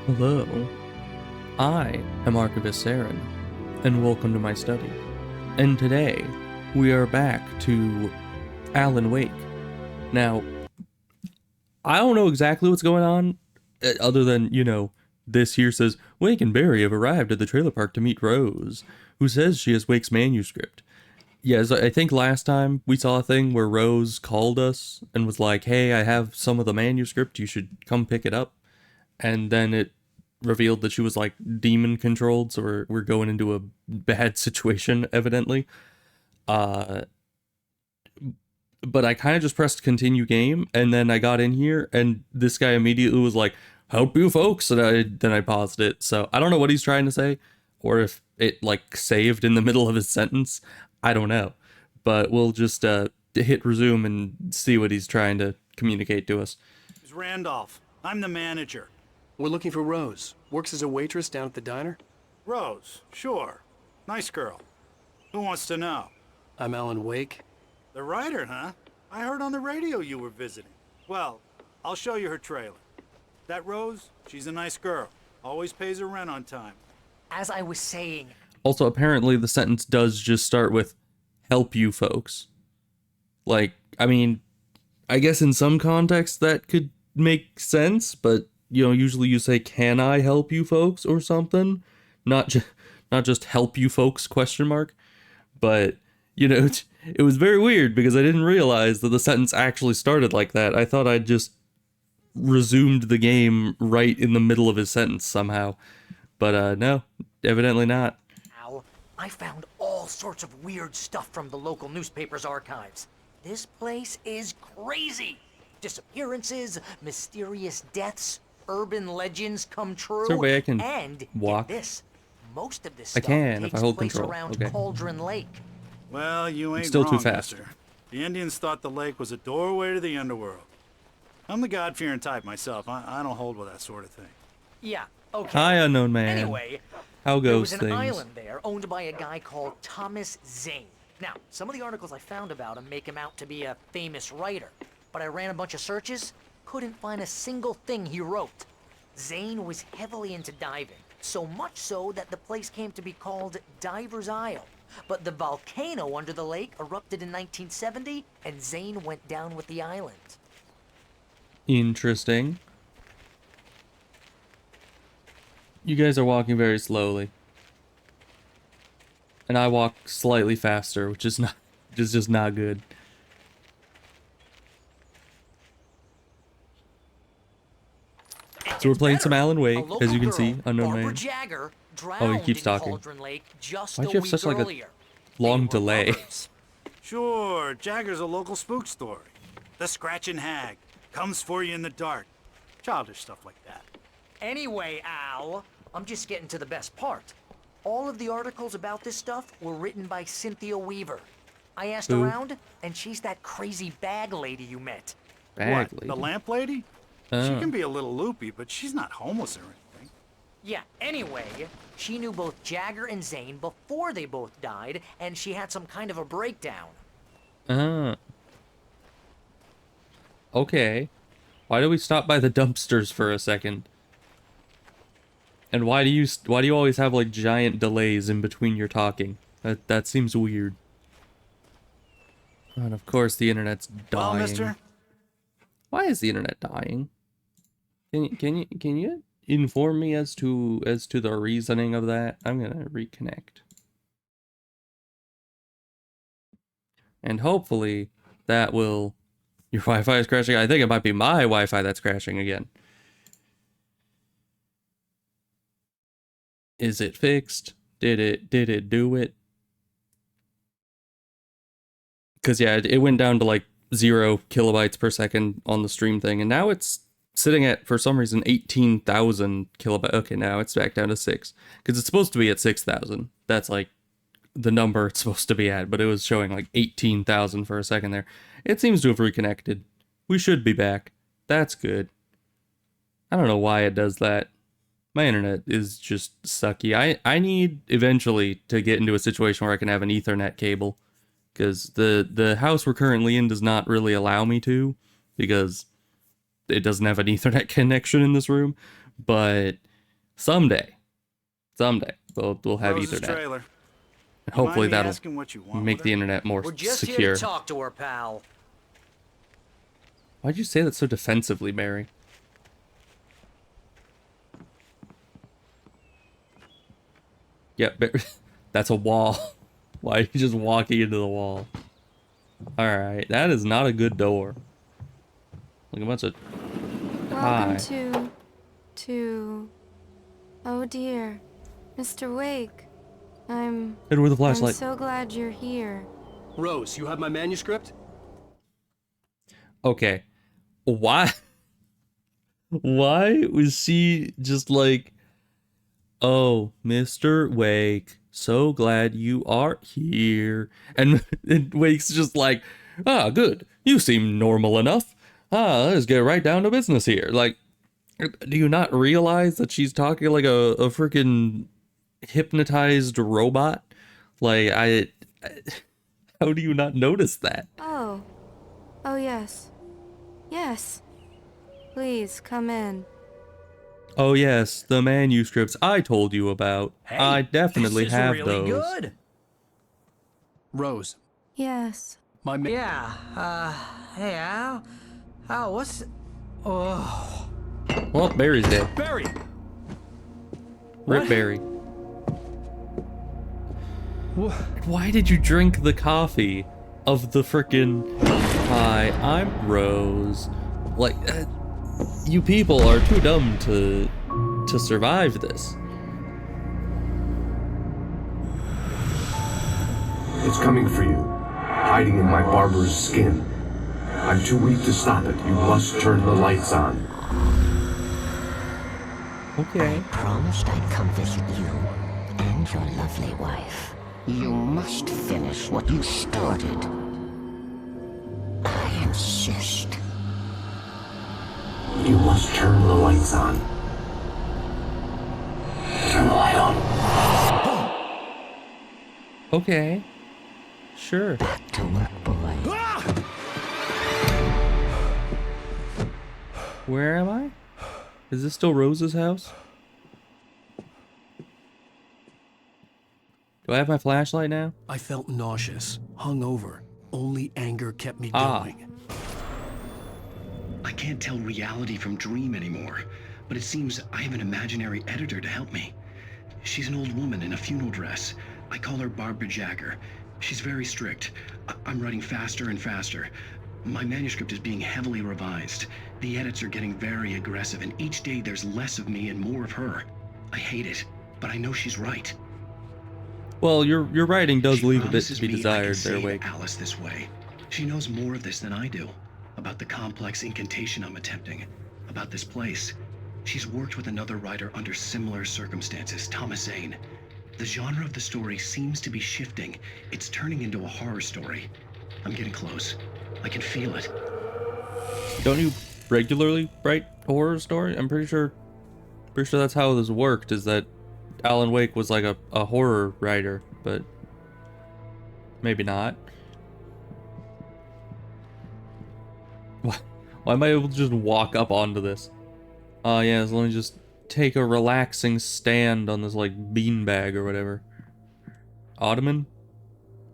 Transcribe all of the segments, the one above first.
Hello, I am Archivist Saren, and welcome to my study. And today, we are back to Alan Wake. Now, I don't know exactly what's going on, other than, this here says, Wake and Barry have arrived at the trailer park to meet Rose, who says she has Wake's manuscript. Yes, I think last time we saw a thing where Rose called us and was like, hey, I have some of the manuscript, you should come pick it up. And then it revealed that she was like demon controlled, so we're going into a bad situation, evidently. But I kind of just pressed continue game, and then I got in here, and this guy immediately was like, help you folks, and then I paused it. So I don't know what he's trying to say, or if it like saved in the middle of his sentence. I don't know. But we'll just hit resume and see what he's trying to communicate to us. It's Randolph. I'm the manager. We're looking for Rose. Works as a waitress down at the diner. Rose, sure. Nice girl. Who wants to know? I'm Alan Wake. The writer, huh? I heard on the radio you were visiting. Well, I'll show you her trailer. That Rose, she's a nice girl. Always pays her rent on time. As I was saying... Also, apparently the sentence does just start with, help you folks. Like, I mean, I guess in some context that could make sense, but, usually you say, can I help you folks or something? Not just help you folks, question mark. But, it was very weird because I didn't realize that the sentence actually started like that. I thought I'd just resumed the game right in the middle of his sentence somehow. But, no, evidently not. I found all sorts of weird stuff from the local newspaper's archives. This place is crazy. Disappearances, mysterious deaths, urban legends come true. Is there a way I can and walk? Get this, most of this I stuff can takes if I hold place control. around Okay. Cauldron Lake. Well, you ain't Still wrong, too fast. mister. The Indians thought the lake was a doorway to the underworld. I'm the God-fearing type myself. I don't hold with that sort of thing. Yeah, okay. Hi, unknown man. Anyway, How there goes was an things? island there owned by a guy called Thomas Zane. Now, some of the articles I found about him make him out to be a famous writer, but I ran a bunch of searches, couldn't find a single thing he wrote. Zane was heavily into diving, so much so that the place came to be called Diver's Isle. But the volcano under the lake erupted in 1970, and Zane went down with the island. Interesting. You guys are walking very slowly. And I walk slightly faster, which is just not good. So we're playing some Alan Wake, as you can see, unknown Barbara man. Jagger, Oh, he keeps in talking. Cauldron Lake just Why'd a you have week such like a earlier. long They were delay? lovers. Sure, Jagger's a local spook story. The Scratching Hag comes for you in the dark. Childish stuff like that. Anyway, Al, I'm just getting to the best part. All of the articles about this stuff were written by Cynthia Weaver. I asked Who? around, and she's that crazy bag lady you met. Bag What, lady. the lamp lady? She Oh. can be a little loopy, but she's not homeless or anything. Yeah, anyway, she knew both Jagger and Zane before they both died, and she had some kind of a breakdown. Okay. Why do we stop by the dumpsters for a second? And why do you always have like giant delays in between your talking? That seems weird. And of course the internet's dying. Well, mister, Why is the internet dying? Can you inform me as to the reasoning of that? I'm gonna reconnect. And hopefully that will... Your Wi-Fi is crashing? I think it might be my Wi-Fi that's crashing again. Is it fixed? Did it do it? Because yeah, it went down to like 0 kilobytes per second on the stream thing, and now it's sitting at, for some reason, 18,000 kilobytes. Okay, now it's back down to 6. Because it's supposed to be at 6,000. That's like the number it's supposed to be at, but it was showing like 18,000 for a second there. It seems to have reconnected. We should be back. That's good. I don't know why it does that. My internet is just sucky. I need eventually to get into a situation where I can have an Ethernet cable, because the house we're currently in does not really allow me to, because it doesn't have an Ethernet connection in this room. But Someday. We'll have Rose's Ethernet. trailer. You Hopefully mind me that'll asking what you want make with the her? internet more We're just secure. here to talk to her, pal. Why'd you say that so defensively, Barry? Yep, that's a wall. Why are you just walking into the wall? Alright, that is not a good door. Like a bunch of... Hi. Welcome to... Oh dear. Mr. Wake. Hit her with a I'm flashlight. so glad you're here. Rose, you have my manuscript? Okay. Why? Why was she just like, oh, Mr. Wake, so glad you are here. And Wake's just like, ah, good. You seem normal enough. Let's get right down to business here. Like, do you not realize that she's talking like a freaking hypnotized robot? Like, how do you not notice that? Oh. Oh yes. Yes. Please, come in. Oh yes, the manuscripts I told you about. Hey, I definitely this is have really those. good. Rose, Yes. my ma- Yeah, hey, Al, what's... Oh... Well, Barry's dead. Barry! Rip Barry. Why did you drink the coffee of the frickin' Hi, I'm Rose. Like, you people are too dumb to survive this. It's coming for you, hiding in my barber's skin. I'm too weak to stop it. You must turn the lights on. Okay. Promised I'd come visit you and your lovely wife. You must finish what you started. I insist. You must turn the lights on. Turn the light on. Okay. Sure. Back to work, boy. Where am I? Is this still Rose's house? Do I have my flashlight now? I felt nauseous, hungover. Only anger kept me Ah. going. I can't tell reality from dream anymore, but it seems I have an imaginary editor to help me. She's an old woman in a funeral dress. I call her Barbara Jagger. She's very strict. I'm writing faster and faster. My manuscript is being heavily revised. The edits are getting very aggressive, and each day there's less of me and more of her. I hate it, but I know she's right. Well, your writing does She leave a bit promises to be me I can desired there, save Wake. Alice this way. She knows more of this than I do. About the complex incantation I'm attempting. About this place. She's worked with another writer under similar circumstances, Thomas Zane. The genre of the story seems to be shifting. It's turning into a horror story. I'm getting close. I can feel it. Don't you regularly write horror story? I'm pretty sure that's how this worked, is that Alan Wake was like a horror writer, but maybe not. Why am I able to just walk up onto this? Oh yeah, let me just take a relaxing stand on this like beanbag or whatever. Ottoman?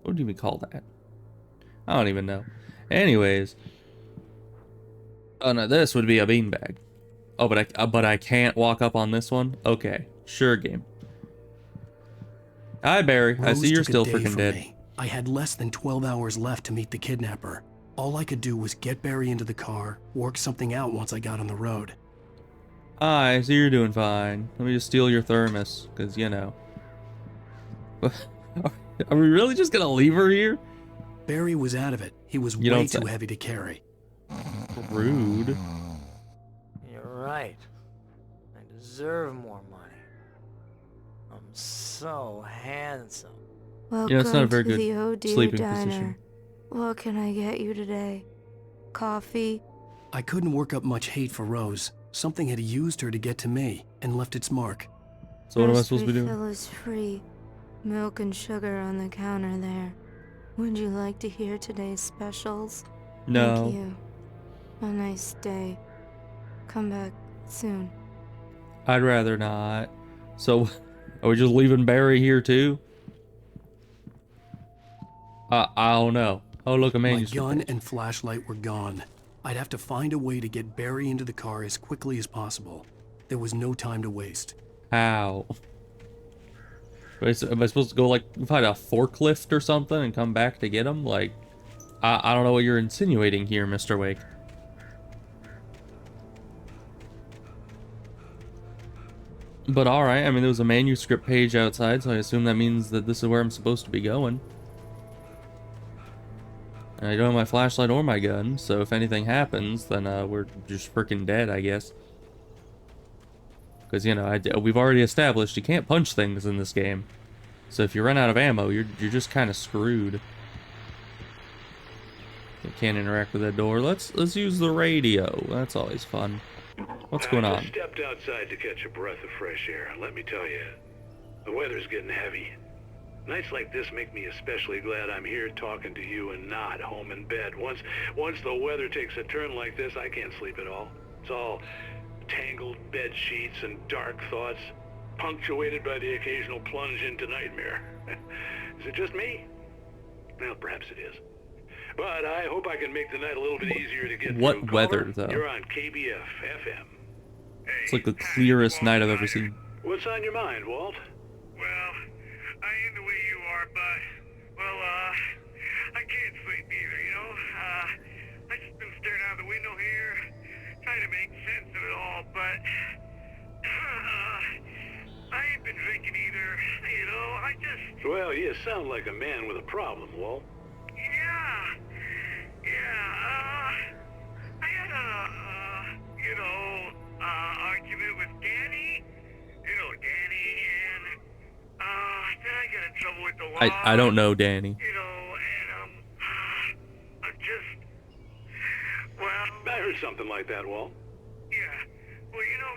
What do you even call that? I don't even know. Anyways. Oh no, this would be a beanbag. Oh, but I can't walk up on this one? Okay, sure game. Hi Barry, I Rose see you're took a still day freaking from dead. me. I had less than 12 hours left to meet the kidnapper. All I could do was get Barry into the car, work something out once I got on the road. Hi, I see you're doing fine. Let me just steal your thermos, because, you know. Are we really just gonna leave her here? Barry was out of it. He was You way don't too say. heavy to carry. Rude. You're right. I deserve more money. I'm so handsome. Welcome it's not a very to good the Oh Dear sleeping Diner. position. What can I get you today? Coffee? I couldn't work up much hate for Rose. Something had used her to get to me and left its mark. So what am I First supposed to be doing? refill is free. Milk and sugar on the counter there. Would you like to hear today's specials? No. Thank you. A nice day. Come back soon. I'd rather not. So, are we just leaving Barry here too? I don't know. Oh, look, a My manuscript. gun and flashlight were gone. I'd have to find a way to get Barry into the car as quickly as possible. There was no time to waste. How? Am I supposed to go, like, find a forklift or something and come back to get him? Like, I don't know what you're insinuating here, Mr. Wake. But alright, I mean, there was a manuscript page outside, so I assume that means that this is where I'm supposed to be going. And I don't have my flashlight or my gun, so if anything happens, then we're just freaking dead, I guess. Because, you know, we've already established you can't punch things in this game. So if you run out of ammo, you're just kind of screwed. You can't interact with that door. Let's use the radio. That's always fun. What's going on? I just stepped outside to catch a breath of fresh air. Let me tell you, the weather's getting heavy. Nights like this make me especially glad I'm here talking to you and not home in bed. Once the weather takes a turn like this, I can't sleep at all. It's all tangled bed sheets and dark thoughts, punctuated by the occasional plunge into nightmare. Is it just me? Well, perhaps it is. But I hope I can make the night a little bit easier to get What through. weather, Caller, though? You're on KBF FM. It's like the clearest night I've ever seen. What's on your mind, Walt? Well, I am the way you are, but, well, I can't sleep either, you know? I just been staring out the window here, trying to make sense of it all, but, I ain't been drinking either, you know? I just... Well, you sound like a man with a problem, Walt. I had a, argument with Danny. You know Danny, and, then I got in trouble with the law. I don't know Danny. You know, and, I'm just, well... I heard something like that, Walt. Yeah, well, you know,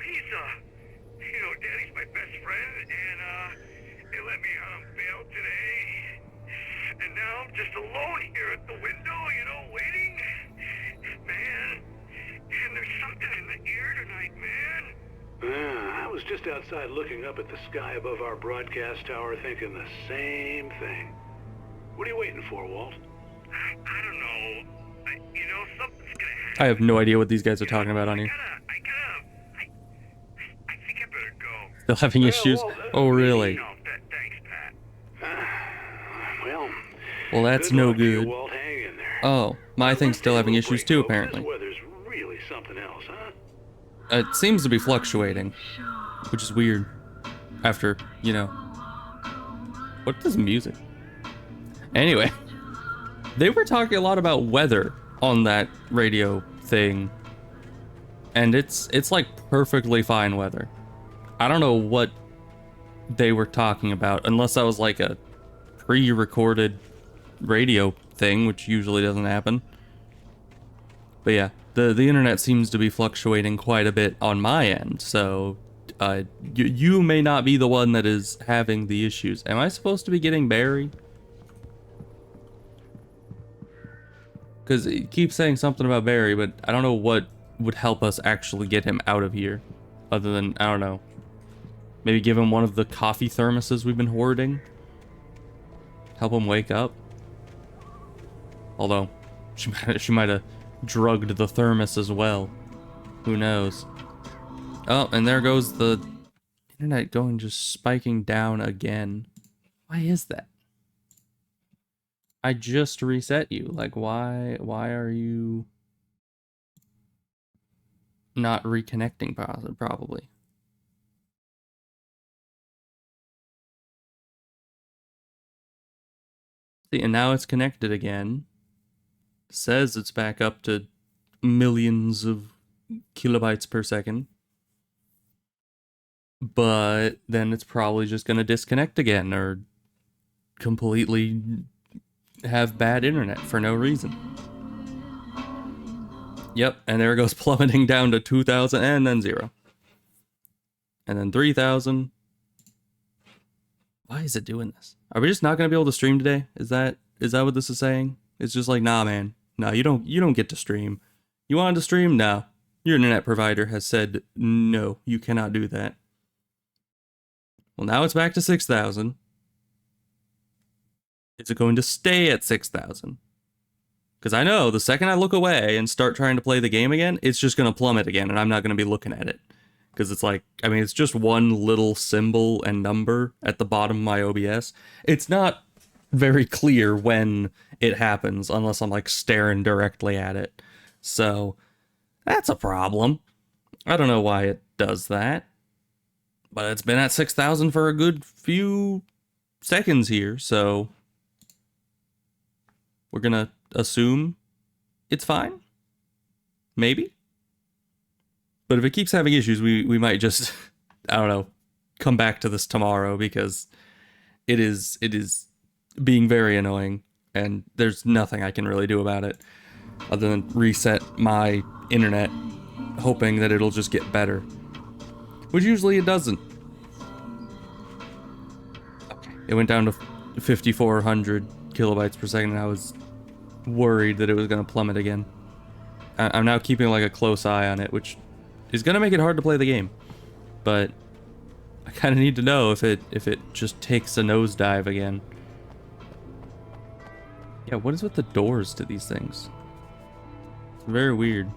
Danny's my best friend, and, they let me out on bail today. And now I'm just alone here at the window, you know, waiting. Man, and there's something in the air tonight, man. I was just outside looking up at the sky above our broadcast tower thinking the same thing. What are you waiting for, Walt? I don't know. Something's gonna happen. I have no idea what these guys are talking about on here. I think I better go. Still having issues? Oh, really? No, thanks, Pat. Well, that's no good. Walt, hang in there. Oh, my thing's still having issues too, apparently. This weather's really something else, huh? It seems to be fluctuating, which is weird. After, you know... What is music? Anyway, they were talking a lot about weather on that radio thing. And it's like perfectly fine weather. I don't know what they were talking about, unless that was like a pre-recorded radio thing, which usually doesn't happen. But yeah, the internet seems to be fluctuating quite a bit on my end, so you may not be the one that is having the issues. Am I supposed to be getting Barry? Because it keeps saying something about Barry, but I don't know what would help us actually get him out of here. Other than, I don't know, maybe give him one of the coffee thermoses we've been hoarding? Help him wake up? Although, she might have drugged the thermos as well. Who knows? Oh, and there goes the internet going just spiking down again. Why is that? I just reset you. Like, why are you not reconnecting probably? See, and now it's connected again. Says it's back up to millions of kilobytes per second. But then it's probably just going to disconnect again or completely have bad internet for no reason. Yep, and there it goes plummeting down to 2,000 and then 0. And then 3,000. Why is it doing this? Are we just not going to be able to stream today? Is that what this is saying? It's just like, nah, man. No, you don't get to stream. You wanted to stream? No. Your internet provider has said, no, you cannot do that. Well, now it's back to 6,000. Is it going to stay at 6,000? Because I know the second I look away and start trying to play the game again, it's just going to plummet again, and I'm not going to be looking at it. Because it's like, I mean, it's just one little symbol and number at the bottom of my OBS. It's not very clear when it happens unless I'm like staring directly at it. So that's a problem. I don't know why it does that. But it's been at 6,000 for a good few seconds here, so we're gonna assume it's fine? Maybe? But if it keeps having issues, we might just, I don't know, come back to this tomorrow, because it is being very annoying, and there's nothing I can really do about it other than reset my internet, hoping that it'll just get better. Which usually it doesn't. Okay, it went down to 5,400 kilobytes per second, and I was worried that it was going to plummet again. I'm now keeping like a close eye on it, which is going to make it hard to play the game. But I kind of need to know if it just takes a nosedive again. Yeah, what is with the doors to these things? It's very weird.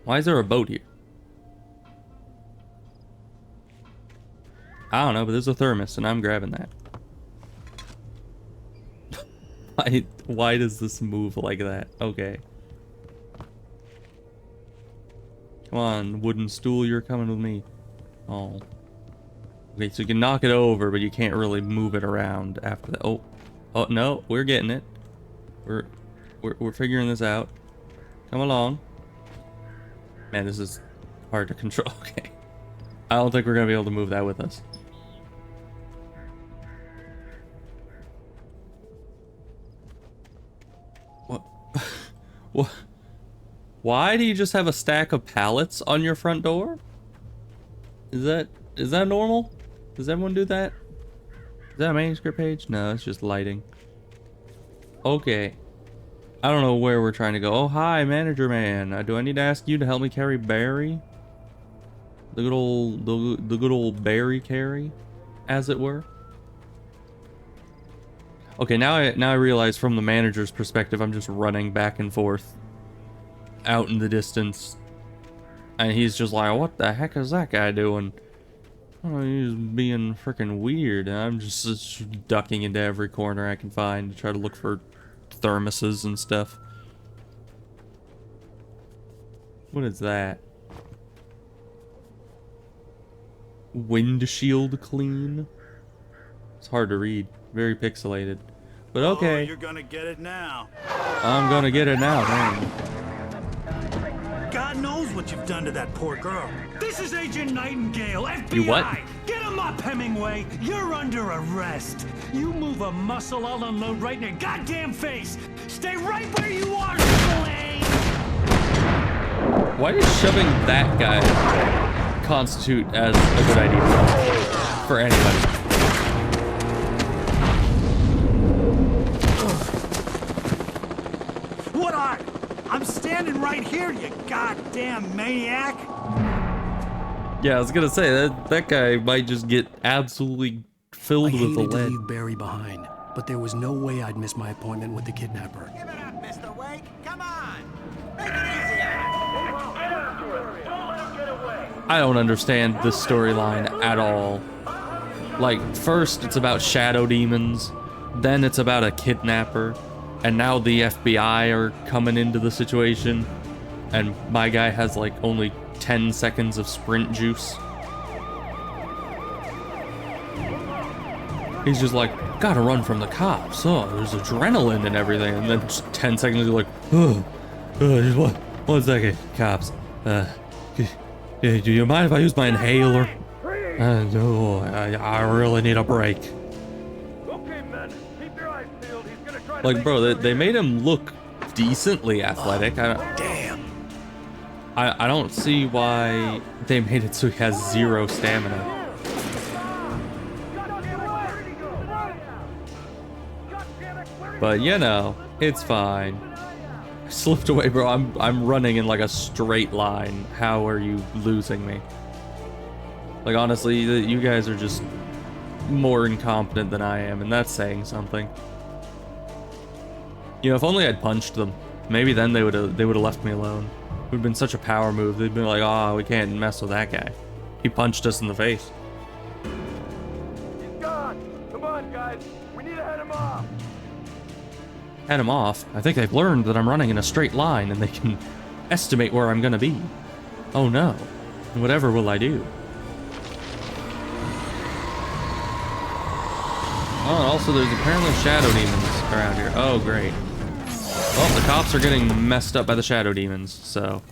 Why is there a boat here? I don't know, but there's a thermos, and I'm grabbing that. Why does this move like that? Okay. Come on, wooden stool, you're coming with me. Oh. Okay, so you can knock it over, but you can't really move it around after that. Oh. Oh, no, we're getting it. We're figuring this out. Come along. Man, this is hard to control. Okay. I don't think we're gonna be able to move that with us. What? What? Why do you just have a stack of pallets on your front door? Is that normal? Does everyone do that? Is that a manuscript page? No, it's just lighting. Okay. I don't know where we're trying to go. Oh, hi, manager man. Do I need to ask you to help me carry Barry? The good old Barry carry, as it were. Okay, now I realize from the manager's perspective, I'm just running back and forth out in the distance, and he's just like, "What the heck is that guy doing?" Oh, he's being freaking weird. And I'm just ducking into every corner I can find to try to look for thermoses and stuff. What is that? Windshield clean? It's hard to read. Very pixelated. But okay. Oh, you're gonna get it now. I'm gonna get it now, man. God knows what you've done to that poor girl. This is Agent Nightingale, FBI. You what? Get him up, Hemingway. You're under arrest. You move a muscle, I'll unload right in your goddamn face. Stay right where you are, Slade. Why does shoving that guy constitute as a good idea for anybody? What are? I'm standing right here, you goddamn maniac. Yeah, I was gonna say that guy might just get absolutely filled with the I hated to lead. leave Barry behind, but there was no way I'd miss my appointment with the kidnapper. Give it up, Mr. Wake. Come on. Make it easy on him. Don't let him get away. I don't understand this storyline at all. Like, first it's about shadow demons, then it's about a kidnapper, and now the FBI are coming into the situation, and my guy has like only 10 seconds of sprint juice. He's just like, gotta run from the cops. Oh, there's adrenaline and everything. And then just 10 seconds, you're like, just one second, cops. Do you mind if I use my inhaler? No, I really need a break. Okay, men, keep your eyes peeled. He's gonna try to Like, make bro, they made him look decently athletic. Damn. I don't see why they made it so he has zero stamina. But you know, it's fine. Slipped away, bro. I'm running in like a straight line. How are you losing me? Like, honestly, you guys are just more incompetent than I am, and that's saying something. You know, if only I'd punched them, maybe then they would have left me alone. It would have been such a power move. They'd been like, "Oh, we can't mess with that guy. He punched us in the face." He's gone. Come on, guys. We need to head him off. Head him off. I think they've learned that I'm running in a straight line, and they can estimate where I'm gonna be. Oh no. Whatever will I do? Oh, also there's apparently shadow demons around here. Oh, great. Well, the cops are getting messed up by the shadow demons, so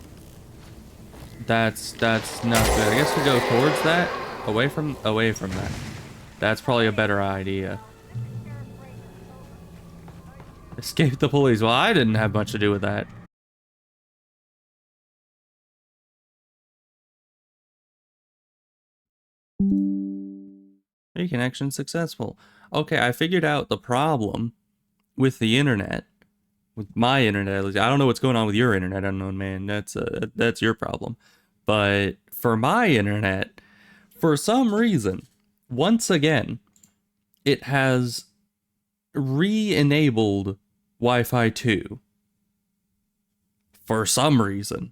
that's not good. I guess we go towards that, away from that. That's probably a better idea. Escape the police. Well, I didn't have much to do with that. Reconnection successful. Okay, I figured out the problem with the internet. With my internet, at least. I don't know what's going on with your internet, unknown man. That's your problem. But for my internet, for some reason, once again, it has re-enabled Wi-Fi 2. For some reason.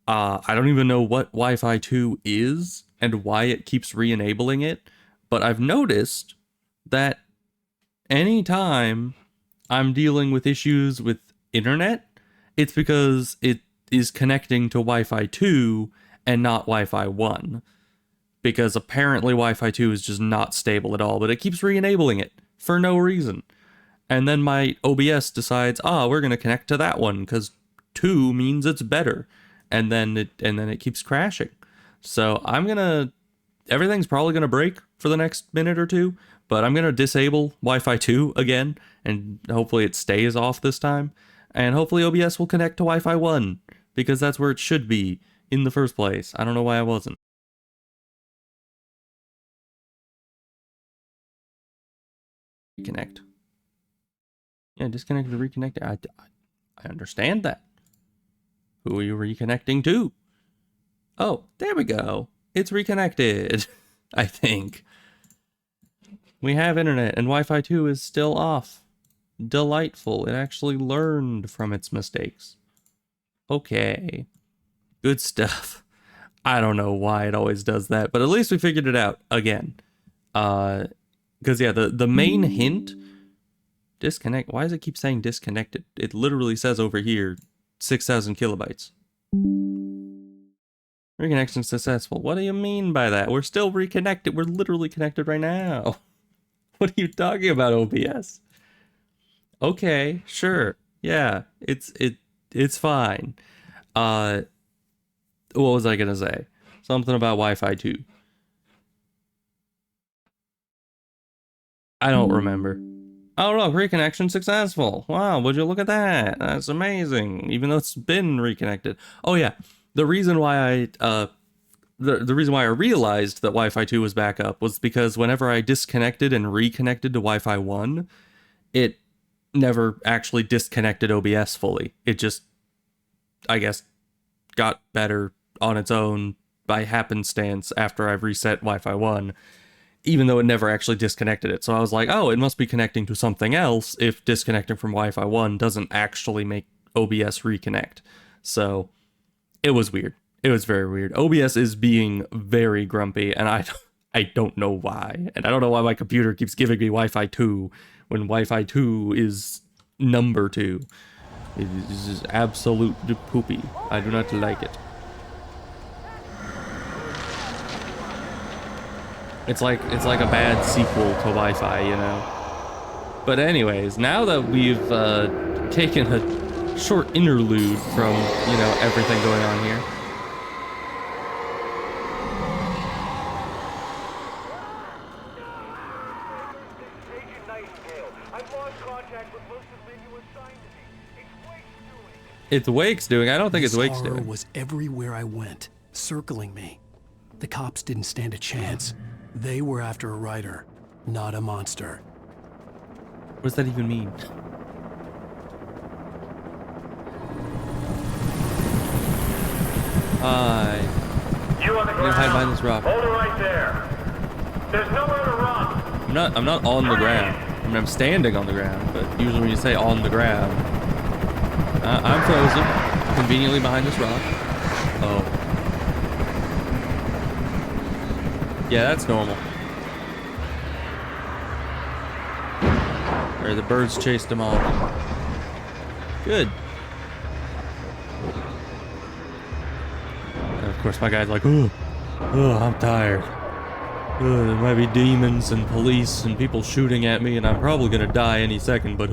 I don't even know what Wi-Fi 2 is and why it keeps re-enabling it, but I've noticed that anytime I'm dealing with issues with internet, it's because it is connecting to Wi-Fi 2 and not Wi-Fi 1. Because apparently Wi-Fi 2 is just not stable at all, but it keeps re-enabling it for no reason. And then my OBS decides, we're going to connect to that one because 2 means it's better. And then it keeps crashing. So everything's probably going to break for the next minute or two, but I'm going to disable Wi-Fi 2 again, and hopefully it stays off this time. And hopefully OBS will connect to Wi-Fi 1, because that's where it should be in the first place. I don't know why I wasn't. Reconnect. Yeah, disconnect and reconnect. I understand that. Who are you reconnecting to? Oh, there we go. It's reconnected, I think. We have internet, and Wi-Fi 2 is still off. Delightful. It actually learned from its mistakes. Okay. Good stuff. I don't know why it always does that, but at least we figured it out again. Because, yeah, the main hint... Disconnect. Why does it keep saying disconnected? It literally says over here, 6,000 kilobytes. Reconnection successful. What do you mean by that? We're still reconnected. We're literally connected right now. What are you talking about, OBS? Okay, sure. Yeah, it's fine. What was I gonna say? Something about Wi-Fi 2. I don't remember. Oh look, reconnection successful. Wow, would you look at that? That's amazing. Even though it's been reconnected. Oh yeah, the reason why the reason why I realized that Wi-Fi 2 was back up was because whenever I disconnected and reconnected to Wi-Fi 1, it never actually disconnected OBS fully. It just, I guess, got better on its own by happenstance after I've reset Wi-Fi 1. Even though it never actually disconnected it. So I was like, oh, it must be connecting to something else if disconnecting from Wi-Fi 1 doesn't actually make OBS reconnect. So it was weird. It was very weird. OBS is being very grumpy, and I don't know why. And I don't know why my computer keeps giving me Wi-Fi 2 when Wi-Fi 2 is number 2. It is just absolute poopy. I do not like it. It's like a bad sequel to Wi-Fi, you know. But anyways, now that we've taken a short interlude from, you know, everything going on here. It's Wake's doing. I don't think it's Wake's doing. Was everywhere I went, circling me. The cops didn't stand a chance. They were after a writer, not a monster. What does that even mean? Hi. You on the I'm gonna hide ground. behind this rock. Hold it right there. There's nowhere to run. I'm not on the ground. I mean, I'm standing on the ground, but usually when you say on the ground, I'm frozen, conveniently behind this rock. Oh. Yeah, that's normal. Or the birds chased him off. Good. And of course, my guy's like, oh, I'm tired. There might be demons and police and people shooting at me, and I'm probably gonna die any second, but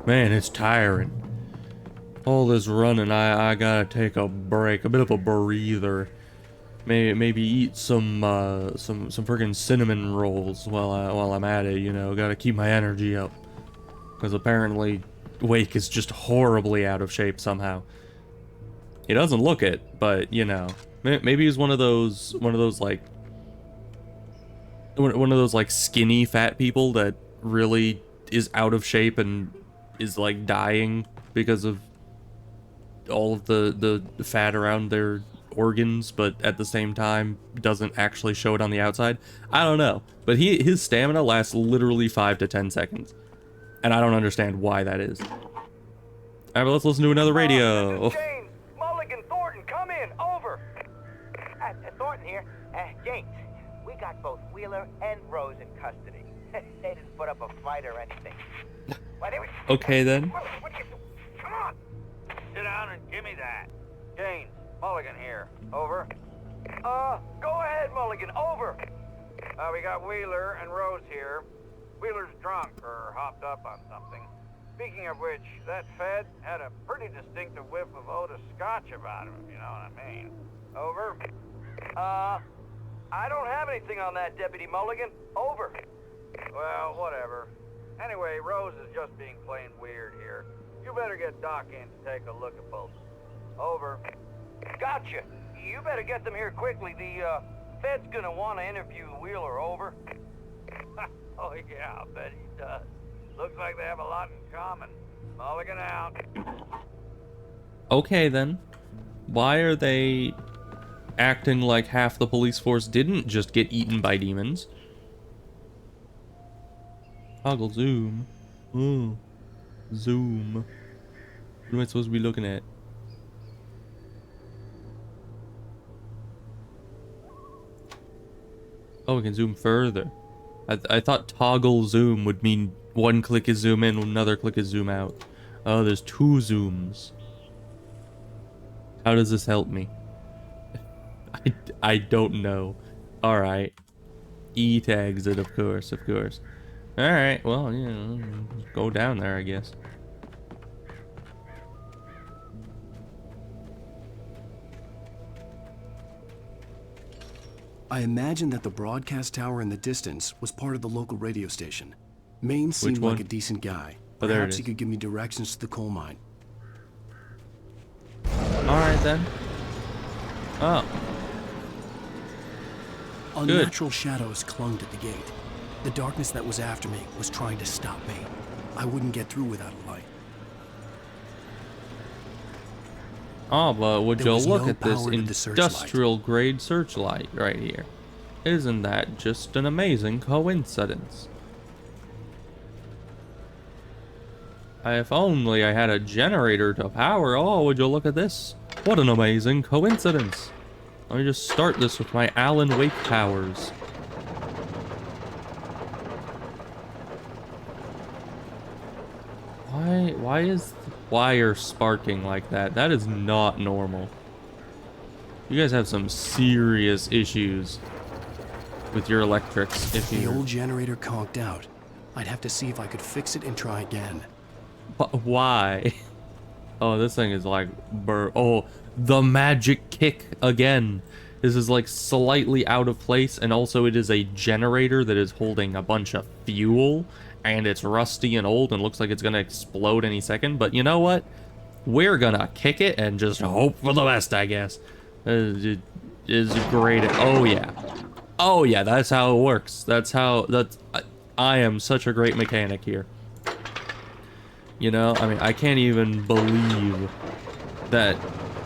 man, it's tiring. All this running, I gotta take a break, a bit of a breather. Maybe eat some freaking cinnamon rolls while I'm at it, you know. Gotta keep my energy up, because apparently Wake is just horribly out of shape somehow. He doesn't look it, but you know, maybe he's one of those like skinny fat people that really is out of shape and is like dying because of all of the fat around their organs, but at the same time doesn't actually show it on the outside. I don't know, but his stamina lasts literally 5 to 10 seconds, and I don't understand why that is. All right, but let's listen to another radio. James, Mulligan, Thornton, come in, over. Thornton here. James, we got both Wheeler and Rose in custody. They didn't put up a fight or anything. Okay then. Come on. Sit down and give me that. James, Mulligan here. Over. Go ahead, Mulligan. Over. We got Wheeler and Rose here. Wheeler's drunk or hopped up on something. Speaking of which, that Fed had a pretty distinctive whiff of Otis Scotch about him, if you know what I mean. Over. I don't have anything on that, Deputy Mulligan. Over. Well, whatever. Anyway, Rose is just being plain weird here. You better get Doc in to take a look at both. Over. Gotcha. You better get them here quickly. The Fed's gonna want to interview Wheeler. Over. Oh yeah, I'll bet he does. Looks like they have a lot in common. Mulligan out. Okay then. Why are they acting like half the police force didn't just get eaten by demons? Toggle zoom. Ooh. Zoom. What am I supposed to be looking at? Oh, we can zoom further. I thought toggle zoom would mean one click is zoom in, another click is zoom out. Oh, there's 2 zooms. How does this help me? I don't know. Alright. E to exit, of course, of course. Alright, well, you know, go down there, I guess. I imagine that the broadcast tower in the distance was part of the local radio station. Maine seemed like a decent guy. Oh, there it Perhaps is. he could give me directions to the coal mine. Alright then. Oh. Unnatural shadows clung to the gate. The darkness that was after me was trying to stop me. I wouldn't get through without a light. Oh, but would There you was look no at this power to the searchlight. industrial grade searchlight right here? Isn't that just an amazing coincidence? If only I had a generator to power. Oh, would you look at this? What an amazing coincidence. Let me just start this with my Alan Wake powers. Why is the wire sparking like that? That is not normal. You guys have some serious issues with your electrics. If The you old generator conked out. I'd have to see if I could fix it and try again. why? Oh, this thing is like oh, the magic kick again. This is like slightly out of place, and also it is a generator that is holding a bunch of fuel, and it's rusty and old and looks like it's gonna explode any second. But you know what? We're gonna kick it and just hope for the best, I guess. It is great. Oh yeah. Oh yeah, that's how it works. I am such a great mechanic here. You know, I mean, I can't even believe that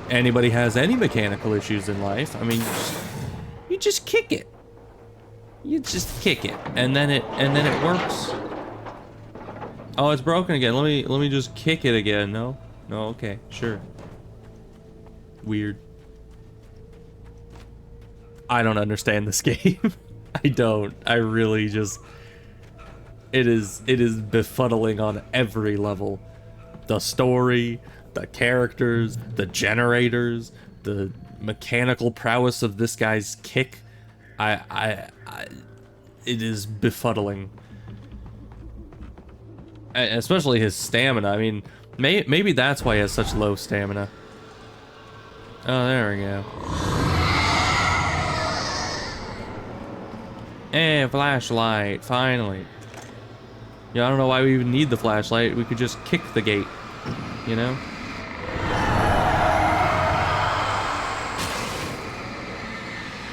anybody has any mechanical issues in life, I mean, you just kick it. You just kick it, and then it works. Oh, it's broken again. Let me just kick it again. No, okay, sure. Weird. I don't understand this game. I don't. I really just. It is befuddling on every level. The story, the characters, the generators, the mechanical prowess of this guy's kick. It is befuddling. Especially his stamina. I mean, maybe that's why he has such low stamina. Oh, there we go. And flashlight, finally. Yeah, I don't know why we even need the flashlight. We could just kick the gate, you know?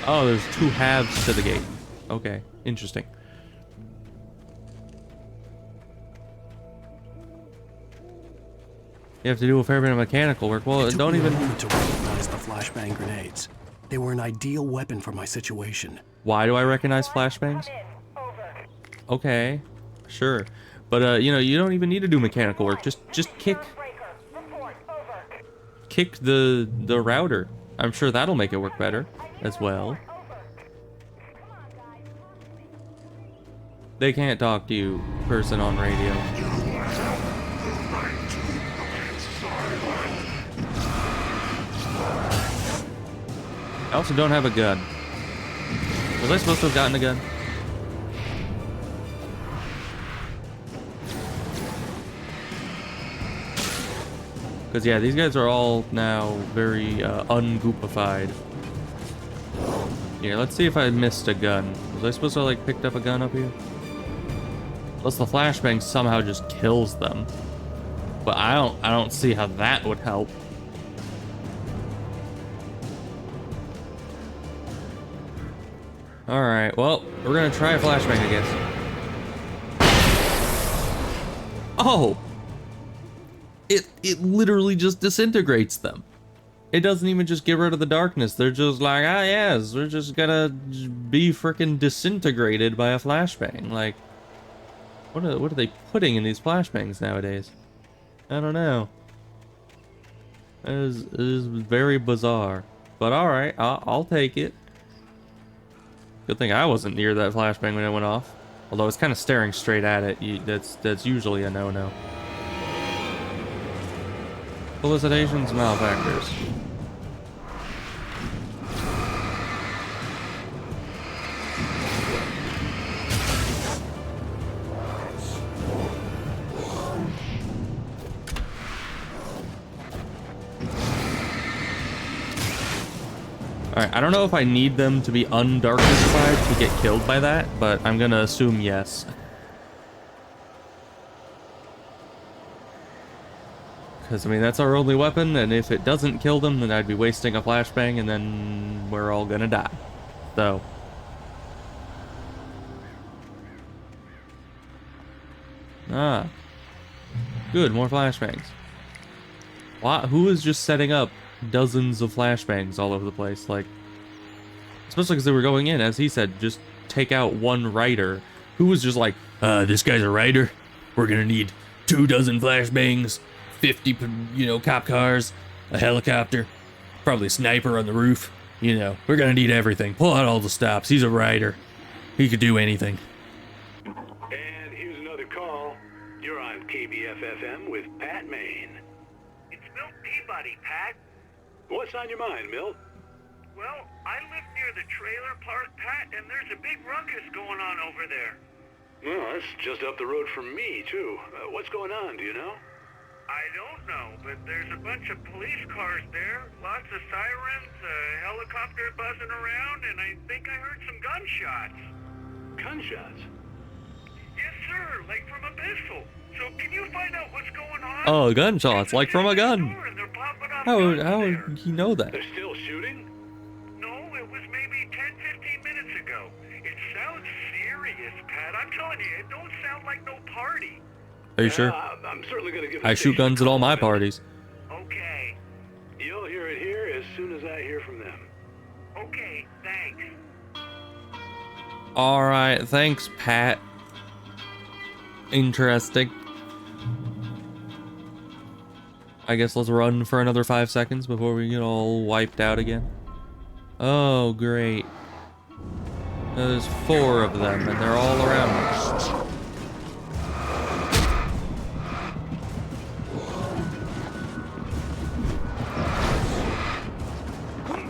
Oh, there's two halves to the gate. Okay, interesting. You have to do a fair bit of mechanical work. Well, It don't took me even... a moment to recognize the flashbang grenades. They were an ideal weapon for my situation. Why do I recognize flashbangs? Okay, sure. But, you know, you don't even need to do mechanical work. Just kick the router. I'm sure that'll make it work better as well. They can't talk to you, person on radio. I also don't have a gun. Was I supposed to have gotten a gun? Because, yeah, these guys are all now very ungoopified. Here, let's see if I missed a gun. Was I supposed to, like, picked up a gun up here? Unless the flashbang somehow just kills them. But I don't see how that would help. Alright, well, we're gonna try a flashbang, I guess. Oh! It literally just disintegrates them. It doesn't even just get rid of the darkness. They're just like, ah, yes, we're just gonna be freaking disintegrated by a flashbang. Like, what are they putting in these flashbangs nowadays? I don't know. It is very bizarre. But alright, I'll take it. Good thing I wasn't near that flashbang when it went off. Although it's kind of staring straight at it. That's usually a no-no. Felicitations, malefactors. Alright, I don't know if I need them to be undarknessified to get killed by that, but I'm gonna assume yes. Because, I mean, that's our only weapon, and if it doesn't kill them, then I'd be wasting a flashbang, and then we're all gonna die. So. Ah. Good, more flashbangs. Who is just setting up dozens of flashbangs all over the place? Like, especially because they were going in, as he said, just take out one writer. Who was just like, this guy's a writer? We're gonna need 24 flashbangs. 50, you know, cop cars, a helicopter, probably a sniper on the roof. You know, we're gonna need everything. Pull out all the stops. He's a rider. He could do anything. And here's another call. You're on KBF-FM with Pat Maine. It's Milt Peabody, Pat. What's on your mind, Milt? Well, I live near the trailer park, Pat, and there's a big ruckus going on over there. Well, that's just up the road from me, too. What's going on, do you know? I don't know, but there's a bunch of police cars there, lots of sirens, a helicopter buzzing around, and I think I heard some gunshots. Gunshots? Yes, sir, like from a pistol. So can you find out what's going on? Oh, gunshots, like from a gun. How would he know that? They're still shooting? No, it was maybe 10, 15 minutes ago. It sounds serious, Pat. I'm telling you, it don't sound like no party. Are you sure? I'm certainly gonna give I shoot guns at all my parties. Okay. You'll hear it here. Alright, thanks, Pat. Interesting. I guess let's run for another 5 seconds before we get all wiped out again. Oh, great. There's 4 of them, and they're all around us.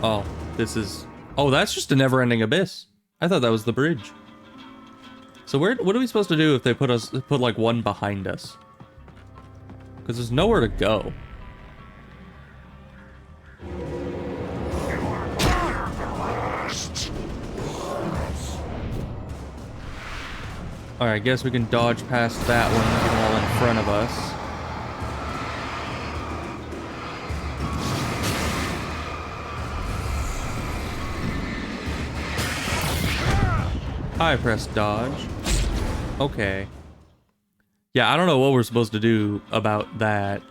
Oh, this is... Oh, that's just a never-ending abyss. I thought that was the bridge. So what are we supposed to do if they put like one behind us? Because there's nowhere to go. Alright, I guess we can dodge past that one, get them all in front of us. I press dodge. Okay. Yeah, I don't know what we're supposed to do about that.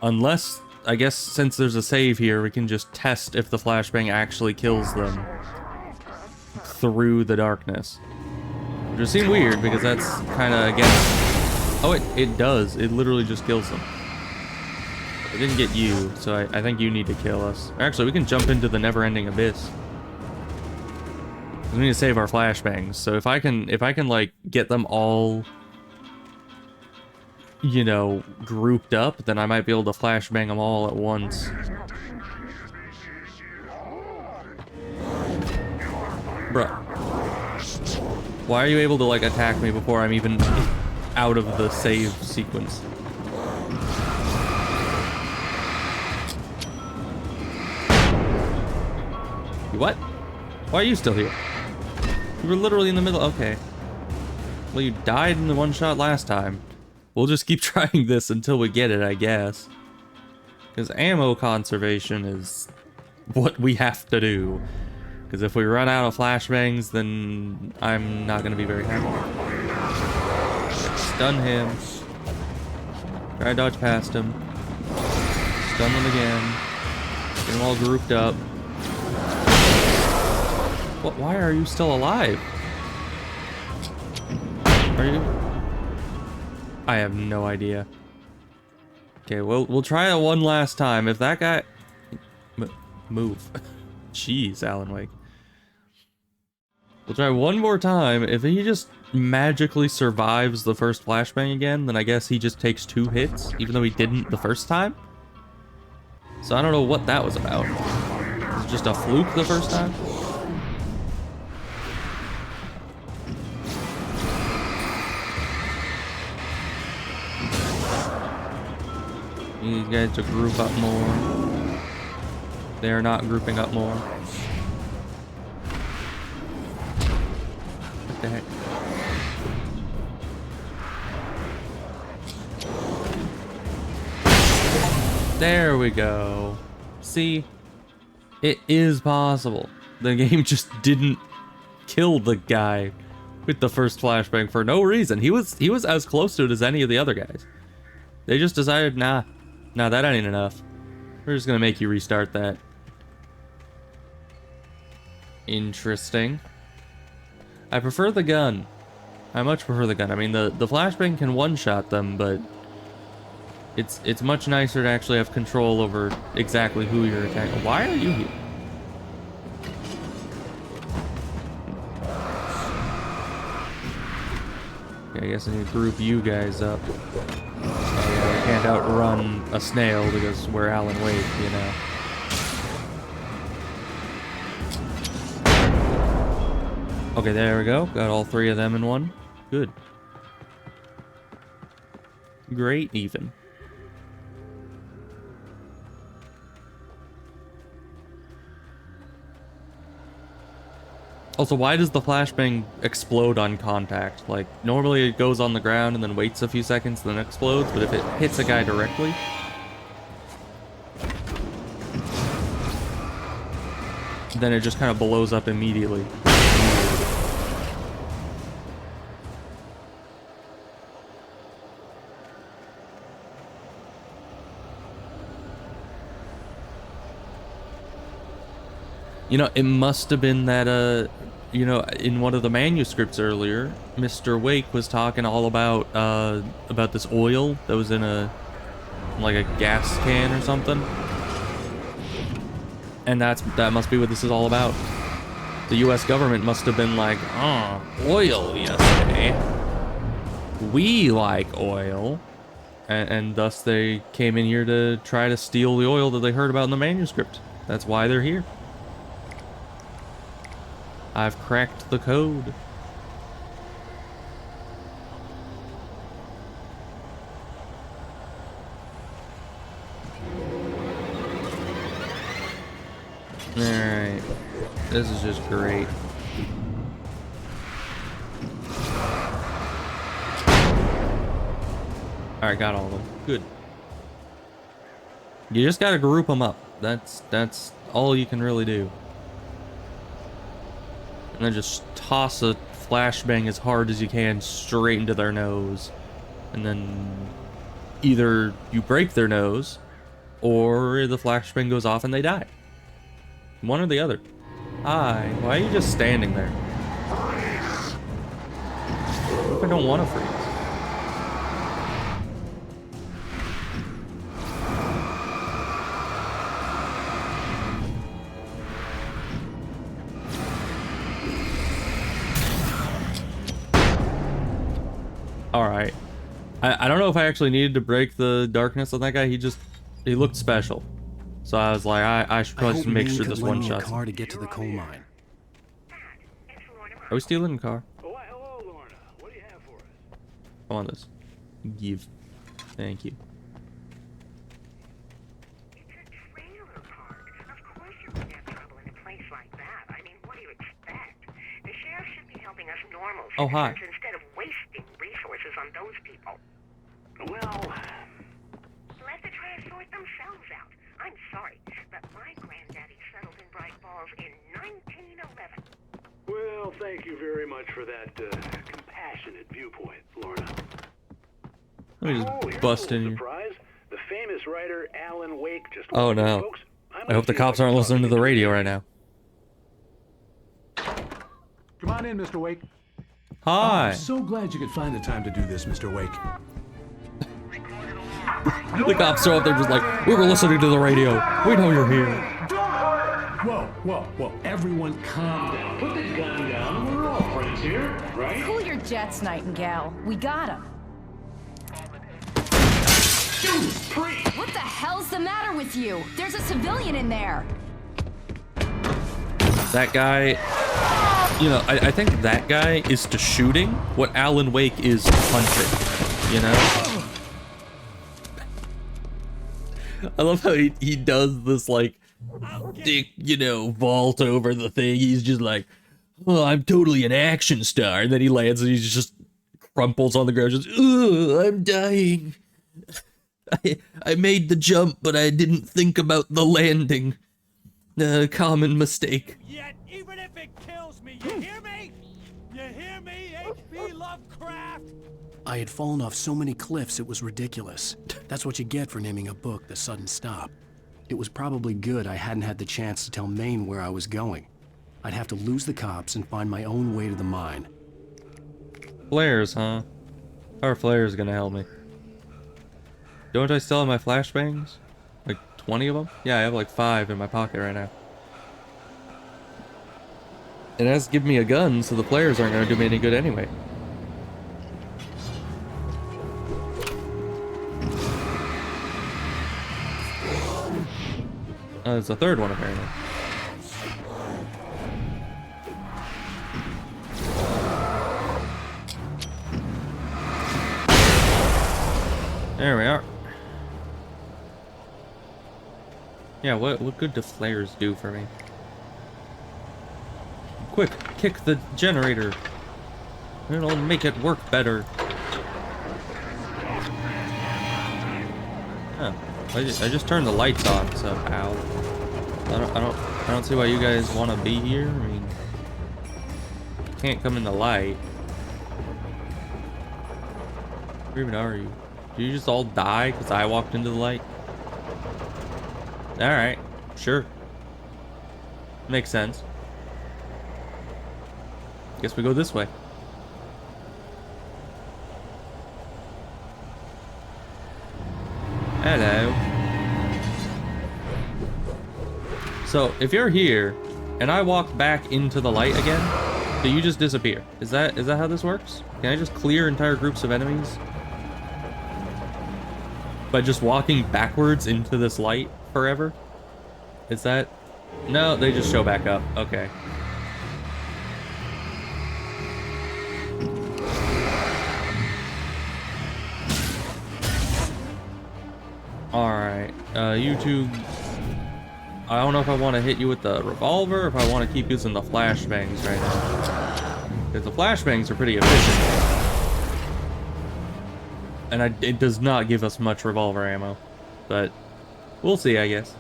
Unless, I guess since there's a save here, we can just test if the flashbang actually kills them through the darkness. Which would seem weird, because that's kind of against... Oh, it does. It literally just kills them. It didn't get you, so I think you need to kill us. Actually, we can jump into the never-ending abyss. We need to save our flashbangs. So if I can like get them all, you know, grouped up, then I might be able to flashbang them all at once. Bruh. Why are you able to like attack me before I'm even out of the save sequence? What? Why are you still here? You were literally in the middle. Okay. Well, you died in the one shot last time. We'll just keep trying this until we get it, I guess. Because ammo conservation is what we have to do. Because if we run out of flashbangs, then I'm not going to be very happy. Stun him. Try to dodge past him. Stun them again. Get them all grouped up. What? Why are you still alive? Are you? I have no idea. Okay, we'll try it one last time. If that guy... Move. Jeez, Alan Wake. We'll try one more time. If he just magically survives the first flashbang again, then I guess he just takes 2 hits, even though he didn't the first time. So I don't know what that was about. Was it just a fluke the first time? These guys to group up more. They are not grouping up more. What the heck? There we go. See? It is possible. The game just didn't kill the guy with the first flashbang for no reason. He was as close to it as any of the other guys. They just decided, nah, that ain't enough. We're just gonna make you restart that. Interesting. I prefer the gun. I much prefer the gun. I mean, the flashbang can one-shot them, but it's much nicer to actually have control over exactly who you're attacking. Why are you here? Okay, I guess I need to group you guys up. I can't outrun a snail because we're Alan Wake, you know. Okay, there we go. Got all 3 of them in one. Good. Great, even. Also, why does the flashbang explode on contact? Like, normally it goes on the ground and then waits a few seconds, then explodes, but if it hits a guy directly... then it just kind of blows up immediately. You know, it must have been that, you know, in one of the manuscripts earlier, Mr. Wake was talking all about this oil that was in like a gas can or something. And that must be what this is all about. The US government must have been like, oh, oil, you say? We like oil. And thus they came in here to try to steal the oil that they heard about in the manuscript. That's why they're here. I've cracked the code. Alright. This is just great. Alright, got all of them. Good. You just gotta group them up. That's all you can really do. And then just toss a flashbang as hard as you can straight into their nose. And then either you break their nose, or the flashbang goes off and they die. One or the other. Hi, why are you just standing there? What if I don't want to freeze? Alright. I don't know if I actually needed to break the darkness on that guy. He looked special. So I was like, I should probably just make sure this one shot. Car to get to the coal mine. Are we stealing a car? Oh, hello, Lorna. What do you have for us? I want this. Give. Thank you. It's a trailer park. Of course you're gonna have trouble in a place like that. I mean, what do you expect? The sheriff should be helping us normal Oh, hi. citizens instead of wasting resources on those people. Well, Let the trash sort themselves out. I'm sorry, but my granddaddy settled in Bright Falls in 1911. well, thank you very much for that compassionate viewpoint, Lorna. Let me Oh, just here's bust a in little here. surprise. The famous writer Alan Wake just Oh walked in, no. folks. I hope the cops aren't listening to the radio right now. Come on in, Mr. Wake. Hi. I'm so glad you could find the time to do this, Mr. Wake. The cops are up there just like, we were listening to the radio. We know you're here. Whoa, whoa, whoa. Everyone calm down. Put the gun down. We're all friends here, right? Cool your jets, Nightingale. We got him. What the hell's the matter with you? There's a civilian in there. That guy, you know, I think that guy is to shooting what Alan Wake is to punching, you know? I love how he does this, like, you know, vault over the thing. He's just like, oh, I'm totally an action star. And then he lands and he just crumples on the ground, just, ugh, I'm dying. I made the jump, but I didn't think about the landing. A common mistake. Yet, even if it kills me, you hear me? You hear me, H.P. Lovecraft? I had fallen off so many cliffs it was ridiculous. That's what you get for naming a book The Sudden Stop. It was probably good I hadn't had the chance to tell Maine where I was going. I'd have to lose the cops and find my own way to the mine. Flares, huh? How are flares gonna help me? Don't I still have my flashbangs? Like 20 of them? Yeah, I have like 5 in my pocket right now. It has to give me a gun, so the flares aren't gonna do me any good anyway. Oh, there's a third one apparently. There we are. Yeah, what good do flares do for me? Quick, kick the generator. It'll make it work better. Huh. I just turned the lights on somehow. I don't see why you guys want to be here. I mean, you can't come in the light. Where even are you? Did you just all die because I walked into the light? Alright, sure. Makes sense. Guess we go this way. Hello. So, if you're here, and I walk back into the light again, do you just disappear? Is that how this works? Can I just clear entire groups of enemies? By just walking backwards into this light forever? Is that... No, they just show back up. Okay. Alright, you two... I don't know if I want to hit you with the revolver or if I want to keep using the flashbangs right now. Because the flashbangs are pretty efficient. And it does not give us much revolver ammo. But we'll see, I guess.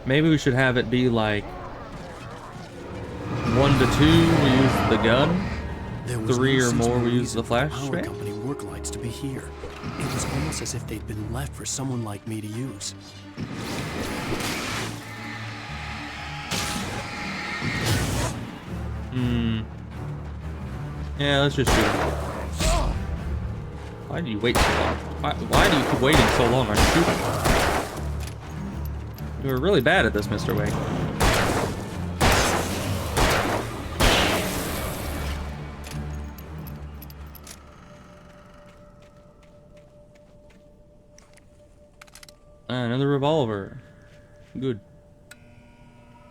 Maybe we should have it be like 1 to 2 we use the gun. 3 or more we use the flashbang. Company work lights to be here. It was almost as if they'd been left for someone like me to use. Yeah, let's just shoot him. Why do you wait so long? Why do you keep waiting so long on shooting? You were really bad at this, Mr. Wake. Another revolver. Good.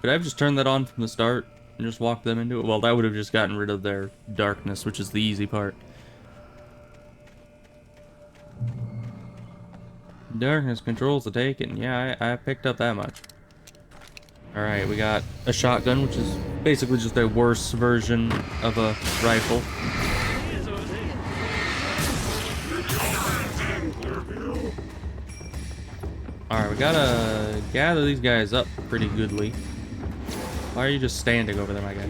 Could I have just turned that on from the start and just walked them into it? Well, that would have just gotten rid of their darkness, which is the easy part. Darkness controls the taken. Yeah, I picked up that much. Alright, we got a shotgun, which is basically just a worse version of a rifle. Alright, we gotta gather these guys up pretty goodly. Why are you just standing over there, my guy?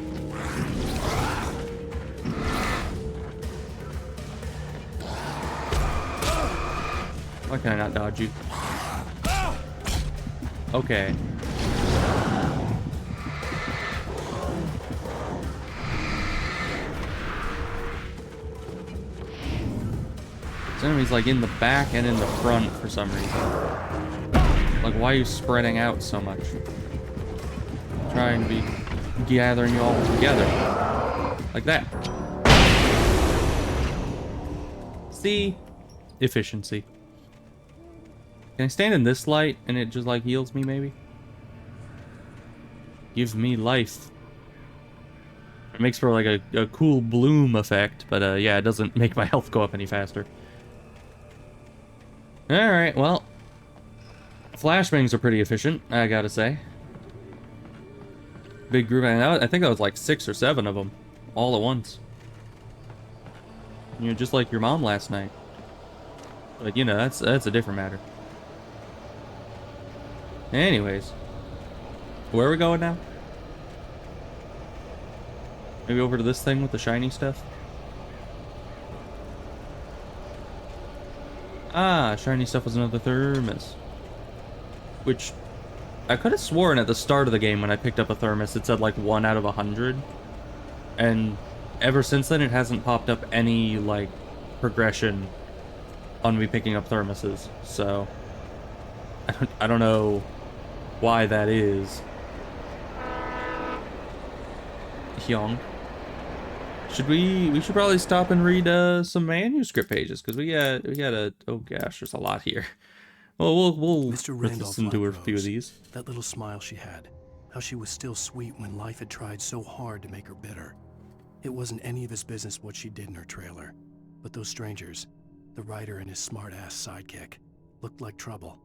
Why can I not dodge you? Okay. This enemy's like in the back and in the front for some reason. Like, why are you spreading out so much? I'm trying to be gathering you all together. Like that. See? Efficiency. Can I stand in this light and it just like heals me maybe? Gives me life. It makes for like a cool bloom effect, but yeah, it doesn't make my health go up any faster. Alright, well. Flashbangs are pretty efficient, I gotta say. Big group, I think that was like 6 or 7 of them. All at once. You know, just like your mom last night. But you know, that's a different matter. Anyways. Where are we going now? Maybe over to this thing with the shiny stuff? Ah, shiny stuff was another thermos. Which, I could have sworn at the start of the game when I picked up a thermos, it said like 1 out of 100. And ever since then, it hasn't popped up any, like, progression on me picking up thermoses. So, I don't know why that is. Hyung. We should probably stop and read some manuscript pages, because we got a, oh gosh, there's a lot here. Well, we'll listen to a few of these. That little smile she had, how she was still sweet when life had tried so hard to make her bitter. It wasn't any of his business what she did in her trailer, but those strangers, the writer and his smart-ass sidekick, looked like trouble,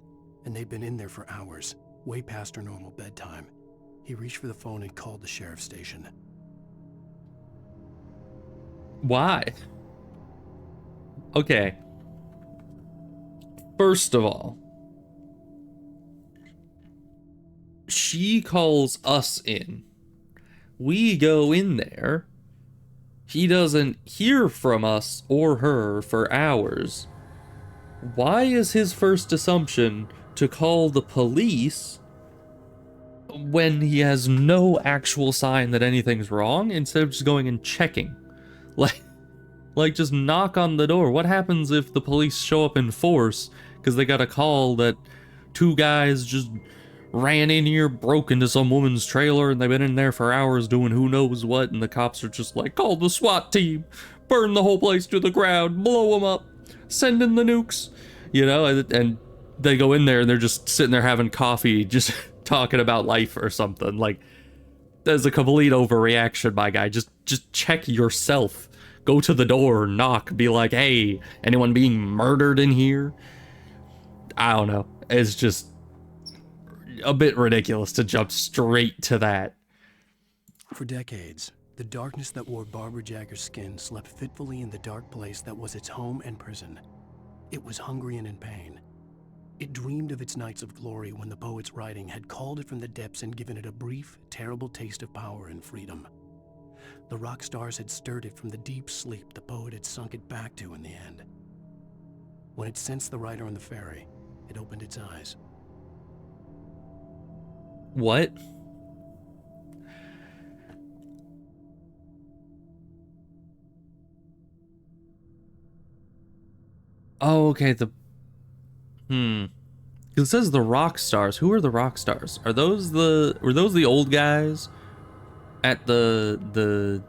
and they'd been in there for hours, way past her normal bedtime. He reached for the phone and called the sheriff's station. Why? Okay. First of all, she calls us in. We go in there. He doesn't hear from us or her for hours. Why is his first assumption to call the police when he has no actual sign that anything's wrong, instead of just going and checking. Like just knock on the door. What happens if the police show up in force because they got a call that two guys just ran in here, broke into some woman's trailer, and they've been in there for hours doing who knows what, and the cops are just like, call the SWAT team, burn the whole place to the ground, blow them up, send in the nukes, you know, and they go in there and they're just sitting there having coffee, just talking about life or something. Like, there's a complete overreaction, my guy. Just check yourself. Go to the door, knock, be like, hey, anyone being murdered in here? I don't know. It's just a bit ridiculous to jump straight to that. For decades, the darkness that wore Barbara Jagger's skin slept fitfully in the dark place that was its home and prison. It was hungry and in pain. It dreamed of its nights of glory when the poet's writing had called it from the depths and given it a brief, terrible taste of power and freedom. The rock stars had stirred it from the deep sleep the poet had sunk it back to in the end. When it sensed the writer on the ferry, it opened its eyes. What? Oh, okay, it says the rock stars. Who are the rock stars? Were those the old guys at the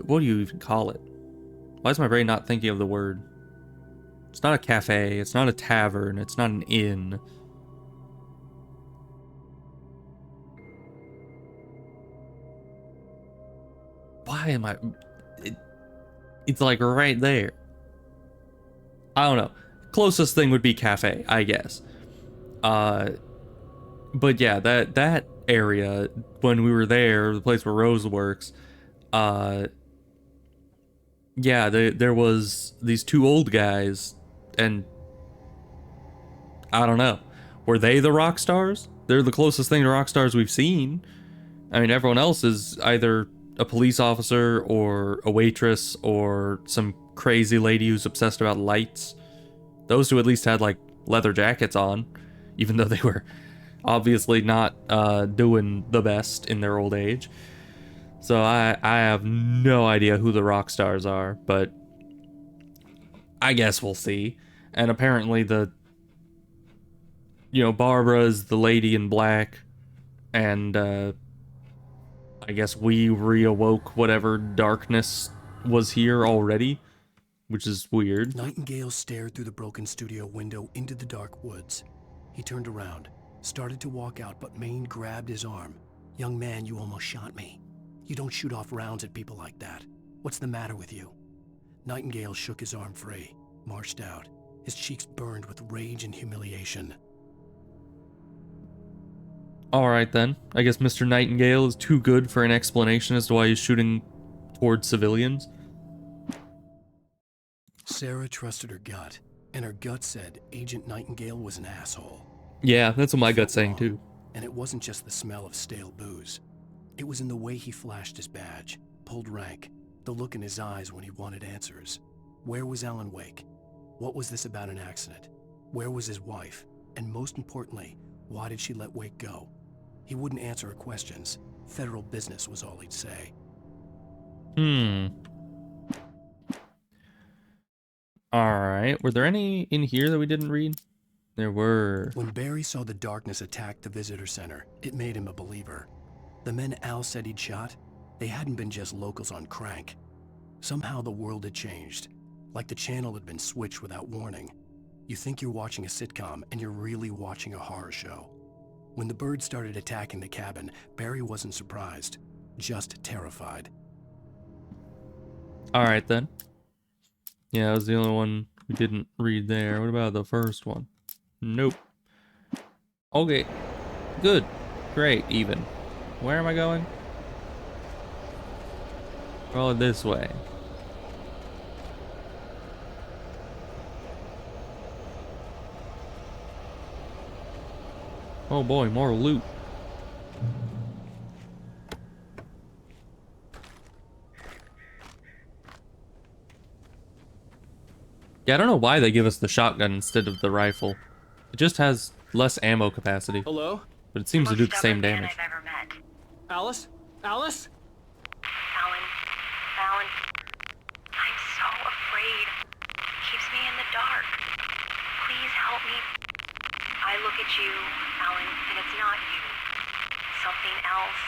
what do you even call it? Why is my brain not thinking of the word? It's not a cafe, it's not a tavern, it's not an inn. Why am I... It's like right there. I don't know. Closest thing would be cafe, I guess. But yeah, that area, when we were there, the place where Rose works, yeah, there was these two old guys, and I don't know. Were they the rock stars? They're the closest thing to rock stars we've seen. I mean, everyone else is either a police officer or a waitress or some crazy lady who's obsessed about lights. Those two at least had like leather jackets on, even though they were obviously not doing the best in their old age. So I have no idea who the rock stars are, but I guess we'll see. And apparently Barbara's the lady in black, and I guess we reawoke whatever darkness was here already, which is weird. Nightingale stared through the broken studio window into the dark woods. He turned around, started to walk out, but Maine grabbed his arm. Young man, you almost shot me. You don't shoot off rounds at people like that. What's the matter with you? Nightingale shook his arm free, marched out. His cheeks burned with rage and humiliation. Alright then. I guess Mr. Nightingale is too good for an explanation as to why he's shooting towards civilians. Sarah trusted her gut, and her gut said Agent Nightingale was an asshole. Yeah, that's what my gut's saying too. And it wasn't just the smell of stale booze. It was in the way he flashed his badge, pulled rank, the look in his eyes when he wanted answers. Where was Alan Wake? What was this about an accident? Where was his wife? And most importantly, why did she let Wake go? He wouldn't answer her questions. Federal business was all he'd say. Alright, were there any in here that we didn't read? There were. When Barry saw the darkness attack the visitor center, it made him a believer. The men Al said he'd shot, they hadn't been just locals on crank. Somehow the world had changed, like the channel had been switched without warning. You think you're watching a sitcom, and you're really watching a horror show. When the birds started attacking the cabin, Barry wasn't surprised, just terrified. Alright then. Yeah, that was the only one we didn't read there. What about the first one? Nope. Okay. Good. Great, even. Where am I going? Probably this way. Oh boy, more loot. Yeah, I don't know why they give us the shotgun instead of the rifle. It just has less ammo capacity. Hello? But it seems to do the same damage. I've ever met. Alice? Alice? Alan, I'm so afraid. Keeps me in the dark. Please help me. I look at you, Alan, and it's not you. Something else.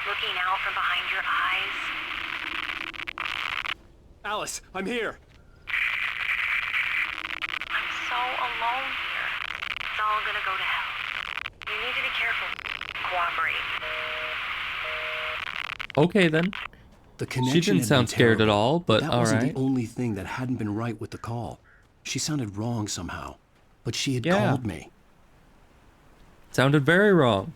Looking out from behind your eyes. Alice, I'm here. I'm so alone here. It's all gonna go to hell. You need to be careful. Cooperate. Okay then. The connection She didn't had sound been scared at terrible. all, but that all wasn't right. the only thing that hadn't been right with the call. She sounded wrong somehow, but she had Yeah. called me. Sounded very wrong.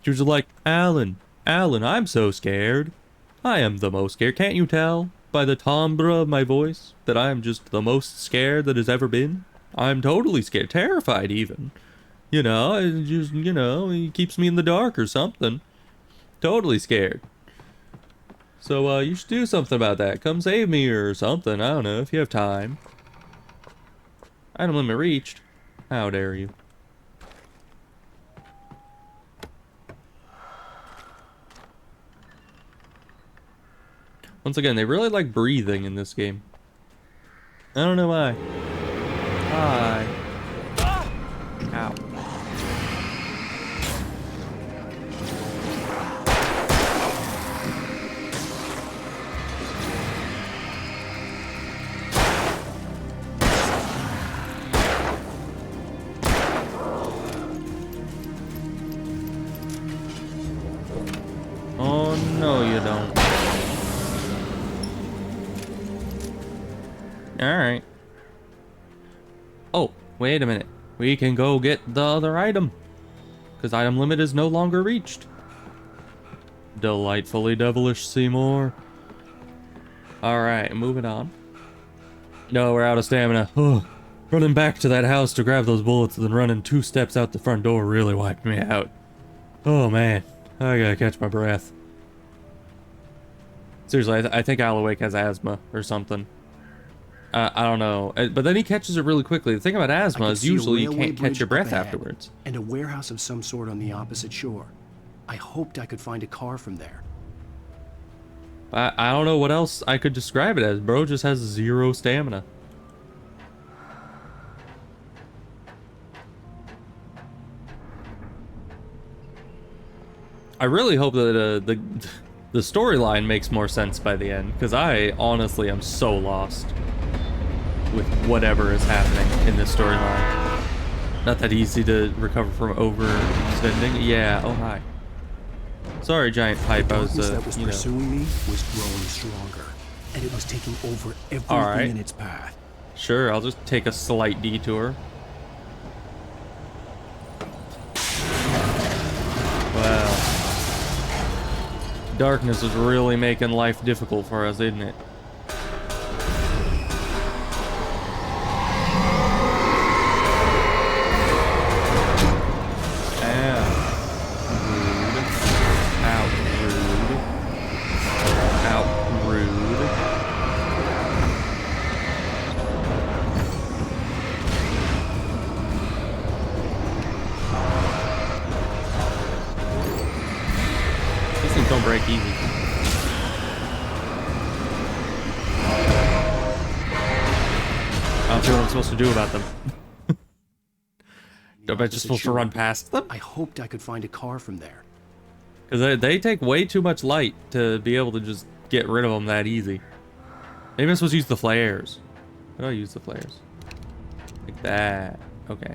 She was like, Alan, I'm so scared. I am the most scared. Can't you tell by the timbre of my voice that I am just the most scared that has ever been? I'm totally scared, terrified even. You know, it just, you know, he keeps me in the dark or something. Totally scared. So, you should do something about that. Come save me or something. I don't know, if you have time. Item limit reached. How dare you. Once again, they really like breathing in this game. I don't know why. Hi. Ow. Oh, no, you don't. Alright. Oh, wait a minute. We can go get the other item. Because item limit is no longer reached. Delightfully devilish, Seymour. Alright, moving on. No, we're out of stamina. Oh, running back to that house to grab those bullets and then running 2 steps out the front door really wiped me out. Oh man, I gotta catch my breath. Seriously, I think Alawake has asthma or something. I don't know, but then he catches it really quickly. The thing about asthma is usually you can't catch your breath afterwards. And a warehouse of some sort on the opposite shore. I hoped I could find a car from there. I don't know what else I could describe it as. Bro just has 0 stamina. I really hope that the storyline makes more sense by the end, because I honestly am so lost with whatever is happening in this storyline. Not that easy to recover from overextending. Yeah, oh hi. Sorry, giant pipe. The I was, darkness that was you know. pursuing me was growing stronger, and it was taking over everything in its path. Sure, I'll just take a slight detour. Wow. Darkness is really making life difficult for us, isn't it? Don't break easy. I don't see what I'm supposed to do about them. Am I just supposed to run past them? I hoped I could find a car from there. Because they take way too much light to be able to just get rid of them that easy. Maybe I'm supposed to use the flares. How do I use the flares? Like that. Okay.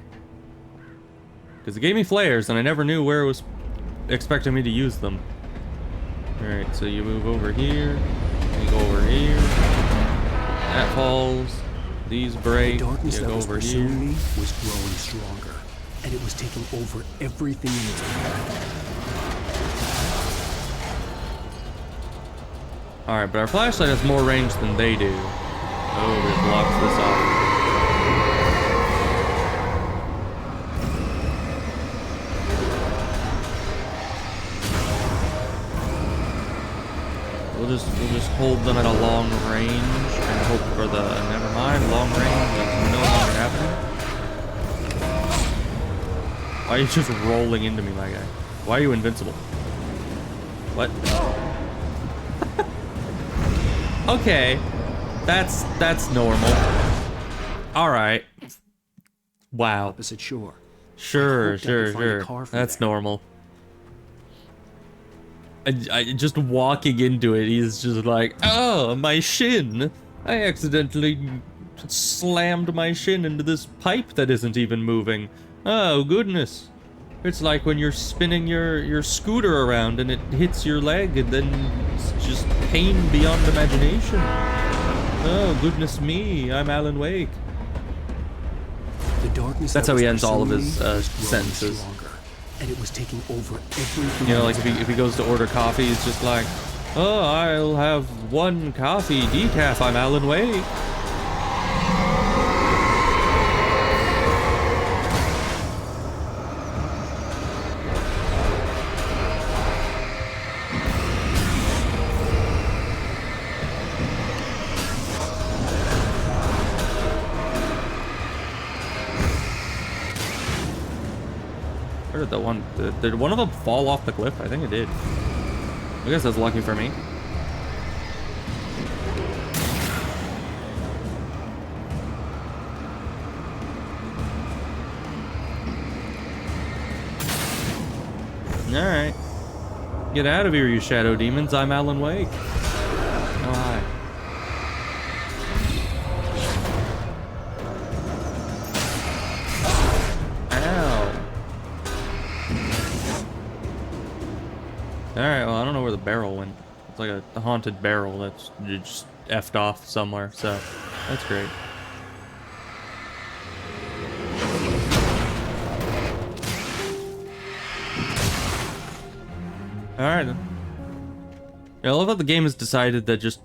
Because it gave me flares and I never knew where it was expecting me to use them. Alright, so you move over here, you go over here, that falls, these break, the darkness you that go was over pursuing here. me was growing stronger, and it was taking over everything in its path. Alright, but our flashlight has more range than they do. Oh, but it blocks this off. we'll just hold them at a long range and hope for the. Never mind, long range is no longer happening. Why are you just rolling into me, my guy? Why are you invincible? What? Okay, that's normal. All right. Wow. Opposite shore. Sure. Car That's normal. I just walking into it, he's just like, oh, my shin. I accidentally slammed my shin into this pipe that isn't even moving. Oh, goodness. It's like when you're spinning your scooter around and it hits your leg and then it's just pain beyond imagination. Oh, goodness me. I'm Alan Wake. The darkness That's how he ends all of his sentences. And it was taking over everything. You know, like if he goes to order coffee, he's just like, oh, I'll have one coffee decaf. I'm Alan Wake. Where did did one of them fall off the cliff? I think it did. I guess that's lucky for me. Alright. Get out of here, you shadow demons. I'm Alan Wake. Oh, hi. Alright, well, I don't know where the barrel went. It's like a haunted barrel that's just effed off somewhere, so that's great. Alright then. Yeah, I love how the game has decided that just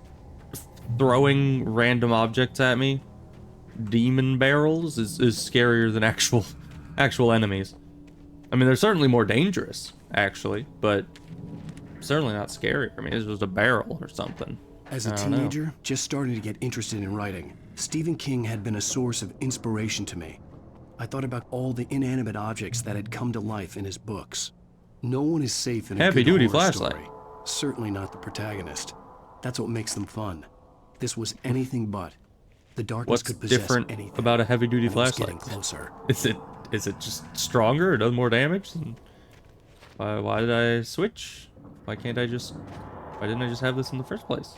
throwing random objects at me, demon barrels, is scarier than actual enemies. I mean, they're certainly more dangerous, actually, but certainly not scary. I mean, it's just a barrel or something. As a teenager, just starting to get interested in writing, Stephen King had been a source of inspiration to me. I thought about all the inanimate objects that had come to life in his books. No one is safe in a heavy-duty good horror flashlight. Story. Certainly not the protagonist. That's what makes them fun. This was anything but. The darkness could possess different anything. about a heavy-duty And it was flashlight? getting closer. Is it just stronger? It does more damage? Why did I switch? Why didn't I just have this in the first place?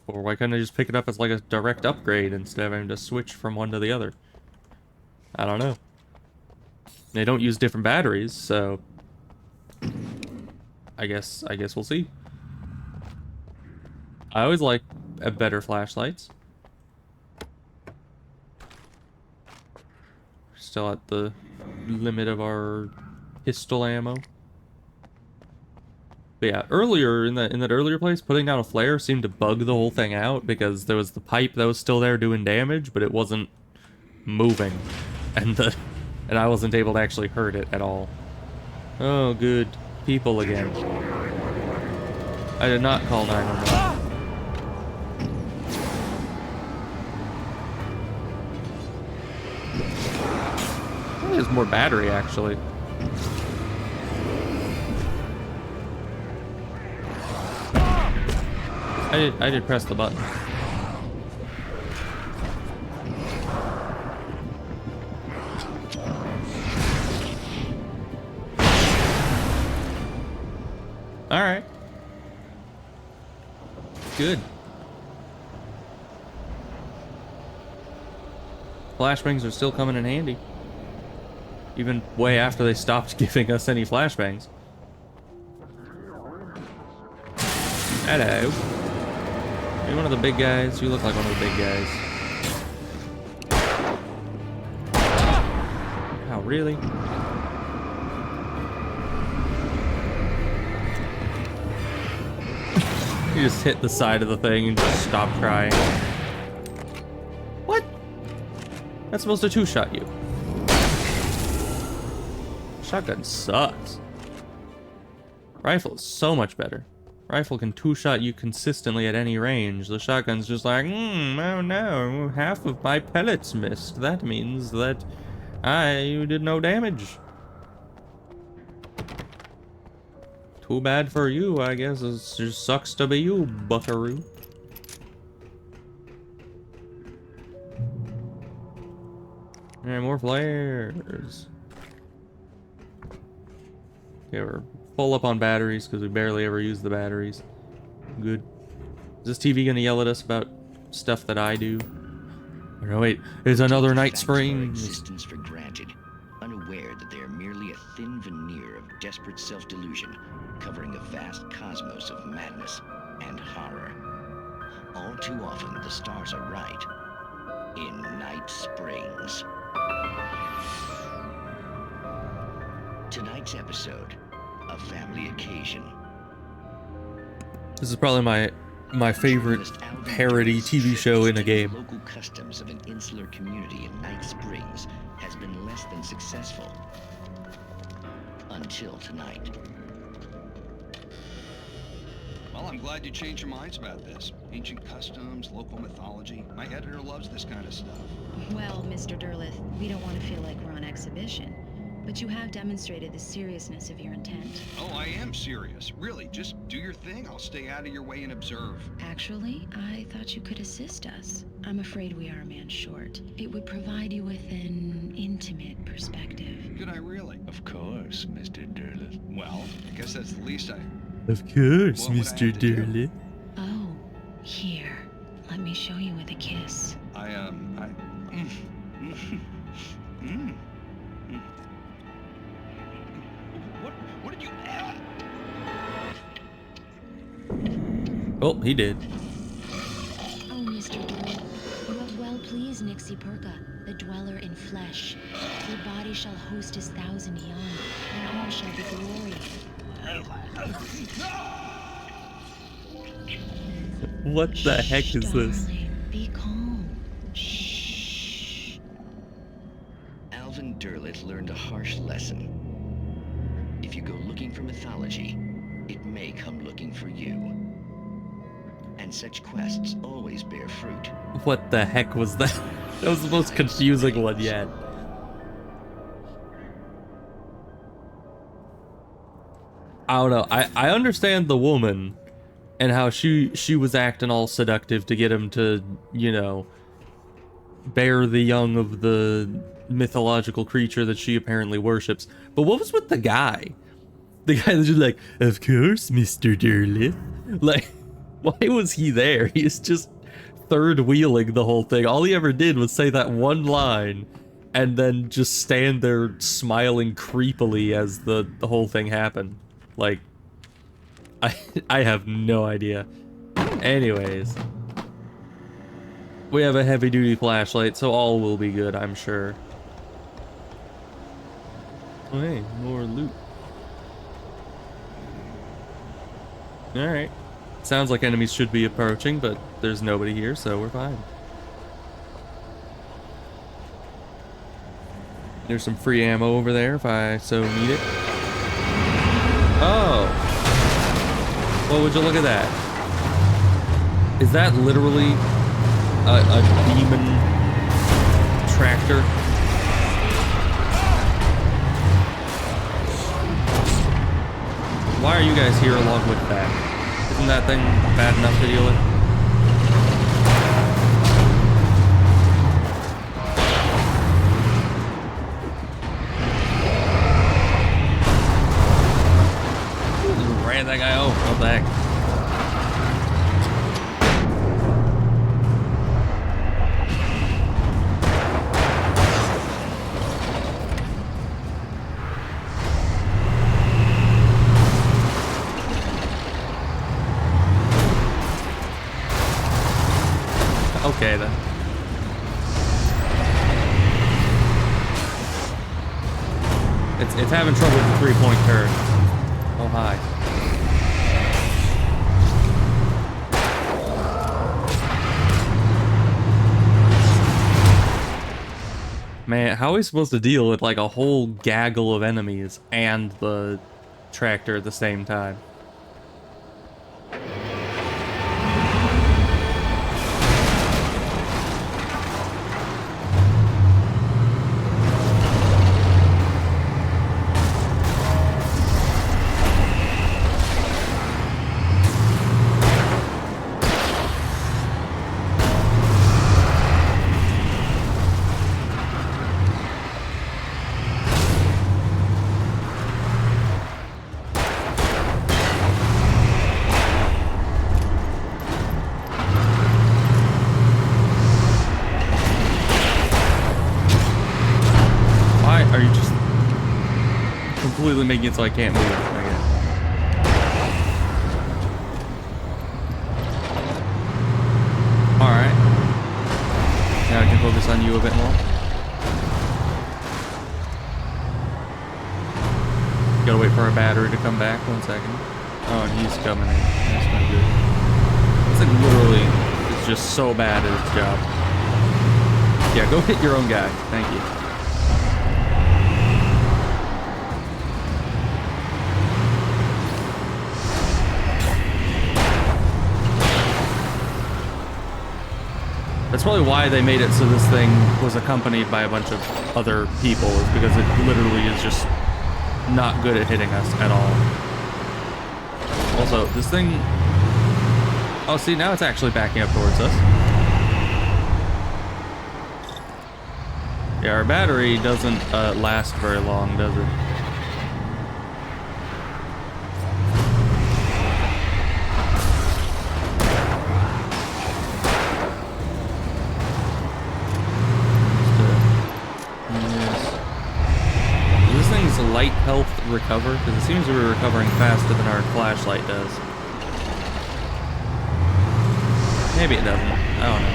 Or why couldn't I just pick it up as like a direct upgrade instead of having to switch from one to the other? I don't know. They don't use different batteries, so I guess we'll see. I always like better flashlights. Still at the limit of our pistol ammo. But yeah, earlier in that earlier place, putting down a flare seemed to bug the whole thing out because there was the pipe that was still there doing damage, but it wasn't moving, and I wasn't able to actually hurt it at all. Oh, good. People again. I did not call 911. There's more battery, actually. I did press the button. Alright. Good. Flashbangs are still coming in handy. Even way after they stopped giving us any flashbangs. Hello. You're one of the big guys. You look like one of the big guys. Oh, really? You just hit the side of the thing and just stop trying. What? That's supposed to two-shot you. Shotgun sucks. Rifle is so much better. Rifle can two-shot you consistently at any range. The shotgun's just like, oh no, half of my pellets missed. That means that I did no damage. Too bad for you, I guess. It just sucks to be you, buckaroo. Alright, more flares. Okay, we're full up on batteries because we barely ever use the batteries. Good. Is this TV gonna yell at us about stuff that I do? Oh, no, wait. It's another Night Springs. Existence for granted, unaware that they are merely a thin veneer of desperate self-delusion, covering a vast cosmos of madness and horror. All too often, the stars are right. In Night Springs. Tonight's episode, a family occasion. This is probably my favorite parody TV show in a game. Local customs of an insular community in Night Springs has been less than successful. Until tonight. Well, I'm glad you changed your minds about this. Ancient customs, local mythology. My editor loves this kind of stuff. Well, Mr. Derleth, we don't want to feel like we're on exhibition, but you have demonstrated the seriousness of your intent. Oh, I am serious. Really, just do your thing. I'll stay out of your way and observe. Actually, I thought you could assist us. I'm afraid we are a man short. It would provide you with an intimate perspective. Could I really? Of course, Mr. Derleth. Well, I guess that's the least I... Of course, Mr. Derleth. Oh, here. Let me show you with a kiss. What did you... Oh, he did. Oh, Mr. Derleth, you have well pleased Nixie Perka, the dweller in flesh. Your body shall host his 1,000 young, and all shall be glory. What the heck is this? Be calm. Alvin Derleth learned a harsh lesson. If you go looking for mythology, it may come looking for you. And such quests always bear fruit. What the heck was that? That was the most confusing one yet. I don't know. I understand the woman and how she was acting all seductive to get him to, you know, bear the young of the mythological creature that she apparently worships. But what was with the guy? The guy that's just like, of course, Mr. Derleth. Like, why was he there? He's just third wheeling the whole thing. All he ever did was say that one line and then just stand there smiling creepily as the whole thing happened. Like, I have no idea. Anyways. We have a heavy-duty flashlight, so all will be good, I'm sure. Oh, hey, more loot. Alright. Sounds like enemies should be approaching, but there's nobody here, so we're fine. There's some free ammo over there if I so need it. Oh! Well, would you look at that? Is that literally a demon tractor? Why are you guys here along with that? Isn't that thing bad enough to deal with? Ran that guy over. What the heck? Okay then. It's having trouble with the 3-point turret. Oh hi. Man, how are we supposed to deal with like a whole gaggle of enemies and the tractor at the same time? Are you just completely making it so I can't move? Okay. Alright. Now I can focus on you a bit more. Gotta wait for our battery to come back. 1 second. Oh, and he's coming in. That's not good. This thing literally is just so bad at its job. Yeah, go hit your own guy. Thank you. That's probably why they made it so this thing was accompanied by a bunch of other people, is because it literally is just not good at hitting us at all. Also, this thing... Oh, see, now it's actually backing up towards us. Yeah, our battery doesn't last very long, does it? Light health recover? Because it seems to be recovering faster than our flashlight does. Maybe it doesn't. I don't know.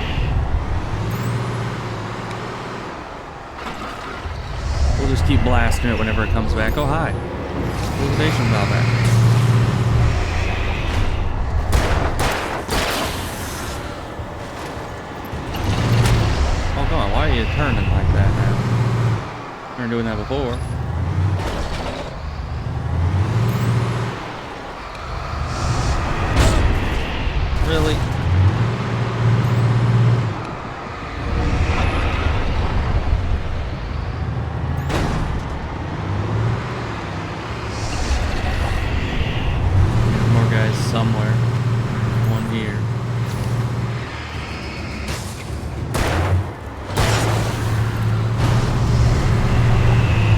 We'll just keep blasting it whenever it comes back. Oh, hi. Reservation about that. Oh, come on. Why are you turning like that now? We weren't doing that before. Really? There's more guys somewhere. One here.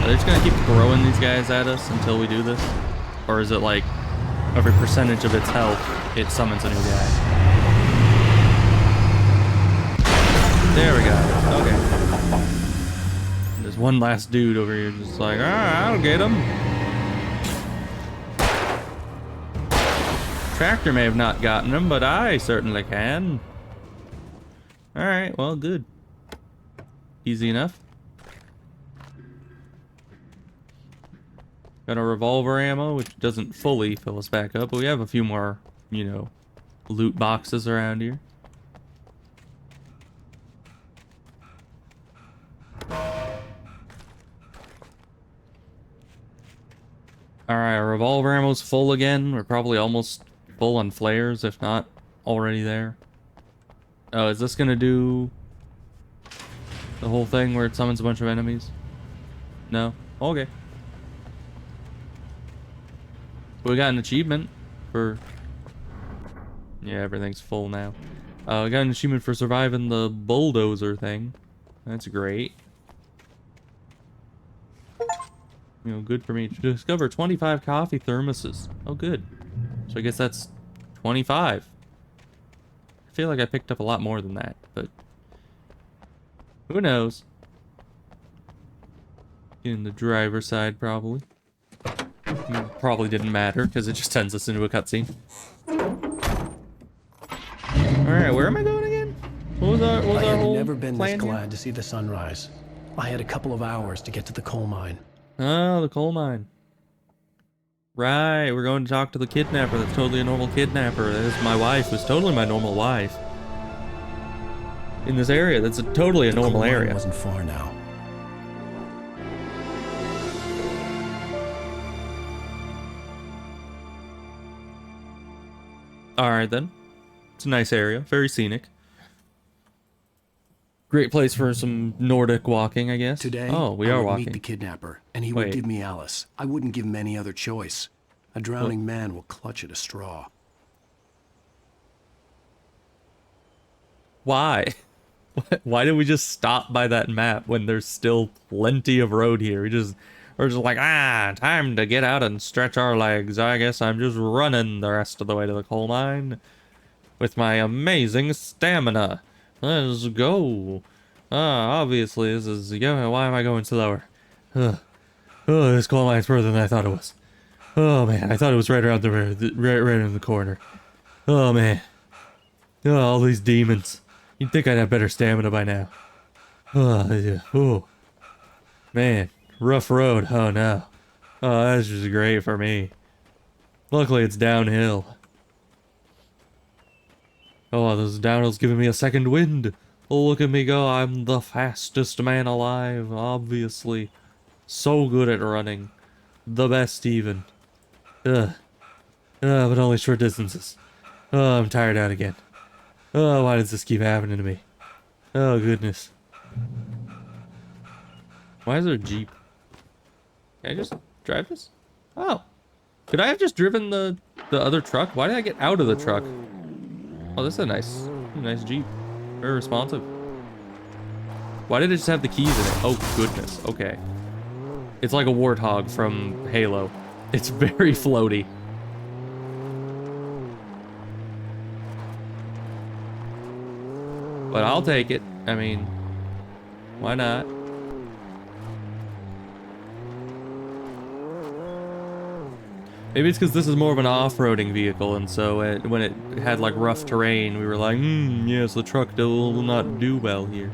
Are they just gonna keep throwing these guys at us until we do this? Or is it like every percentage of its health, it summons a new guy? There we go. Okay. There's one last dude over here just like, I'll get him. Tractor may have not gotten him, but I certainly can. Alright, well, good. Easy enough. Got a revolver ammo, which doesn't fully fill us back up, but we have a few more, you know, loot boxes around here. Alright, our revolver ammo's full again. We're probably almost full on flares, if not already there. Oh, is this gonna do the whole thing where it summons a bunch of enemies? No? Okay. We got an achievement for... Yeah, everything's full now. We got an achievement for surviving the bulldozer thing. That's great. You know, good for me. To discover 25 coffee thermoses. Oh, good. So I guess that's 25. I feel like I picked up a lot more than that, but... Who knows? In the driver's side, probably. Probably didn't matter, because it just sends us into a cutscene. Alright, where am I going again? What was our whole plan? I had never been this here? glad to see the sunrise. I had a couple of hours to get to the coal mine. Oh, the coal mine. Right, we're going to talk to the kidnapper. That's totally a normal kidnapper. That is my wife, who's totally my normal wife. In this area, that's totally a normal area. The coal mine wasn't far now. Alright then. It's a nice area. Very scenic. Great place for some Nordic walking, I guess. Today, oh, we I are would walking. meet the kidnapper, and he Wait. would give me Alice. I wouldn't give him any other choice. A drowning man will clutch at a straw. Why? Why did we just stop by that map when there's still plenty of road here? We're just like, time to get out and stretch our legs. I guess I'm just running the rest of the way to the coal mine with my amazing stamina. Let's go. Obviously this is, why am I going slower? This coal mine's further than I thought it was. Oh man, I thought it was right around right in the corner. Oh man. All these demons. You'd think I'd have better stamina by now. Oh, man, rough road. Oh no. Oh, that's just great for me. Luckily, it's downhill. Oh, this downhill's giving me a second wind. Oh, look at me go. I'm the fastest man alive, obviously. So good at running. The best, even. But only short distances. Oh, I'm tired out again. Oh, why does this keep happening to me? Oh, goodness. Why is there a Jeep? Can I just drive this? Oh. Could I have just driven the other truck? Why did I get out of the truck? Oh, this is a nice Jeep. Very responsive. Why did it just have the keys in it? Oh, goodness. Okay. It's like a warthog from Halo. It's very floaty. But I'll take it. I mean, why not? Maybe it's because this is more of an off-roading vehicle, and so when it had like rough terrain, we were like, yes, the truck will not do well here.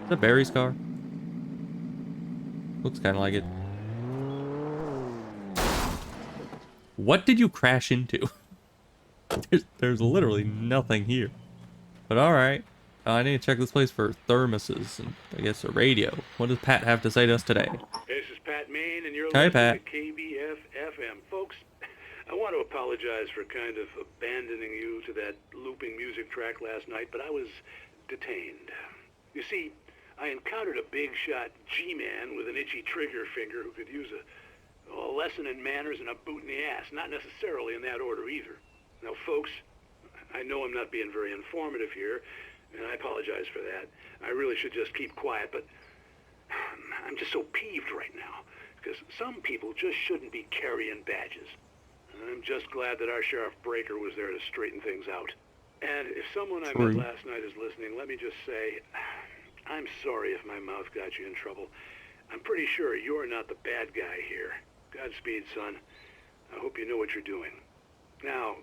Is that Barry's car? Looks kind of like it. What did you crash into? there's literally nothing here. But alright, I need to check this place for thermoses and I guess a radio. What does Pat have to say to us today? This is Pat Main, and you're Hi, listening Pat. to KBF-FM. Folks, I want to apologize for kind of abandoning you to that looping music track last night, but I was detained. You see, I encountered a big-shot G-man with an itchy trigger finger who could use a lesson in manners and a boot in the ass. Not necessarily in that order, either. Now, folks, I know I'm not being very informative here, and I apologize for that. I really should just keep quiet, but I'm just so peeved right now, because some people just shouldn't be carrying badges. I'm just glad that our Sheriff Breaker was there to straighten things out. And if someone I met last night is listening, let me just say, I'm sorry if my mouth got you in trouble. I'm pretty sure you're not the bad guy here. Godspeed, son. I hope you know what you're doing. Now,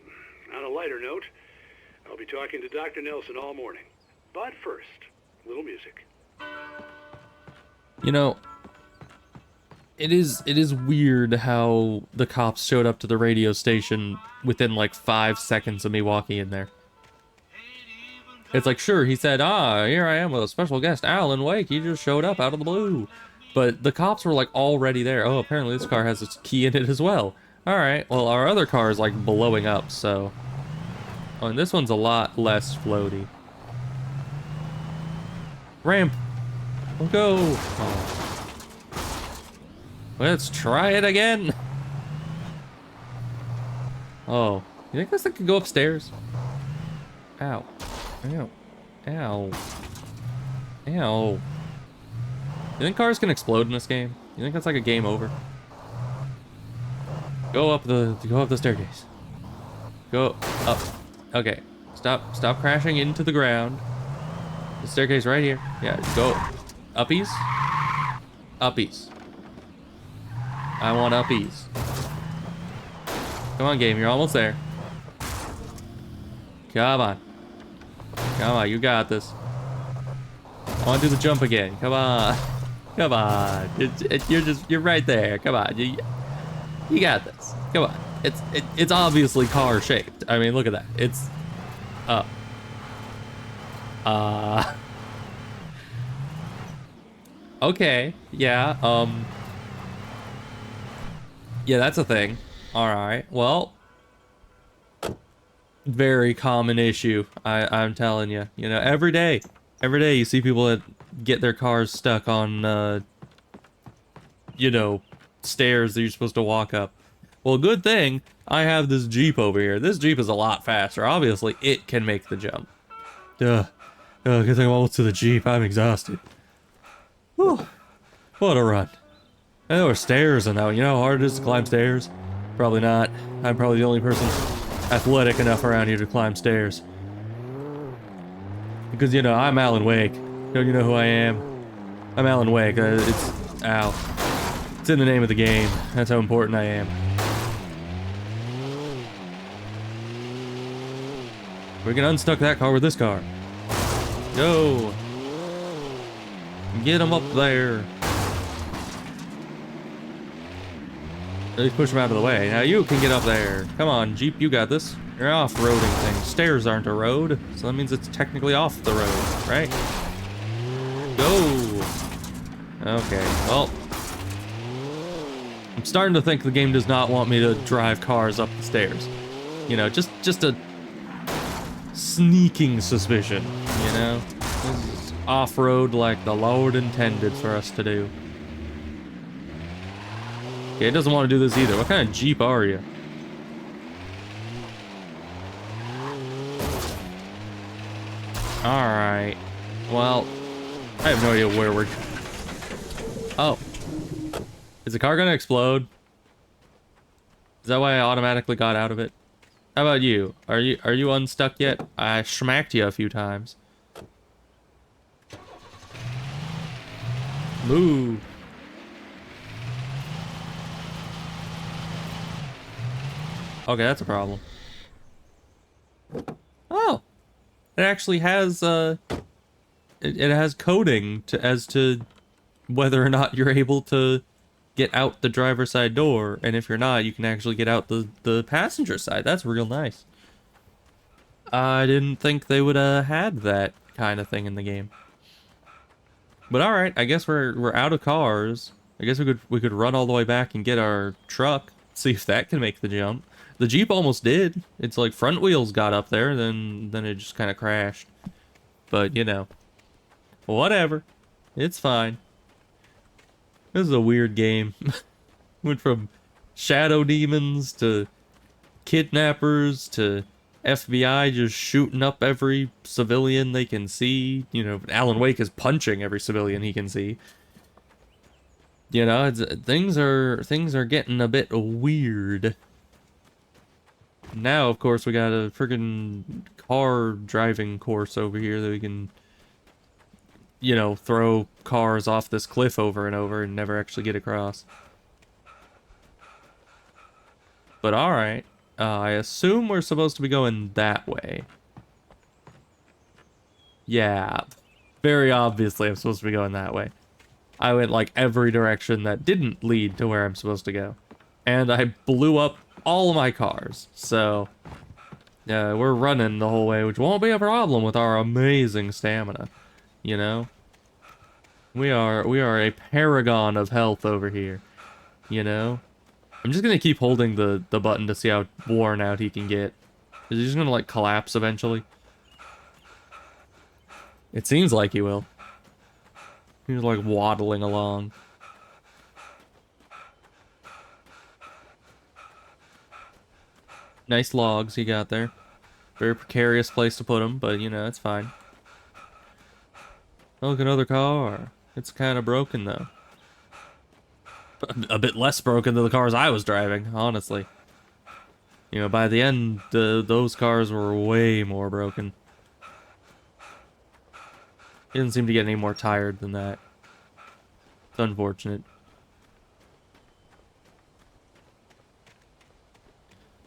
on a lighter note, I'll be talking to Dr. Nelson all morning. But first, a little music. You know, it is weird how the cops showed up to the radio station within like 5 seconds of me walking in there. It's like, sure, he said, here I am with a special guest, Alan Wake. He just showed up out of the blue. But the cops were like already there. Oh, apparently this car has its key in it as well. All right, well, our other car is like blowing up, so. Oh, and this one's a lot less floaty. Ramp. We'll go. Oh. Let's try it again. Oh, you think this thing could go upstairs? Ow. Ow. Ow. Ow. You think cars can explode in this game? You think that's like a game over? Go up the staircase. Go up. Okay. Stop crashing into the ground. The staircase right here. Yeah, go uppies. Uppies. I want uppies. Come on, game, you're almost there. Come on. Come on, you got this. I want to do the jump again. Come on. Come on. You're right there. Come on. You got this. Come on. It's obviously car shaped. I mean, look at that. It's okay. Yeah. Yeah, that's a thing. All right. Well, Very common issue. I'm telling you. You know, every day you see people that get their cars stuck on, you know, stairs that you're supposed to walk up. Well, good thing I have this Jeep over here. This Jeep is a lot faster. Obviously, it can make the jump. Good thing I'm almost to the Jeep. I'm exhausted. Whew. What a run. And there were stairs and now, you know how hard it is to climb stairs? Probably not. I'm probably the only person athletic enough around here to climb stairs. Because, you know, I'm Alan Wake. Don't you know who I am? I'm Alan Wake. It's in the name of the game. That's how important I am. We can unstuck that car with this car. Go! Get him up there. At least push him out of the way. Now you can get up there. Come on, Jeep, you got this. You're off-roading things. Stairs aren't a road, so that means it's technically off the road, right? Go! Okay, well. I'm starting to think the game does not want me to drive cars up the stairs. You know, just a sneaking suspicion, you know? This is off-road like the Lord intended for us to do. Okay, it doesn't want to do this either. What kind of Jeep are you? Alright. Well, I have no idea where we're... Oh. Is the car gonna explode? Is that why I automatically got out of it? How about you? Are you unstuck yet? I smacked you a few times. Move. Okay, that's a problem. Oh, it actually has it has coding as to whether or not you're able to get out the driver's side door, and if you're not, you can actually get out the passenger side. That's real nice. I didn't think they would had that kind of thing in the game. But all right, I guess we're out of cars. I guess we could run all the way back and get our truck, see if that can make the jump. The Jeep almost did. It's like front wheels got up there, then it just kind of crashed. But, you know, whatever. It's fine. This is a weird game. Went from shadow demons to kidnappers to FBI just shooting up every civilian they can see. You know, Alan Wake is punching every civilian he can see. You know, things are getting a bit weird. Now, of course, we got a friggin' car driving course over here that we can, you know, throw cars off this cliff over and over and never actually get across. But alright, I assume we're supposed to be going that way. Yeah, very obviously I'm supposed to be going that way. I went like every direction that didn't lead to where I'm supposed to go. And I blew up all of my cars, so yeah, we're running the whole way, which won't be a problem with our amazing stamina, you know? We are a paragon of health over here, you know? I'm just gonna keep holding the button to see how worn out he can get. Is he just gonna like collapse eventually? It seems like he will. He's like waddling along. Nice logs he got there. Very precarious place to put them, but you know, it's fine. Oh, look, another car. It's kind of broken though. A bit less broken than the cars I was driving, honestly. You know, by the end, those cars were way more broken. He didn't seem to get any more tired than that. It's unfortunate.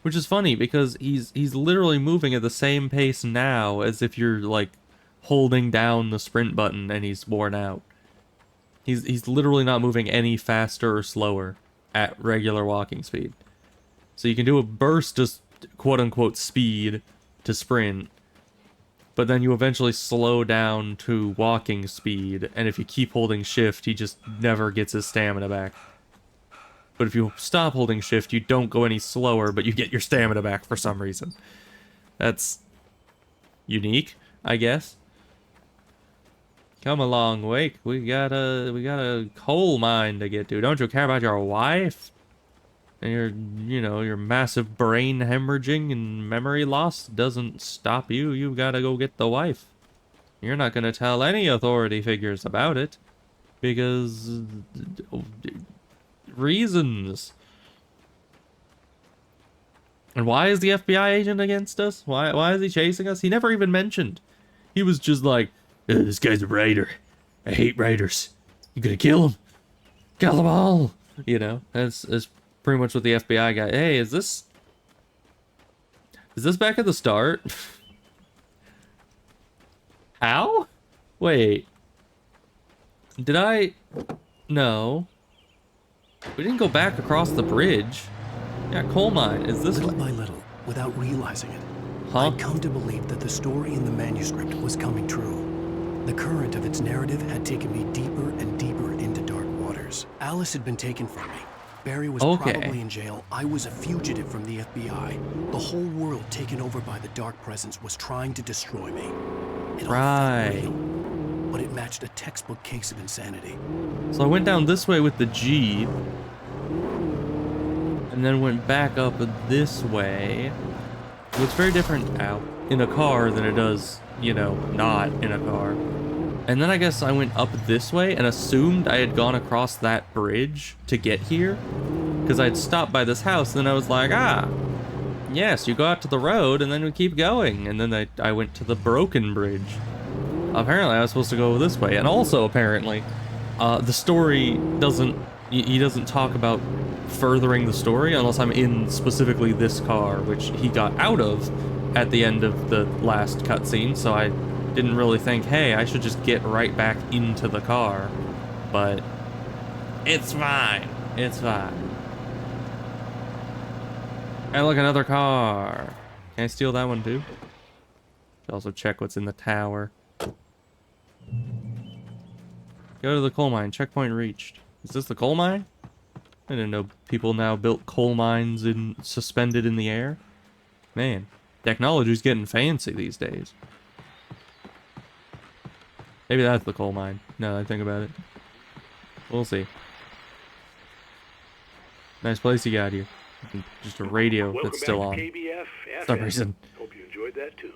Which is funny because he's literally moving at the same pace now as if you're like holding down the sprint button and he's worn out. He's literally not moving any faster or slower at regular walking speed. So you can do a burst of quote-unquote speed to sprint, but then you eventually slow down to walking speed, and if you keep holding shift, he just never gets his stamina back. But if you stop holding shift, you don't go any slower, but you get your stamina back for some reason. That's unique, I guess. Come along, Wake. We got a coal mine to get to. Don't you care about your wife? And your massive brain hemorrhaging and memory loss doesn't stop you. You gotta go get the wife. You're not gonna tell any authority figures about it. Because... reasons. And why is the FBI agent against us? Why is he chasing us? He never even mentioned. He was just like, this guy's a writer. I hate writers. You gonna kill him? Kill them all! You know, that's pretty much what the FBI got. Hey, is this back at the start? How? Wait. Did I... No. We didn't go back across the bridge. Yeah, coal mine. Is this... Little by little, without realizing it, huh? I'd come to believe that the story in the manuscript was coming true. The current of its narrative had taken me deeper and deeper into dark waters. Alice had been taken from me. Barry was probably in jail. I was a fugitive from the FBI. The whole world taken over by the dark presence was trying to destroy me. It all felt real, but it matched a textbook case of insanity. So I went down this way with the Jeep, and then went back up this way. It looks very different out in a car than it does, you know, not in a car. And then I guess I went up this way and assumed I had gone across that bridge to get here. Because I'd stopped by this house, and then I was like, yes, you go out to the road, and then we keep going. And then I went to the broken bridge. Apparently I was supposed to go this way. And also, apparently, the story doesn't... He doesn't talk about furthering the story unless I'm in specifically this car, which he got out of at the end of the last cutscene, so I didn't really think, hey, I should just get right back into the car. But it's fine. It's fine. Hey, look, another car. Can I steal that one too? Should also check what's in the tower. Go to the coal mine. Checkpoint reached. Is this the coal mine? I didn't know people now built coal mines suspended in the air. Man, technology's getting fancy these days. Maybe that's the coal mine, now that I think about it. We'll see. Nice place you got here. Just a radio that's still on. For some reason. Hope you enjoyed that tune.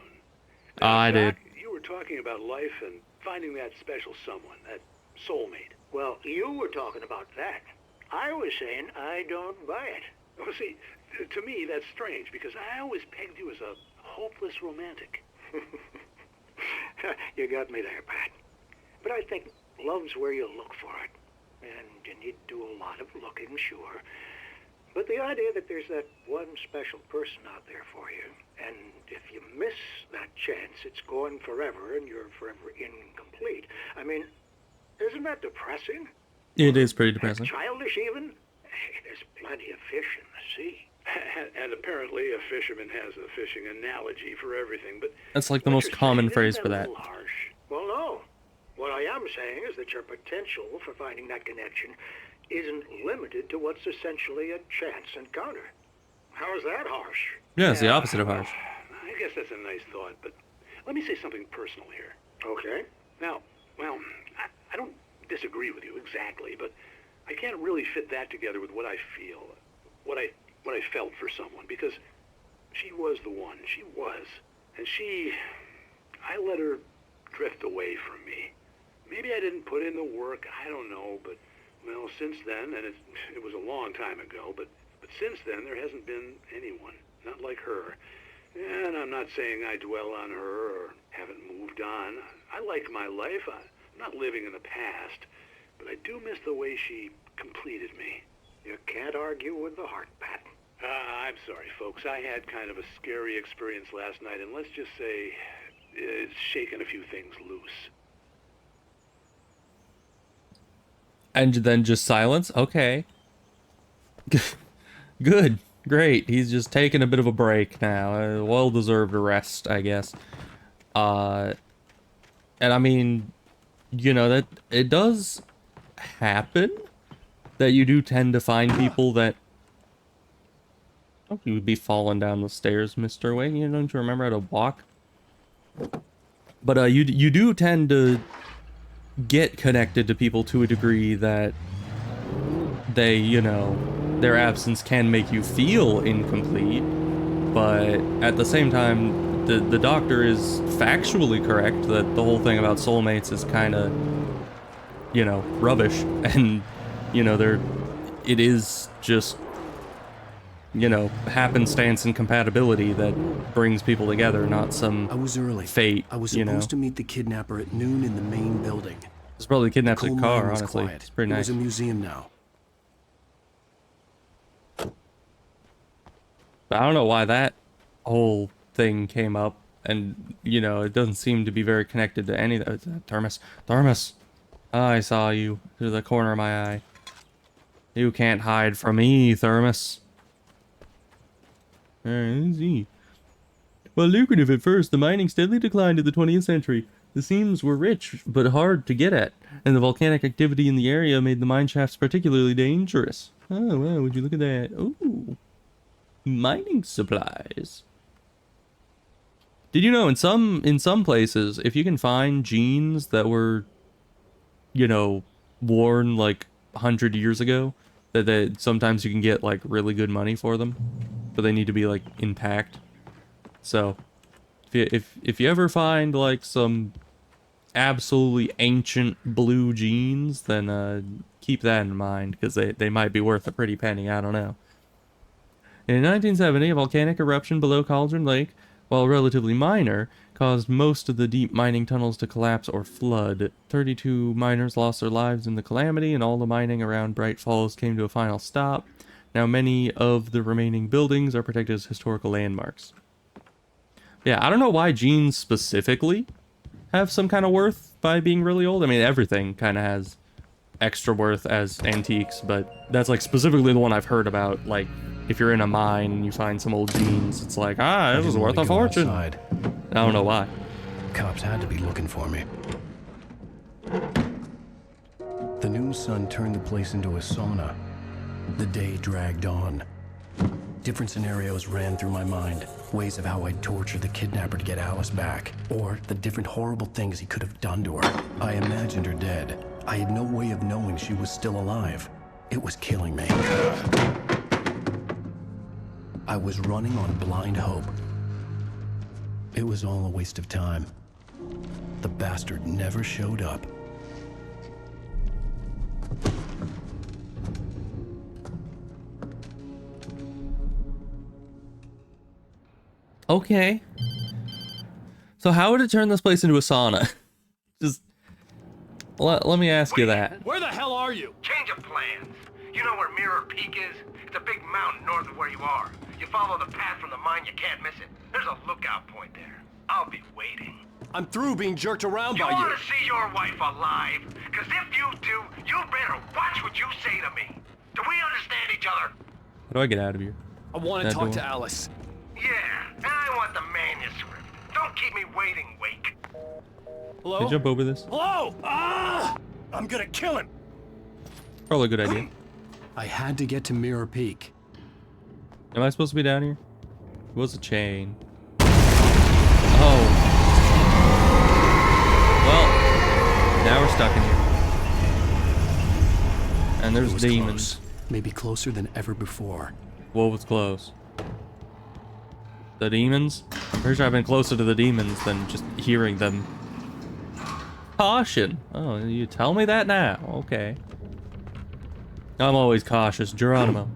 I did. You were talking about life and finding that special someone, that soulmate. Well, you were talking about that. I was saying I don't buy it. Well, see, to me that's strange because I always pegged you as a hopeless romantic. You got me there, Pat. But I think love's where you look for it. And you need to do a lot of looking, sure. But the idea that there's that one special person out there for you, and if you miss that chance, it's gone forever and you're forever incomplete. I mean, isn't that depressing? It is pretty depressing. Childish even? Hey, there's plenty of fish in the sea. And apparently a fisherman has a fishing analogy for everything, but... That's like the most common phrase for that. Harsh? Well, no. What I am saying is that your potential for finding that connection isn't limited to what's essentially a chance encounter. How is that harsh? Yeah, it's the opposite of harsh. I guess that's a nice thought, but let me say something personal here. Okay. Now, well, I don't disagree with you exactly, but I can't really fit that together with what I feel, what I felt for someone, because she was the one. She was. And I let her drift away from me. Maybe I didn't put in the work, I don't know, but, well, since then, and it was a long time ago, but since then there hasn't been anyone, not like her. And I'm not saying I dwell on her or haven't moved on. I like my life. I'm not living in the past, but I do miss the way she completed me. You can't argue with the heart, Pat. I'm sorry, folks. I had kind of a scary experience last night, and let's just say it's shaken a few things loose. And then just silence? Okay. Good. Great. He's just taking a bit of a break now. A well-deserved rest, I guess. And I mean, you know, that it does happen that you do tend to find people that Oh, you would be falling down the stairs, Mr. Wing. You don't you remember how to walk? But you do tend to get connected to people to a degree that they, you know, their absence can make you feel incomplete, but at the same time, the doctor is factually correct that the whole thing about soulmates is kind of, you know, rubbish, and, you know, it is just, you know, happenstance and compatibility that brings people together, not some I was early. fate, I was you know. supposed to meet the kidnapper at noon in the main building. It's probably kidnapped The a coal car, mine was honestly. quiet. It's pretty It nice. was a museum now. But I don't know why that whole thing came up, and, you know, it doesn't seem to be very connected to any of that. Thermos. Thermos! I saw you through the corner of my eye. You can't hide from me, Thermos. Let's see. While lucrative at first, the mining steadily declined in the 20th century. The seams were rich, but hard to get at, and the volcanic activity in the area made the mine shafts particularly dangerous. Oh, wow, would you look at that? Ooh. Mining supplies. Did you know in some places, if you can find jeans that were, you know, worn like 100 years ago, that sometimes you can get like really good money for them, but they need to be like intact. So if you ever find like some absolutely ancient blue jeans, then keep that in mind, because they might be worth a pretty penny. I don't know. In 1970, a volcanic eruption below Cauldron Lake, while relatively minor, caused most of the deep mining tunnels to collapse or flood. 32 miners lost their lives in the calamity, and all the mining around Bright Falls came to a final stop. Now many of the remaining buildings are protected as historical landmarks. Yeah, I don't know why jeans specifically have some kind of worth by being really old. I mean, everything kind of has extra worth as antiques, but that's like specifically the one I've heard about. Like, if you're in a mine and you find some old jeans, it's like, it was worth a fortune. I don't know why. Cops had to be looking for me. The noon sun turned the place into a sauna. The day dragged on. Different scenarios ran through my mind. Ways of how I'd torture the kidnapper to get Alice back. Or the different horrible things he could have done to her. I imagined her dead. I had no way of knowing she was still alive. It was killing me. I was running on blind hope. It was all a waste of time. The bastard never showed up. Okay. So how would it turn this place into a sauna? Just let me ask you that. Where the hell are you? Change of plans. You know where Mirror Peak is? It's a big mountain north of where you are. You follow the path from the mine, you can't miss it. There's a lookout point there. I'll be waiting. I'm through being jerked around by You you. want to see your wife alive? Because if you do, you better watch what you say to me. Do we understand each other? How do I get out of here? I want to That talk door? to Alice. Yeah, and I want the manuscript. Don't keep me waiting, Wake. Hello? Can you jump over this? Hello? Ah! I'm gonna kill him. Probably a good idea. I had to get to Mirror Peak. Am I supposed to be down here? It was a chain. Oh. Well, now we're stuck in here. And there's It was demons. close. Maybe closer than ever before. What was close? The demons? I'm pretty sure I've been closer to the demons than just hearing them. Caution! Oh, you tell me that now. Okay. I'm always cautious. Geronimo.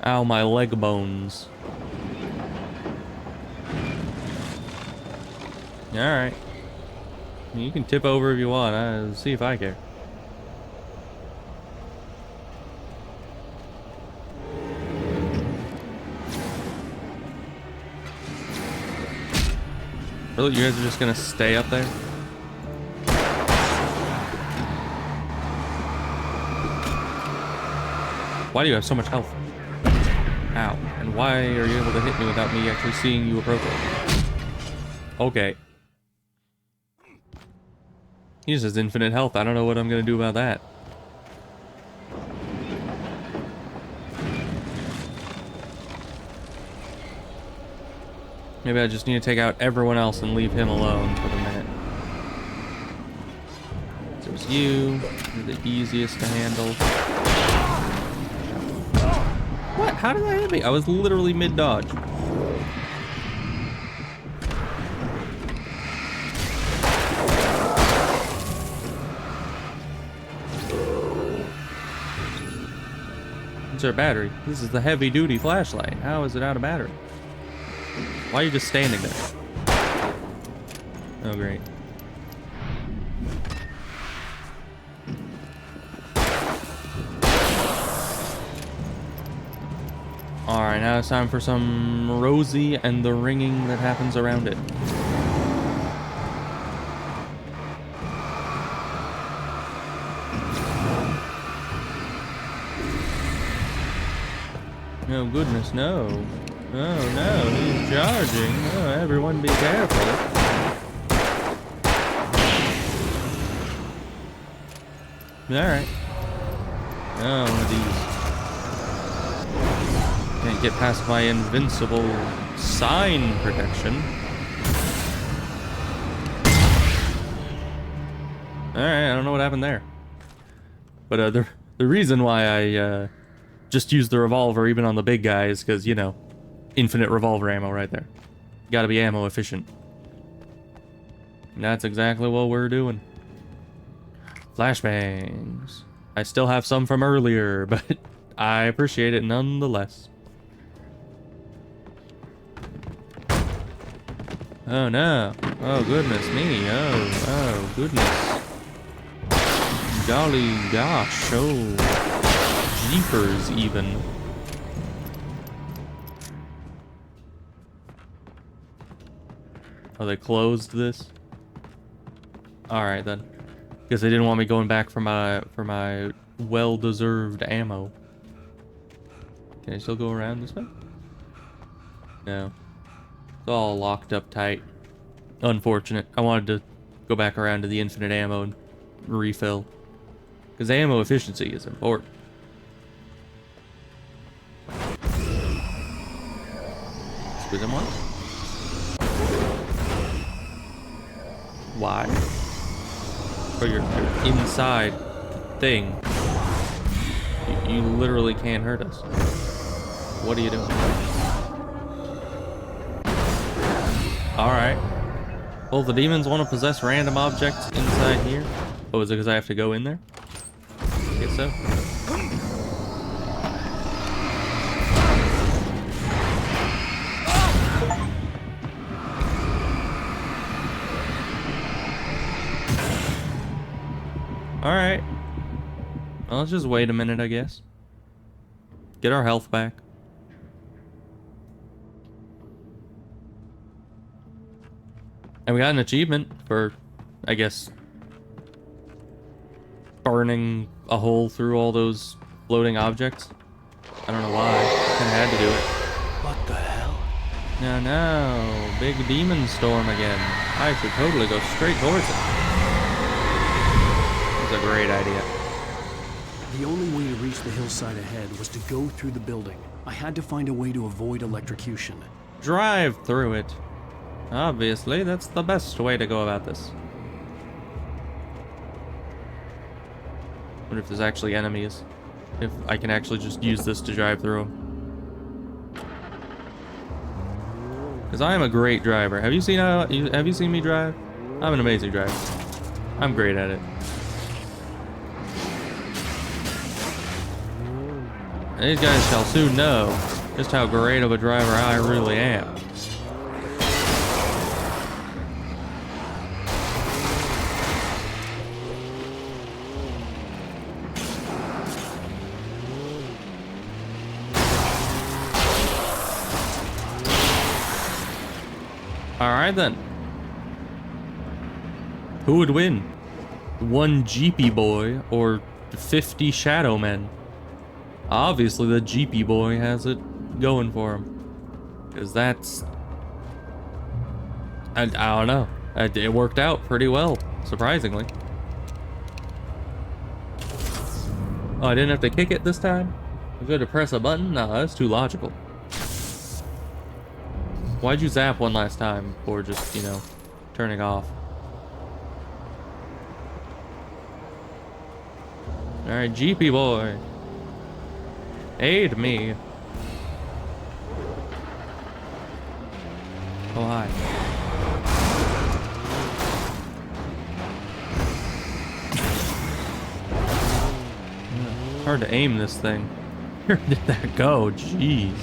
Ow, my leg bones. Alright. You can tip over if you want. See if I care. Really? You guys are just gonna stay up there? Why do you have so much health? Ow. And why are you able to hit me without me actually seeing you approach it? Okay. He just has infinite health. I don't know what I'm gonna do about that. Maybe I just need to take out everyone else and leave him alone for the minute. There's you. You're the easiest to handle. What? How did that hit me? I was literally mid-dodge. Is there a battery? This is the heavy-duty flashlight. How is it out of battery? Why are you just standing there? Oh, great. Alright, now it's time for some Rosie and the ringing that happens around it. No, goodness, no. Oh no, he's charging. Oh, everyone be careful. Alright. Oh, one of these. Can't get past my invincible sign protection. Alright, I don't know what happened there. But the reason why I just use the revolver even on the big guy is because, you know, infinite revolver ammo right there. Gotta be ammo efficient. And that's exactly what we're doing. Flashbangs. I still have some from earlier, but I appreciate it nonetheless. Oh no. Oh goodness me. Oh goodness. Golly gosh. Oh. Jeepers even. Oh, they closed this? Alright then. Because they didn't want me going back for my well-deserved ammo. Can I still go around this way? No. It's all locked up tight. Unfortunate. I wanted to go back around to the infinite ammo and refill. Because ammo efficiency is important. Squeeze him once. Why? Or you're inside the thing. You literally can't hurt us. What are you doing? Alright. Well, the demons want to possess random objects inside here. Oh, is it because I have to go in there? I guess so. Alright. Well, let's just wait a minute, I guess. Get our health back. And we got an achievement for, I guess, burning a hole through all those floating objects. I don't know why. Kinda had to do it. What the hell? No, big demon storm again. I should totally go straight towards it. That's a great idea. The only way to reach the hillside ahead was to go through the building. I had to find a way to avoid electrocution. Drive through it. Obviously, that's the best way to go about this. Wonder if there's actually enemies. If I can actually just use this to drive through them. Because I am a great driver. Have you seen me drive? I'm an amazing driver. I'm great at it. And these guys shall soon know just how great of a driver I really am. Alright then. Who would win? One Jeepy boy or 50 shadow men? Obviously the Jeepy boy has it going for him. Because that's... I don't know. It worked out pretty well, surprisingly. Oh, I didn't have to kick it this time? I was going to press a button? No, that's too logical. Why'd you zap one last time before just, you know, turning off? Alright, GP boy. Aid me. Oh, hi. Hard to aim this thing. Where did that go? Jeez.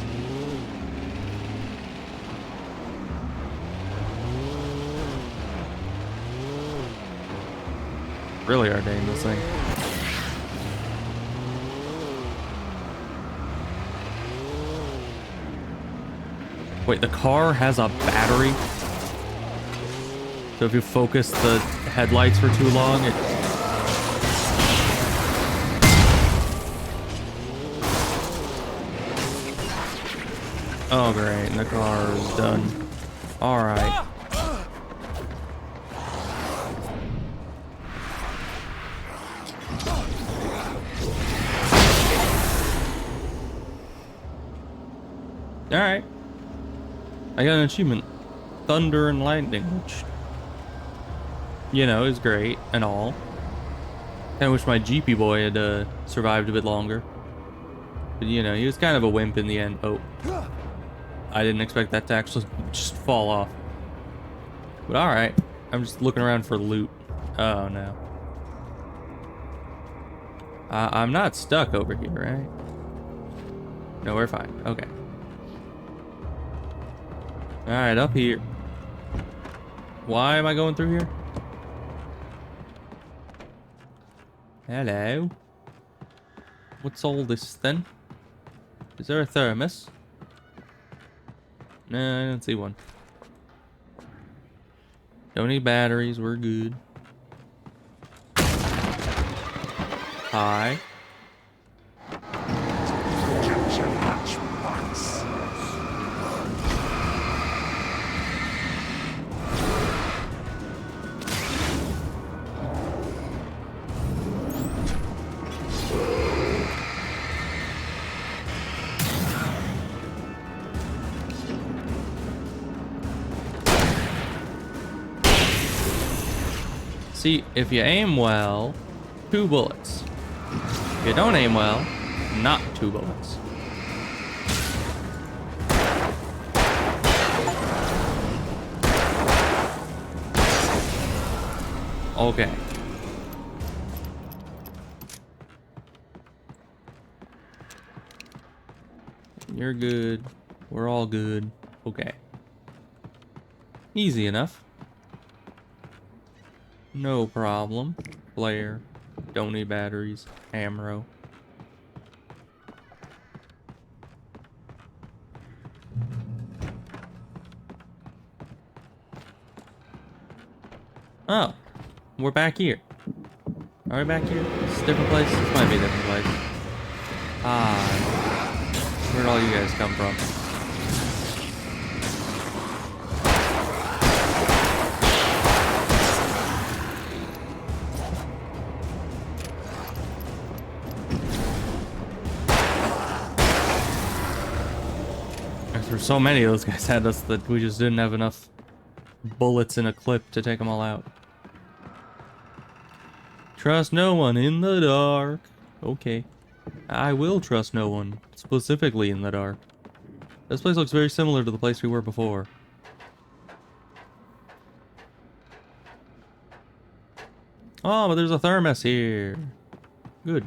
Really hard to aim this thing. Wait, the car has a battery? So if you focus the headlights for too long, it... Oh great, and the car is done. Alright. Alright. I got an achievement. Thunder and Lightning, which, you know, is great and all. Kinda wish my GP boy had survived a bit longer. But, you know, he was kind of a wimp in the end. Oh. I didn't expect that to actually just fall off. But alright. I'm just looking around for loot. Oh, no. I'm not stuck over here, right? No, we're fine. Okay. Alright, up here. Why am I going through here? Hello. What's all this then? Is there a thermos? No, I don't see one. Don't need batteries, we're good. Hi. See, if you aim well, 2 bullets. If you don't aim well, not 2 bullets. Okay. You're good. We're all good. Okay. Easy enough. No problem. Flare. Don't need batteries. Ammo. Oh. We're back here. Are we back here? This is a different place? This might be a different place. Ah. Where'd all you guys come from? There's so many of those guys had us that we just didn't have enough bullets in a clip to take them all out. Trust no one in the dark. Okay. I will trust no one, specifically in the dark. This place looks very similar to the place we were before. Oh, but there's a thermos here. Good.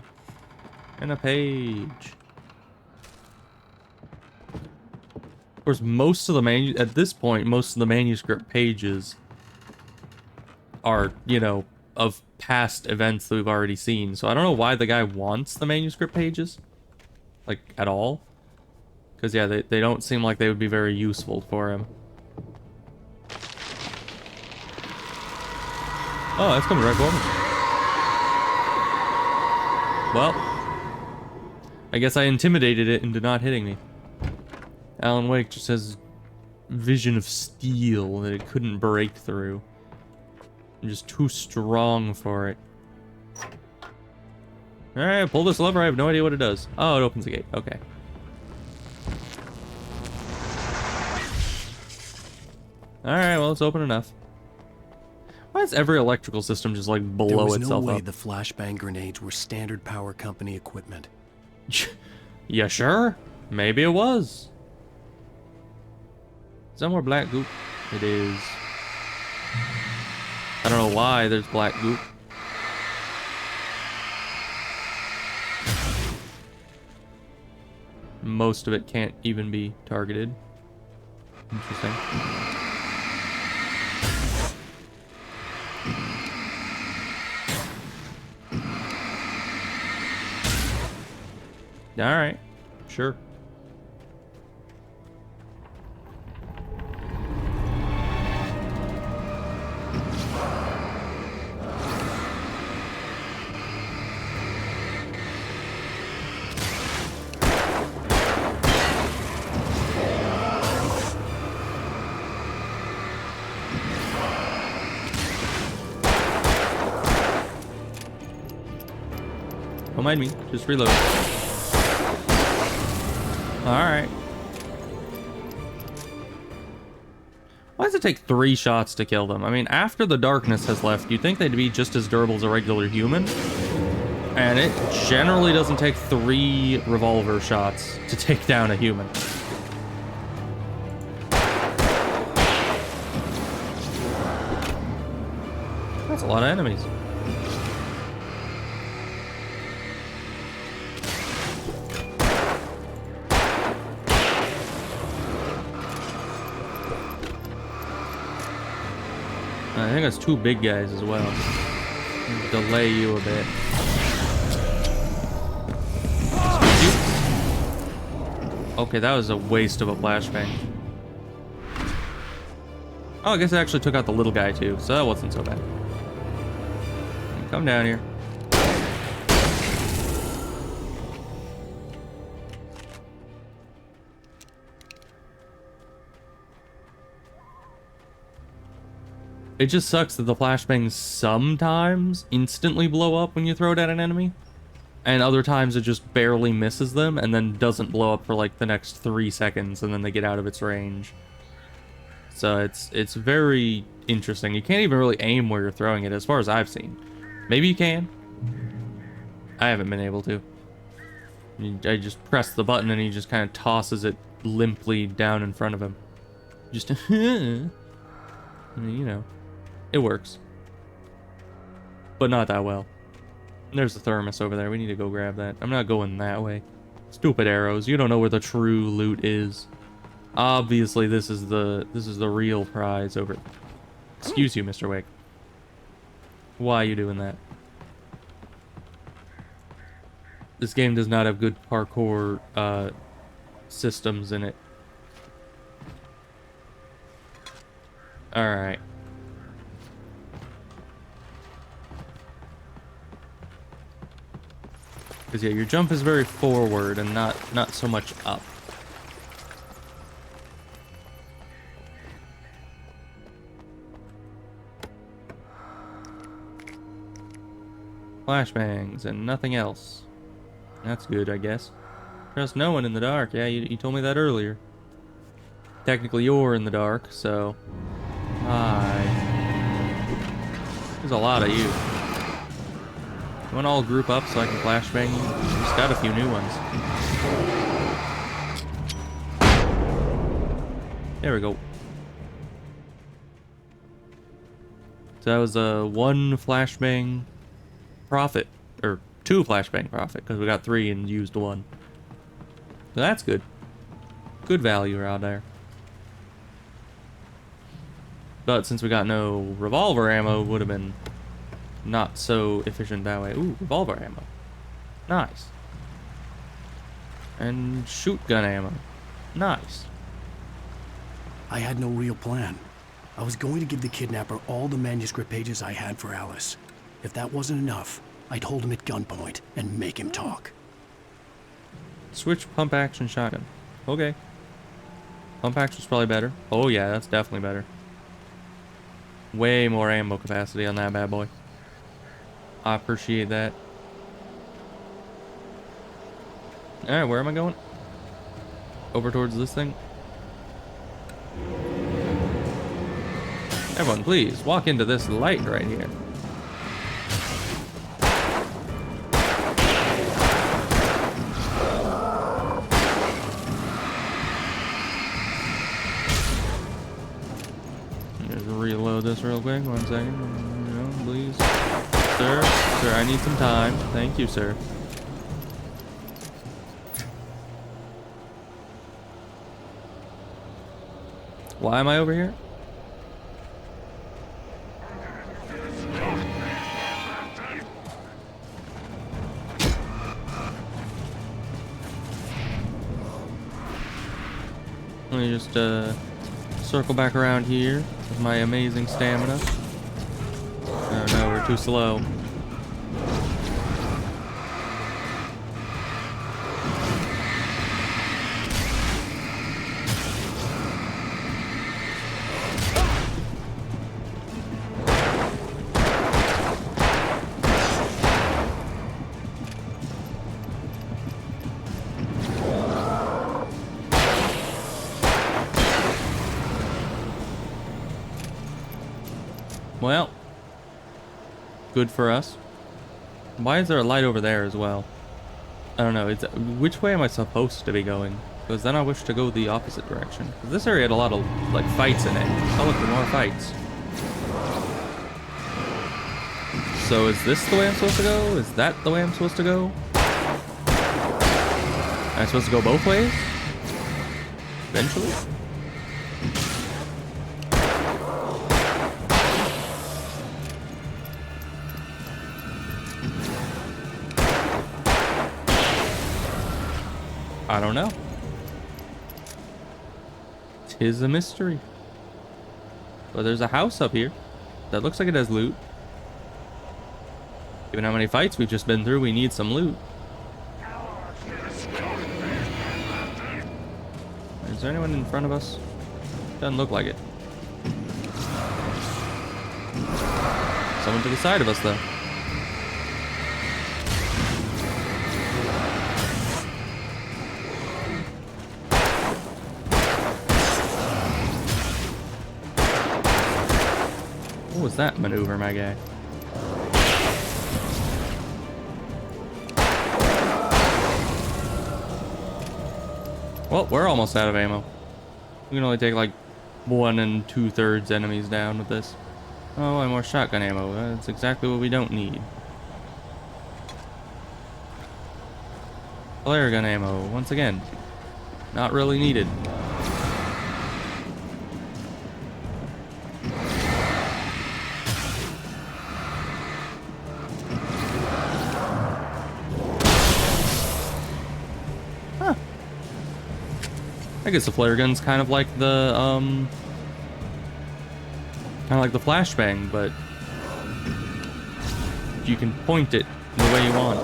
And a page. Of course, most of the at this point, most of the manuscript pages are, you know, of past events that we've already seen. So I don't know why the guy wants the manuscript pages, like, at all. Because, yeah, they don't seem like they would be very useful for him. Oh, that's coming right for me. Well, I guess I intimidated it into not hitting me. Alan Wake just has vision of steel that it couldn't break through. I'm just too strong for it. Alright, pull this lever. I have no idea what it does. Oh, it opens the gate. Okay. Alright, well, it's open enough. Why is every electrical system just, like, blow there was itself no way up? the flashbang grenades were Standard Power Company equipment. Yeah, sure. Maybe it was. Is that more black goop? It is. I don't know why there's black goop. Most of it can't even be targeted. Interesting. Alright. Sure. Don't mind me. Just reload. Alright. Why does it take 3 shots to kill them? I mean, after the darkness has left, you'd think they'd be just as durable as a regular human. And it generally doesn't take 3 revolver shots to take down a human. That's a lot of enemies. I think that's 2 big guys as well. Delay you a bit. Okay, that was a waste of a flashbang. Oh, I guess it actually took out the little guy too, so that wasn't so bad. Come down here. It just sucks that the flashbangs sometimes instantly blow up when you throw it at an enemy. And other times it just barely misses them and then doesn't blow up for like the next 3 seconds and then they get out of its range. So it's very interesting. You can't even really aim where you're throwing it as far as I've seen. Maybe you can. I haven't been able to. I just press the button and he just kind of tosses it limply down in front of him. Just, you know. It works. But not that well. There's the thermos over there. We need to go grab that. I'm not going that way. Stupid arrows. You don't know where the true loot is. Obviously, this is the real prize over. Excuse you, Mr. Wake. Why are you doing that? This game does not have good parkour systems in it. Alright. Because yeah, your jump is very forward and not so much up. Flashbangs and nothing else. That's good, I guess. Trust no one in the dark. Yeah, you told me that earlier. Technically, you're in the dark, so... Hi. There's a lot of you. You want to all group up so I can flashbang you? Just got a few new ones. There we go. So that was a 1 flashbang profit. Or 2 flashbang profit, because we got 3 and used 1. So that's good. Good value around there. But since we got no revolver ammo, would have been not so efficient that way. Ooh, revolver ammo. Nice. And shoot gun ammo. Nice. I had no real plan. I was going to give the kidnapper all the manuscript pages I had for Alice. If that wasn't enough, I'd hold him at gunpoint and make him talk. Switch pump action shotgun. Okay. Pump action's probably better. Oh yeah, that's definitely better. Way more ammo capacity on that bad boy. I appreciate that. Alright, where am I going? Over towards this thing? Everyone, please, walk into this light right here. Just reload this real quick. 1 second. Please. Sir, I need some time. Thank you, sir. Why am I over here? Let me just circle back around here with my amazing stamina. Oh no, we're too slow. Well, good for us. Why is there a light over there as well? I don't know. Which way am I supposed to be going? Because then I wish to go the opposite direction. Because this area had a lot of like fights in it. Oh look, there are more fights. So is this the way I'm supposed to go? Is that the way I'm supposed to go? Am I supposed to go both ways? Eventually? I don't know. 'Tis a mystery. But there's a house up here that looks like it has loot. Given how many fights we've just been through, we need some loot. Is there anyone in front of us? Doesn't look like it. Someone to the side of us, though. What was that maneuver, my guy? Well, we're almost out of ammo. We can only take like 1 2/3 enemies down with this. Oh, and more shotgun ammo. That's exactly what we don't need. Flare gun ammo, once again. Not really needed. I guess the flare gun's kind of like the flashbang, but you can point it the way you want.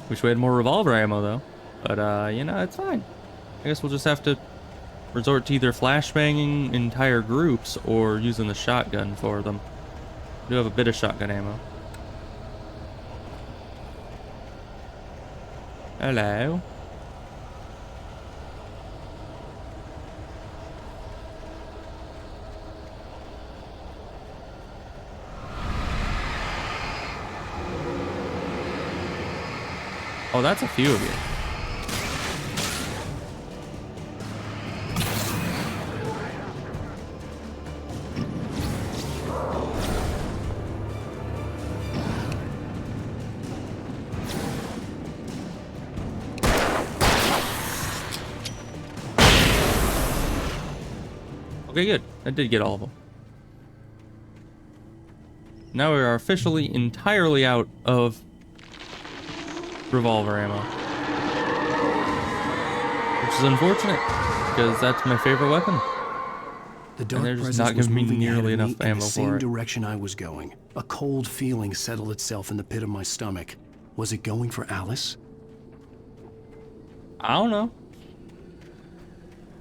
Wish we had more revolver ammo though, but you know, it's fine. I guess we'll just have to resort to either flashbanging entire groups or using the shotgun for them. We do have a bit of shotgun ammo. Hello. Oh, that's a few of you. Okay, good. I did get all of them. Now we are officially entirely out of revolver ammo. Which is unfortunate, because that's my favorite weapon. The dark and presence not was giving me moving nearly ahead of enough me in ammo the for same it. direction I was going. A cold feeling settled itself in the pit of my stomach. Was it going for Alice? I don't know.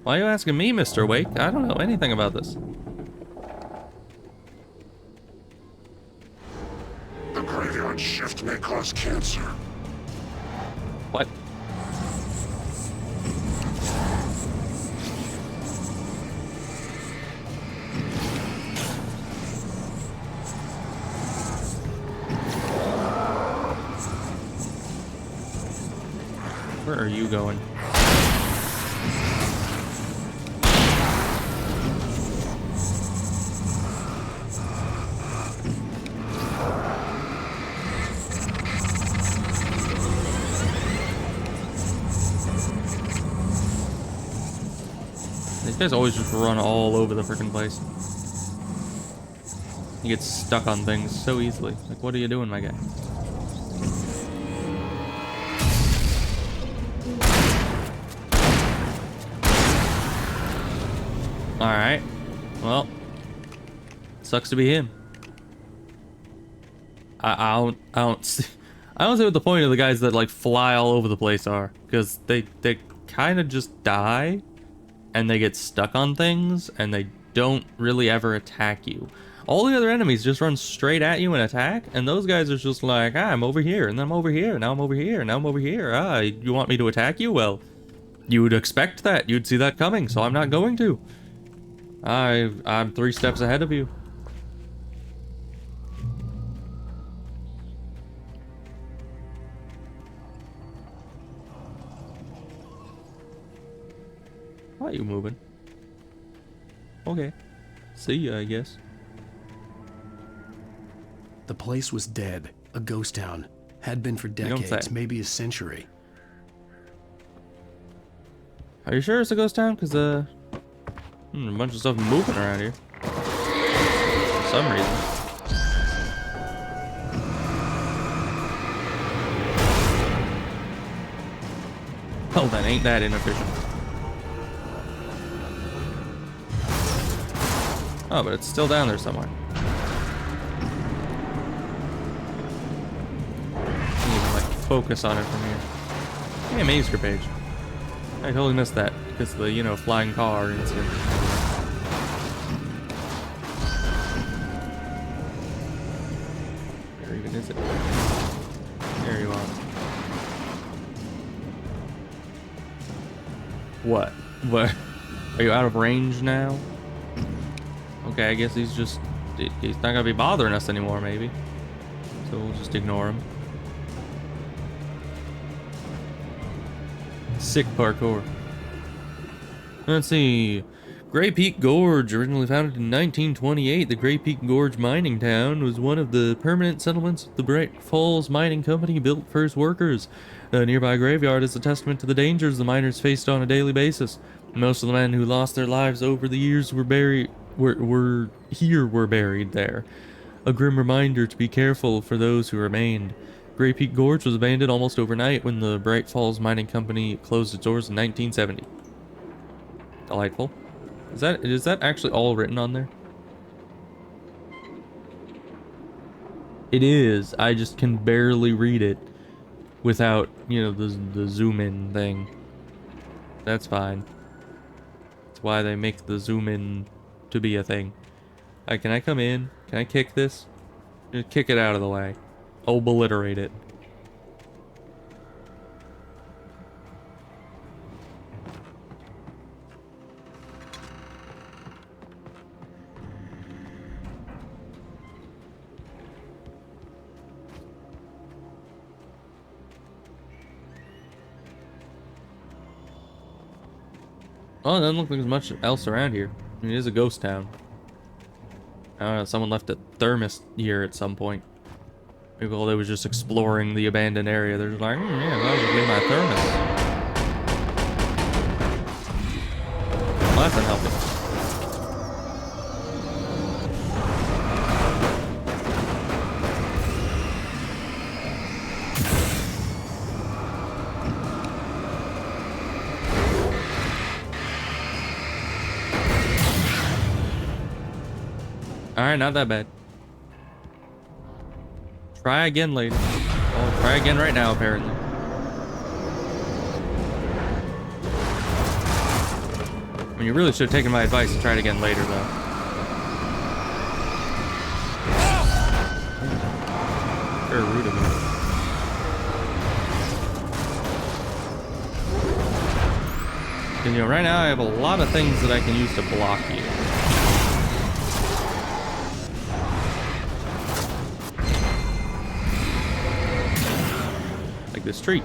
Why are you asking me, Mr. Wake? I don't know anything about this. The graveyard shift may cause cancer. What? Where are you going? These guys always just run all over the freaking place. You get stuck on things so easily. Like, what are you doing, my guy? Alright. Well. Sucks to be him. I don't see what the point of the guys that like fly all over the place are. Because they kind of just die. And they get stuck on things. And they don't really ever attack you. All the other enemies just run straight at you and attack. And those guys are just like, ah, I'm over here. And then I'm over here. Now I'm over here. Now I'm over here. Ah, you want me to attack you? Well, you would expect that. You'd see that coming. So I'm not going to. I'm 3 steps ahead of you. Why are you moving? Okay. See ya, I guess. The place was dead. A ghost town. Had been for decades, maybe a century. Are you sure it's a ghost town? Because, a bunch of stuff moving around here. For some reason. Oh, then ain't that inefficient. Oh, but it's still down there somewhere. I can even, like, focus on it from here. Hey, maze page. I totally missed that because of the, you know, flying car incident. Where even is it? There you are. What? What? Are you out of range now? Okay, I guess he's not gonna be bothering us anymore, maybe. So we'll just ignore him. Sick parkour. Let's see. Gray Peak Gorge, originally founded in 1928, the Gray Peak Gorge mining town was one of the permanent settlements the Bright Falls Mining Company built for its workers. The nearby graveyard is a testament to the dangers the miners faced on a daily basis. Most of the men who lost their lives over the years were buried there. A grim reminder to be careful for those who remained. Gray Peak Gorge was abandoned almost overnight when the Bright Falls Mining Company closed its doors in 1970. Delightful. Is that actually all written on there? It is. I just can barely read it without, you know, the zoom in thing. That's fine. That's why they make the zoom in to be a thing. Can I come in? Can I kick this? Just kick it out of the way. Obliterate it. Oh, it doesn't look like there's much else around here. I mean, it is a ghost town. I don't know, someone left a thermos here at some point. Maybe while they was just exploring the abandoned area, they're just like, yeah, I'll just leave my thermos. Well, that's unhealthy. Alright, not that bad. Try again later. Oh, try again right now, apparently. I mean, you really should have taken my advice and tried again later, though. Very rude of me. And, you know, right now I have a lot of things that I can use to block you. This tree.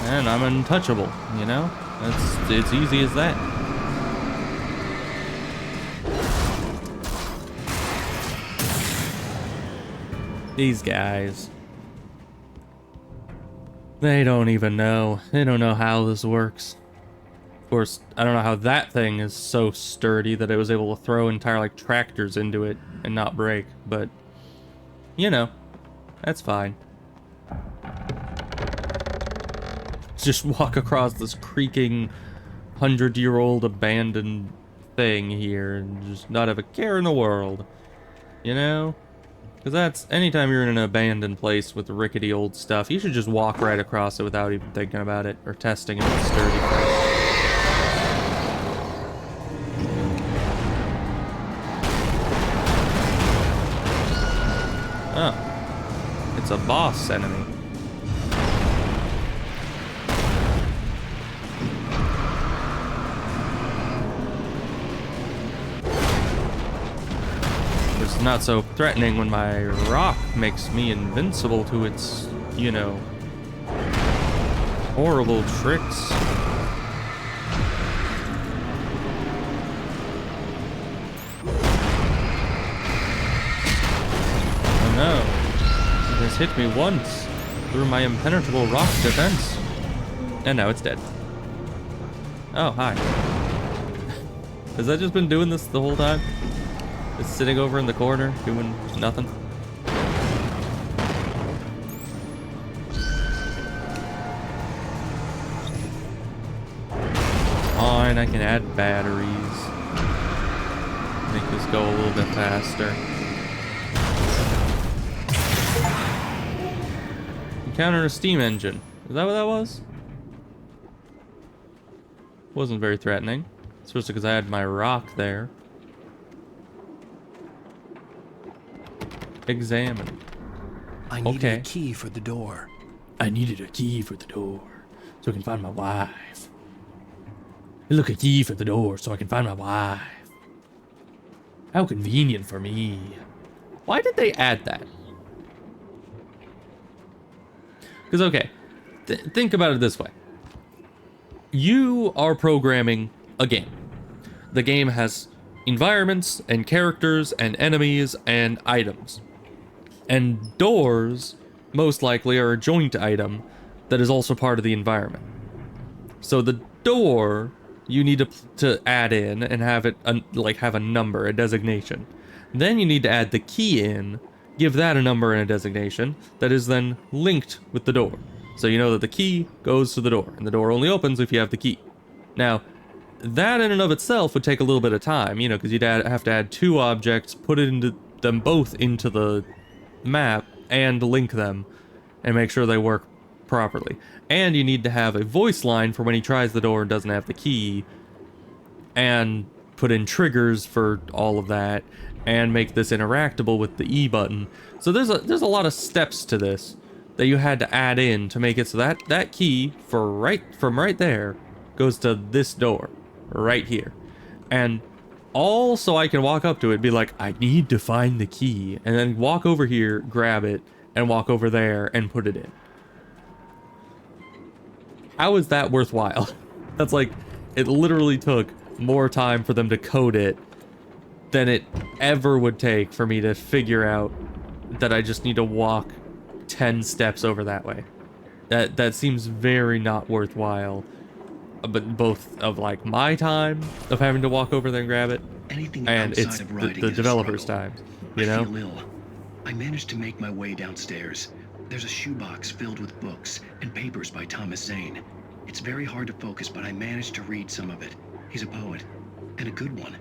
and I'm untouchable, you know? It's easy as that. These guys. They don't even know. They don't know how this works. Of course, I don't know how that thing is so sturdy that it was able to throw entire, like, tractors into it and not break, but, you know, that's fine. Just walk across this creaking 100-year-old abandoned thing here and just not have a care in the world, you know? Because that's, anytime you're in an abandoned place with rickety old stuff, you should just walk right across it without even thinking about it or testing if it's sturdy first. Oh, it's a boss enemy. It's not so threatening when my rock makes me invincible to its, you know, horrible tricks. Oh no, it has hit me once through my impenetrable rock defense. And now it's dead. Oh, hi. Has that just been doing this the whole time? It's sitting over in the corner, doing nothing. Fine, I can add batteries. Make this go a little bit faster. Encounter a steam engine. Is that what that was? Wasn't very threatening. Especially because I had my rock there. Examine. I needed a key for the door. I needed a key for the door so I can find my wife. Look, a key for the door so I can find my wife. How convenient for me. Why did they add that? Because, okay, think about it this way. You are programming a game. The game has environments and characters and enemies and items. And doors, most likely, are a joint item that is also part of the environment. So the door, you need to add in and have it, have a number, a designation. Then you need to add the key in, give that a number and a designation that is then linked with the door. So you know that the key goes to the door, and the door only opens if you have the key. Now, that in and of itself would take a little bit of time, you know, because you'd have to add two objects, put them both into the map, and link them, and make sure they work properly. And you need to have a voice line for when he tries the door and doesn't have the key, and put in triggers for all of that, and make this interactable with the E button. So there's a lot of steps to this that you had to add in to make it so that key from right there goes to this door right here. And all so I can walk up to it, be like, I need to find the key, and then walk over here, grab it, and walk over there and put it in. How is that worthwhile? That's like, it literally took more time for them to code it than it ever would take for me to figure out that I just need to walk 10 steps over that way. That seems very not worthwhile. But both of like my time of having to walk over there and grab it, and it's the developer's time, you know? I feel ill. I managed to make my way downstairs. There's a shoebox filled with books and papers by Thomas Zane. It's very hard to focus, but I managed to read some of it. He's a poet, and a good one.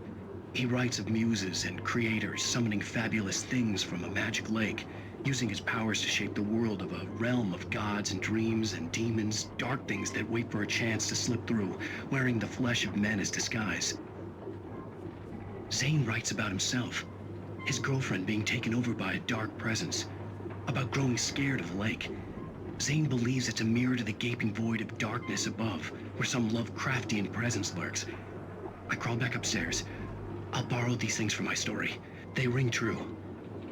He writes of muses and creators summoning fabulous things from a magic lake, using his powers to shape the world of a realm of gods and dreams and demons, dark things that wait for a chance to slip through, wearing the flesh of men as disguise. Zane writes about himself, his girlfriend being taken over by a dark presence, about growing scared of the lake. Zane believes it's a mirror to the gaping void of darkness above, where some Lovecraftian presence lurks. I crawl back upstairs. I'll borrow these things for my story. They ring true.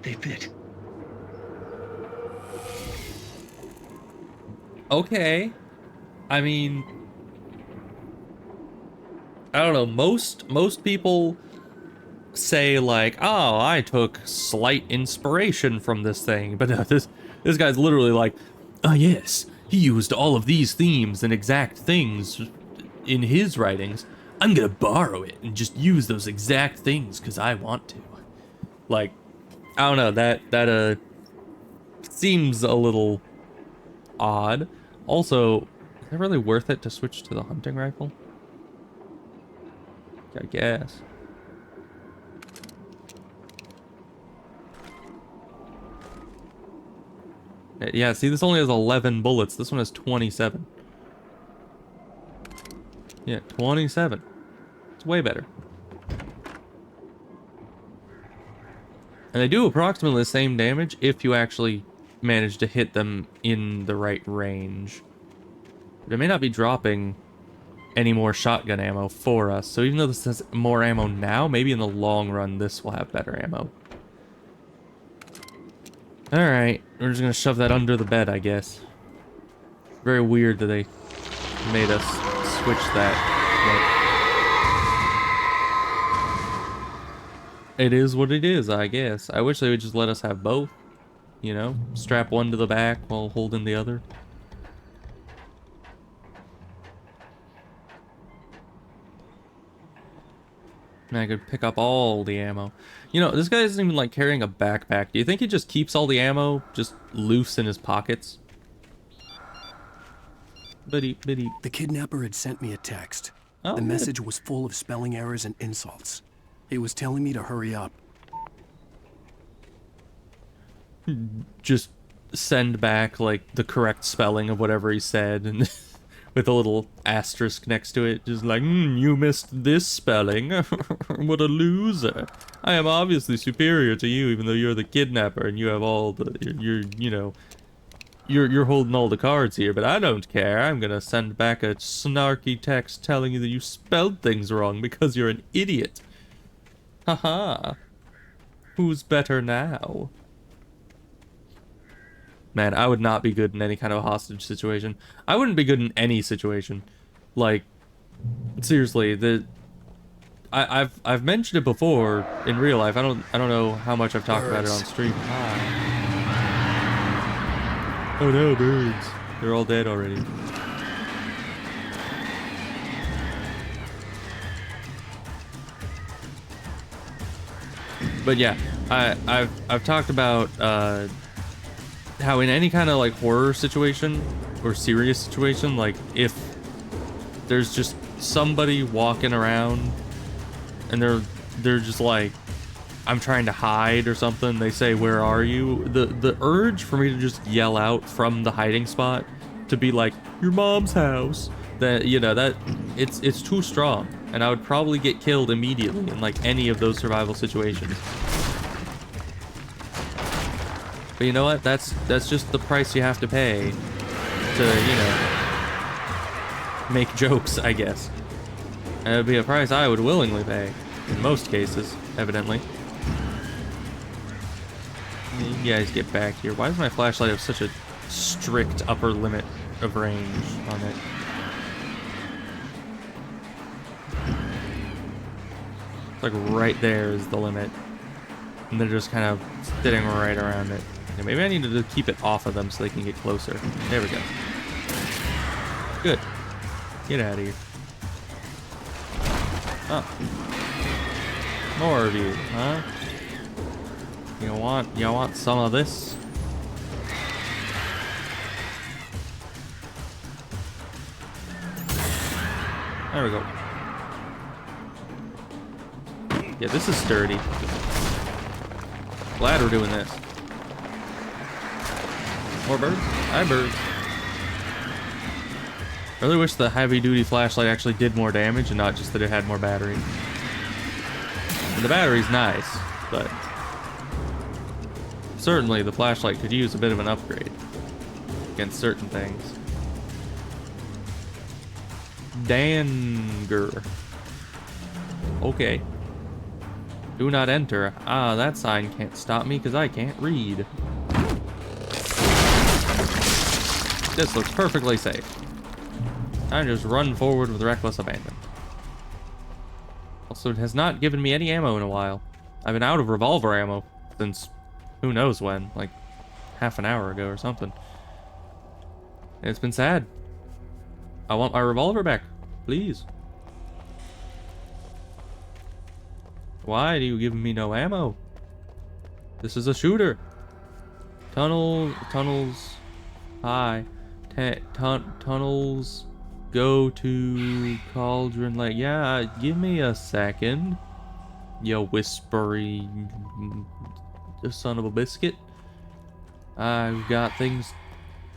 They fit. Okay. I mean, I don't know, most people say like, oh, I took slight inspiration from this thing, but no, this guy's literally like, oh yes, he used all of these themes and exact things in his writings. I'm gonna borrow it and just use those exact things because I want to. Like, I don't know, that seems a little odd. Also, is it really worth it to switch to the hunting rifle? I guess. Yeah, see, this only has 11 bullets. This one has 27. Yeah, 27. It's way better. And they do approximately the same damage if you actually manage to hit them in the right range. But it may not be dropping any more shotgun ammo for us. So even though this has more ammo now, maybe in the long run this will have better ammo. Alright, we're just gonna shove that under the bed, I guess. Very weird that they made us switch that. But it is what it is, I guess. I wish they would just let us have both. You know? Strap one to the back while holding the other. And I could pick up all the ammo. You know, this guy isn't even like carrying a backpack. Do you think he just keeps all the ammo just loose in his pockets? The kidnapper had sent me a text. Oh, the good. message was full of spelling errors and insults. He was telling me to hurry up. Just send back like the correct spelling of whatever he said and with a little asterisk next to it, just like, you missed this spelling. What a loser. I am obviously superior to you, even though you're the kidnapper and you have all the, you're holding all the cards here, but I don't care. I'm gonna send back a snarky text telling you that you spelled things wrong because you're an idiot. Haha. Who's better now? Man, I would not be good in any kind of hostage situation. I wouldn't be good in any situation. Like, seriously, I've mentioned it before in real life. I don't know how much I've talked about it on stream. Oh no, birds. They're all dead already. But yeah, I've talked about how in any kind of like horror situation or serious situation, like if there's just somebody walking around and they're just like, I'm trying to hide or something, they say, where are you? The urge for me to just yell out from the hiding spot to be like, your mom's house, that, you know, that it's too strong, and I would probably get killed immediately in like any of those survival situations. But you know what? That's just the price you have to pay to, you know, make jokes, I guess. And it would be a price I would willingly pay in most cases, evidently. You guys get back here. Why does my flashlight have such a strict upper limit of range on it? It's like right there is the limit. And they're just kind of sitting right around it. Yeah, maybe I needed to keep it off of them so they can get closer. There we go. Good. Get out of here. Oh. More of you, huh? You want some of this? There we go. Yeah, this is sturdy. Glad we're doing this. More birds? Hi, birds. I really wish the heavy-duty flashlight actually did more damage and not just that it had more battery. And the battery's nice, but certainly the flashlight could use a bit of an upgrade against certain things. Danger. Okay. Do not enter. Ah, that sign can't stop me because I can't read. This looks perfectly safe. I just run forward with reckless abandon. Also, it has not given me any ammo in a while. I've been out of revolver ammo since who knows when, like half an hour ago or something. It's been sad. I want my revolver back, please. Why do you give me no ammo? This is a shooter. Tunnels. Hi. Tunnels. Go to Cauldron Lake. Yeah, give me a second. You whispery son of a biscuit. I've got things.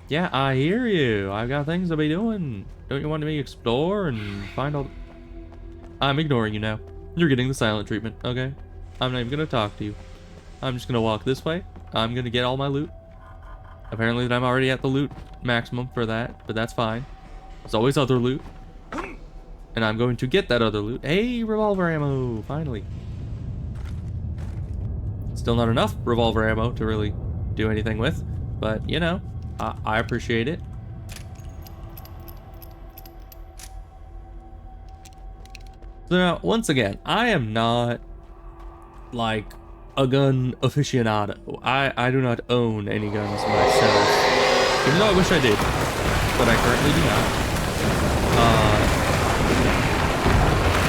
Yeah, I hear you. I've got things to be doing. Don't you want me to explore and find all... I'm ignoring you now. You're getting the silent treatment, okay? I'm not even gonna talk to you. I'm just gonna walk this way. I'm gonna get all my loot. Apparently I'm already at the loot maximum for that, but that's fine. There's always other loot. And I'm going to get that other loot. Hey, revolver ammo, finally. Still not enough revolver ammo to really do anything with, but you know, I appreciate it. So now, once again, I am not like a gun aficionado. I do not own any guns myself. Even though I wish I did, but I currently do not.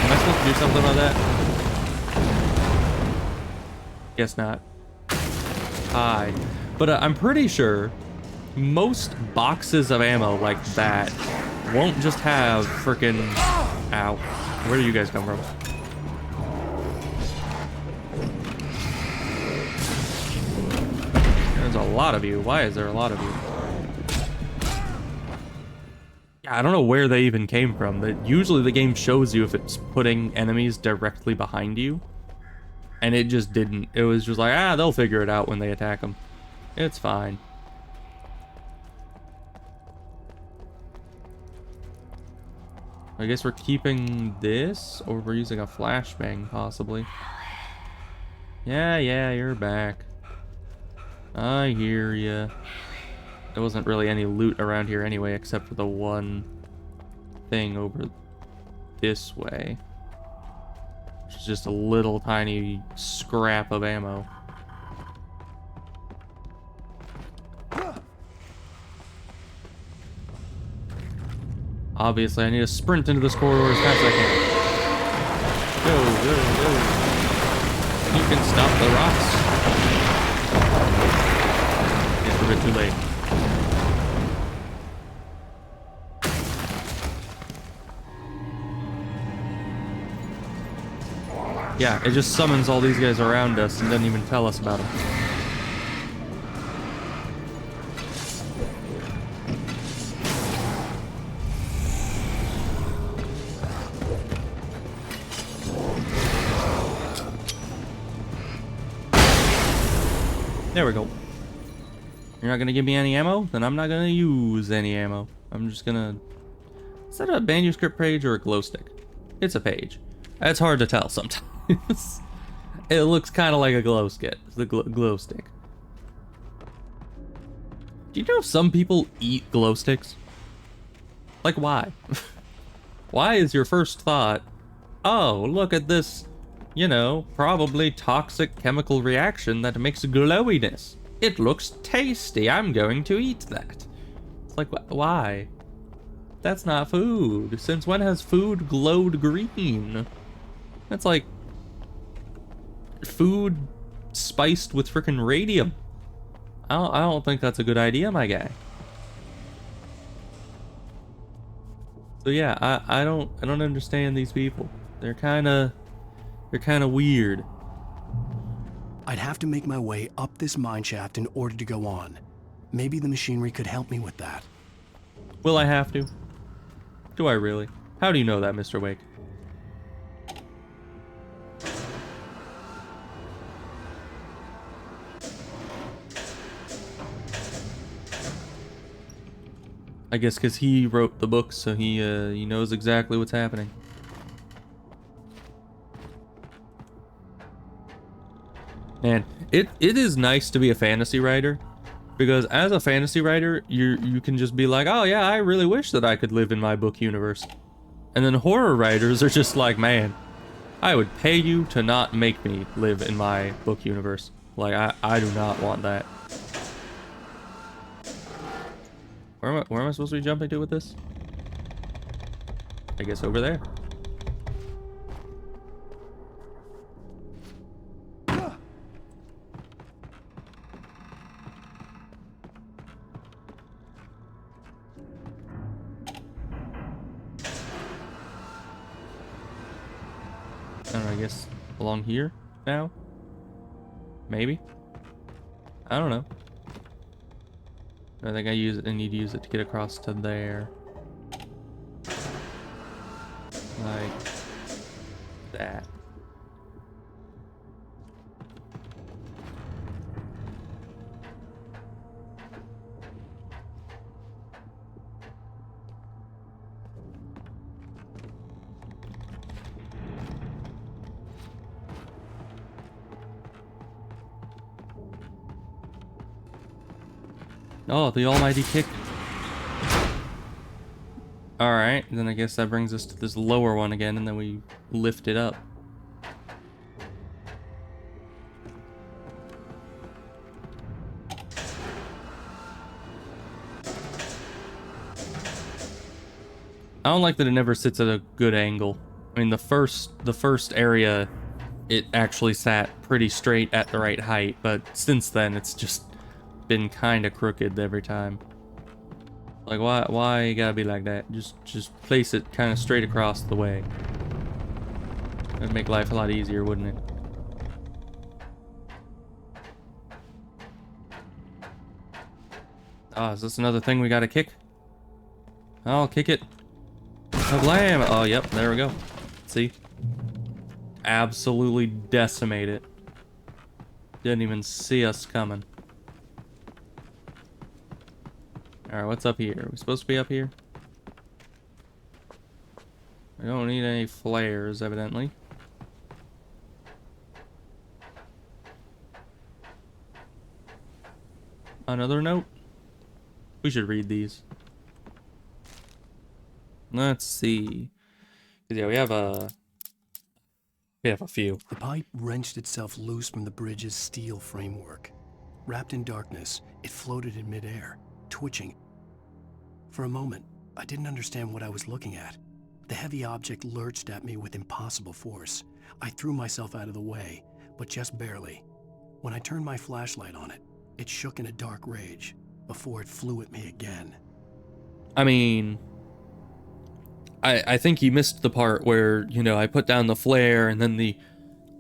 Am I supposed to do something about that? Guess not. Hi. But I'm pretty sure most boxes of ammo like that won't just have frickin'... Ow. Where do you guys come from? There's a lot of you. Why is there a lot of you? Yeah, I don't know where they even came from. But usually the game shows you if it's putting enemies directly behind you. And it just didn't. It was just like, they'll figure it out when they attack them. It's fine. I guess we're keeping this, or we're using a flashbang, possibly. Yeah, you're back. I hear ya. There wasn't really any loot around here anyway, except for the one thing over this way. Which is just a little tiny scrap of ammo. Obviously, I need to sprint into this corridor as fast as I can. Go. You can stop the rocks. It's a bit too late. Yeah, it just summons all these guys around us and doesn't even tell us about them. There we go. You're not gonna give me any ammo? Then I'm not gonna use any ammo. I'm just gonna... Is that a manuscript page or a glow stick? It's a page. It's hard to tell sometimes. It looks kind of like a glow stick. The glow stick. Do you know if some people eat glow sticks? Like, why? Why is your first thought, oh, look at this, you know, probably toxic chemical reaction that makes glowiness. It looks tasty. I'm going to eat that. It's like, why? That's not food. Since when has food glowed green? That's like food spiced with frickin' radium. I don't think that's a good idea, my guy. So yeah, I don't understand these people. They're kind of weird. I'd have to make my way up this mine shaft in order to go on. Maybe the machinery could help me with that. Will I have to? Do I really? How do you know that, Mr. Wake? I guess because he wrote the book, so he knows exactly what's happening. Man, it is nice to be a fantasy writer, Because as a fantasy writer, you can just be like, oh yeah, I really wish that I could live in my book universe. And then horror writers are just like, man, I would pay you to not make me live in my book universe. Like, I do not want that. Where am I supposed to be jumping to with this? I guess over there. I don't know, I guess along here now? Maybe? I don't know. I think I need to use it to get across to there. Like that. Oh, the almighty kick. Alright, then I guess that brings us to this lower one again, and then we lift it up. I don't like that it never sits at a good angle. I mean, the first area, it actually sat pretty straight at the right height, but since then, it's just been kind of crooked every time. Like, why you gotta be like that? Just place it kind of straight across the way. It'd make life a lot easier, wouldn't it? Oh, is this another thing we gotta kick? I'll kick it. Kablam! Oh, yep, there we go. See? Absolutely decimate it. Didn't even see us coming. Alright, what's up here? Are we supposed to be up here? We don't need any flares, evidently. Another note? We should read these. Let's see. Yeah, we have a few. The pipe wrenched itself loose from the bridge's steel framework. Wrapped in darkness, it floated in midair, twitching. For a moment, I didn't understand what I was looking at. The heavy object lurched at me with impossible force. I threw myself out of the way, but just barely. When I turned my flashlight on it, it shook in a dark rage before it flew at me again. I mean, I think you missed the part where, you know, I put down the flare and then the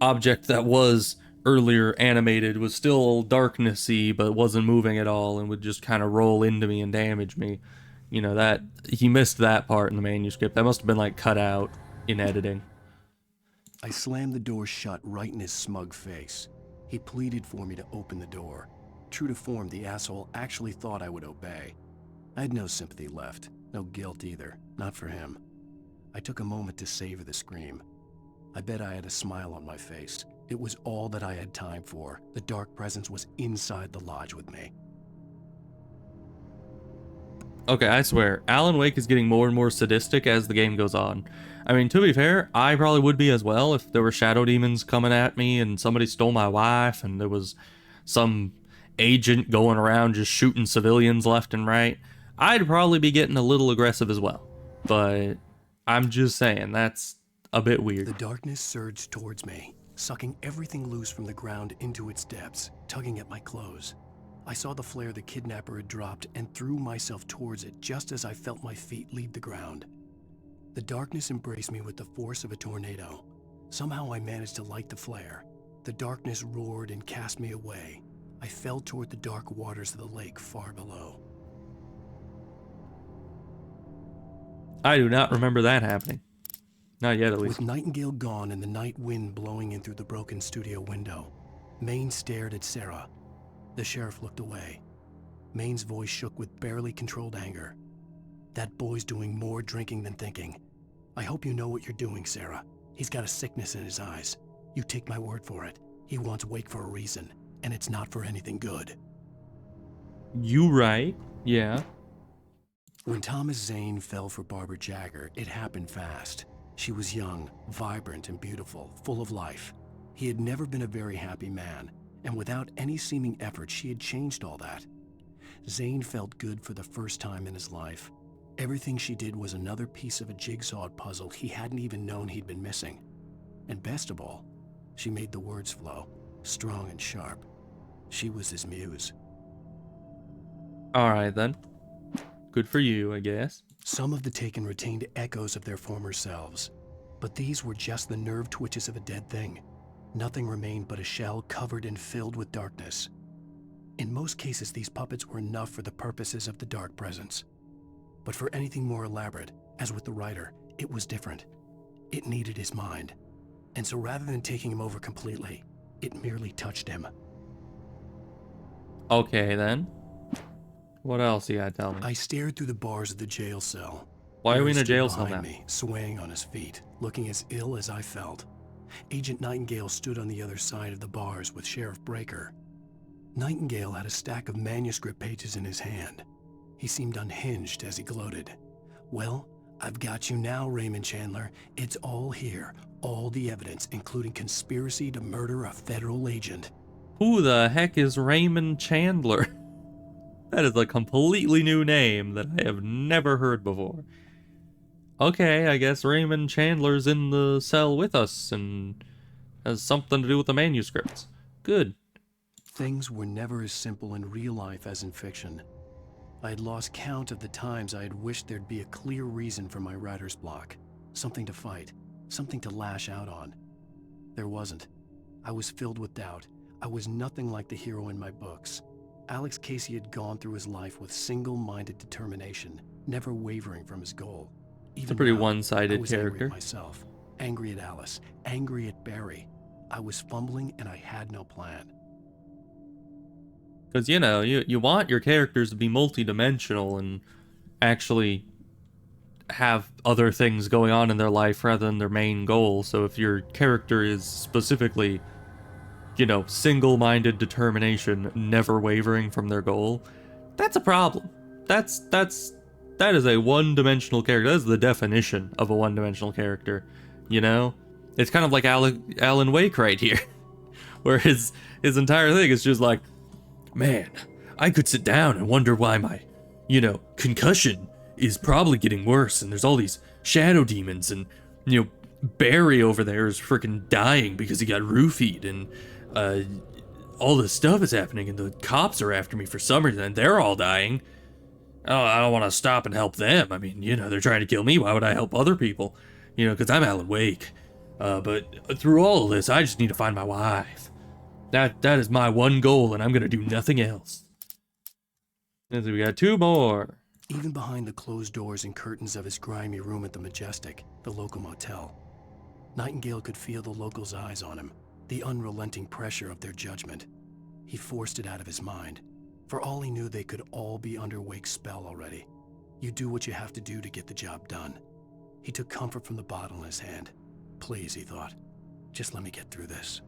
object that was earlier animated was still darknessy but wasn't moving at all and would just kind of roll into me and damage me. You know, that he missed that part in the manuscript. That must have been like cut out in editing. I slammed the door shut right in his smug face. He pleaded for me to open the door. True to form, the asshole actually thought I would obey. I had no sympathy left, no guilt either, not for him. I took a moment to savor the scream. I bet I had a smile on my face. It was all that I had time for. The dark presence was inside the lodge with me. Okay, I swear, Alan Wake is getting more and more sadistic as the game goes on. I mean, to be fair, I probably would be as well if there were shadow demons coming at me and somebody stole my wife and there was some agent going around just shooting civilians left and right. I'd probably be getting a little aggressive as well. But I'm just saying, that's a bit weird. The darkness surged towards me, sucking everything loose from the ground into its depths, tugging at my clothes. I saw the flare the kidnapper had dropped and threw myself towards it just as I felt my feet leave the ground. The darkness embraced me with the force of a tornado. Somehow I managed to light the flare. The darkness roared and cast me away. I fell toward the dark waters of the lake far below. I do not remember that happening. Not yet, at least. With Nightingale gone and the night wind blowing in through the broken studio window, Maine stared at Sarah. The sheriff looked away. Maine's voice shook with barely controlled anger. That boy's doing more drinking than thinking. I hope you know what you're doing, Sarah. He's got a sickness in his eyes. You take my word for it. He wants Wake for a reason, and it's not for anything good. You right. Yeah. When Thomas Zane fell for Barbara Jagger, it happened fast. She was young, vibrant, and beautiful, full of life. He had never been a very happy man, and without any seeming effort, she had changed all that. Zane felt good for the first time in his life. Everything she did was another piece of a jigsaw puzzle he hadn't even known he'd been missing. And best of all, she made the words flow, strong and sharp. She was his muse. Alright then. Good for you, I guess. Some of the Taken retained echoes of their former selves, but these were just the nerve twitches of a dead thing. Nothing remained but a shell covered and filled with darkness. In most cases, these puppets were enough for the purposes of the dark presence. But for anything more elaborate, as with the writer, it was different. It needed his mind. And so rather than taking him over completely, it merely touched him. Okay then. What else you gotta tell me? I stared through the bars of the jail cell. Why are we in a Barry stood jail cell behind now? me, swaying on his feet, looking as ill as I felt. Agent Nightingale stood on the other side of the bars with Sheriff Breaker. Nightingale had a stack of manuscript pages in his hand. He seemed unhinged as he gloated. Well, I've got you now, Raymond Chandler. It's all here. All the evidence, including conspiracy to murder a federal agent. Who the heck is Raymond Chandler? That is a completely new name that I have never heard before. Okay, I guess Raymond Chandler's in the cell with us and has something to do with the manuscripts. Good. Things were never as simple in real life as in fiction. I had lost count of the times I had wished there'd be a clear reason for my writer's block. Something to fight, something to lash out on. There wasn't. I was filled with doubt. I was nothing like the hero in my books. Alex Casey had gone through his life with single-minded determination, never wavering from his goal. It's a pretty now, one-sided I was angry character. at myself, angry at Alice, angry at Barry. I was fumbling and I had no plan. Because, you know, you want your characters to be multi-dimensional and actually have other things going on in their life rather than their main goal. So if your character is specifically, you know, single-minded determination, never wavering from their goal, that's a problem. That is a one-dimensional character. That is the definition of a one-dimensional character, you know? It's kind of like Alan Wake right here, where his entire thing is just like, man, I could sit down and wonder why my, you know, concussion is probably getting worse, and there's all these shadow demons, and, you know, Barry over there is freaking dying because he got roofied, and all this stuff is happening, and the cops are after me for some reason, and they're all dying. Oh, I don't want to stop and help them. I mean, you know, they're trying to kill me. Why would I help other people? You know, because I'm Alan Wake. But through all of this, I just need to find my wife. That is my one goal, and I'm going to do nothing else. And so we got two more. Even behind the closed doors and curtains of his grimy room at the Majestic, the local motel, Nightingale could feel the locals' eyes on him, the unrelenting pressure of their judgment. He forced it out of his mind. For all he knew, they could all be under Wake's spell already. You do what you have to do to get the job done. He took comfort from the bottle in his hand. Please, he thought, just let me get through this.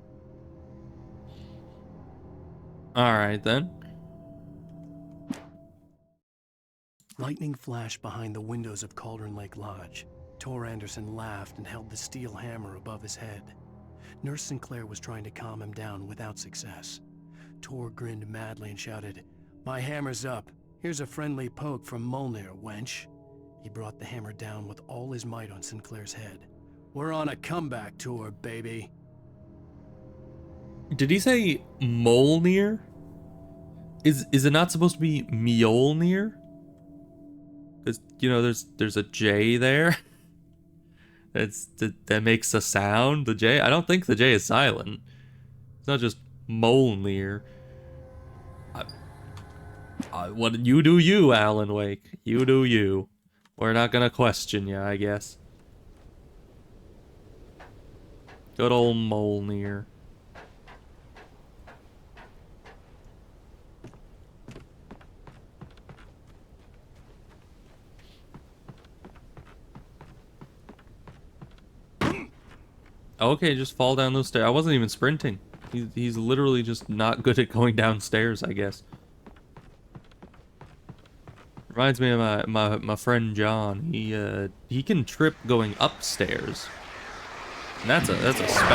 Alright then. Lightning flashed behind the windows of Cauldron Lake Lodge. Tor Anderson laughed and held the steel hammer above his head. Nurse Sinclair was trying to calm him down without success. Tor grinned madly and shouted, "My hammer's up. Here's a friendly poke from Molnir, wench." He brought the hammer down with all his might on Sinclair's head. "We're on a comeback tour, baby." Did he say Molnir? Is it not supposed to be Mjolnir? Because, you know, there's a J there. That makes a sound. The J. I don't think the J is silent. It's not just Molnir. What you do, you, Alan Wake. You do you. We're not gonna question you, I guess. Good old Molnir. Okay, just fall down those stairs. I wasn't even sprinting. He's literally just not good at going downstairs, I guess. Reminds me of my friend John. He can trip going upstairs. And that's a special skill.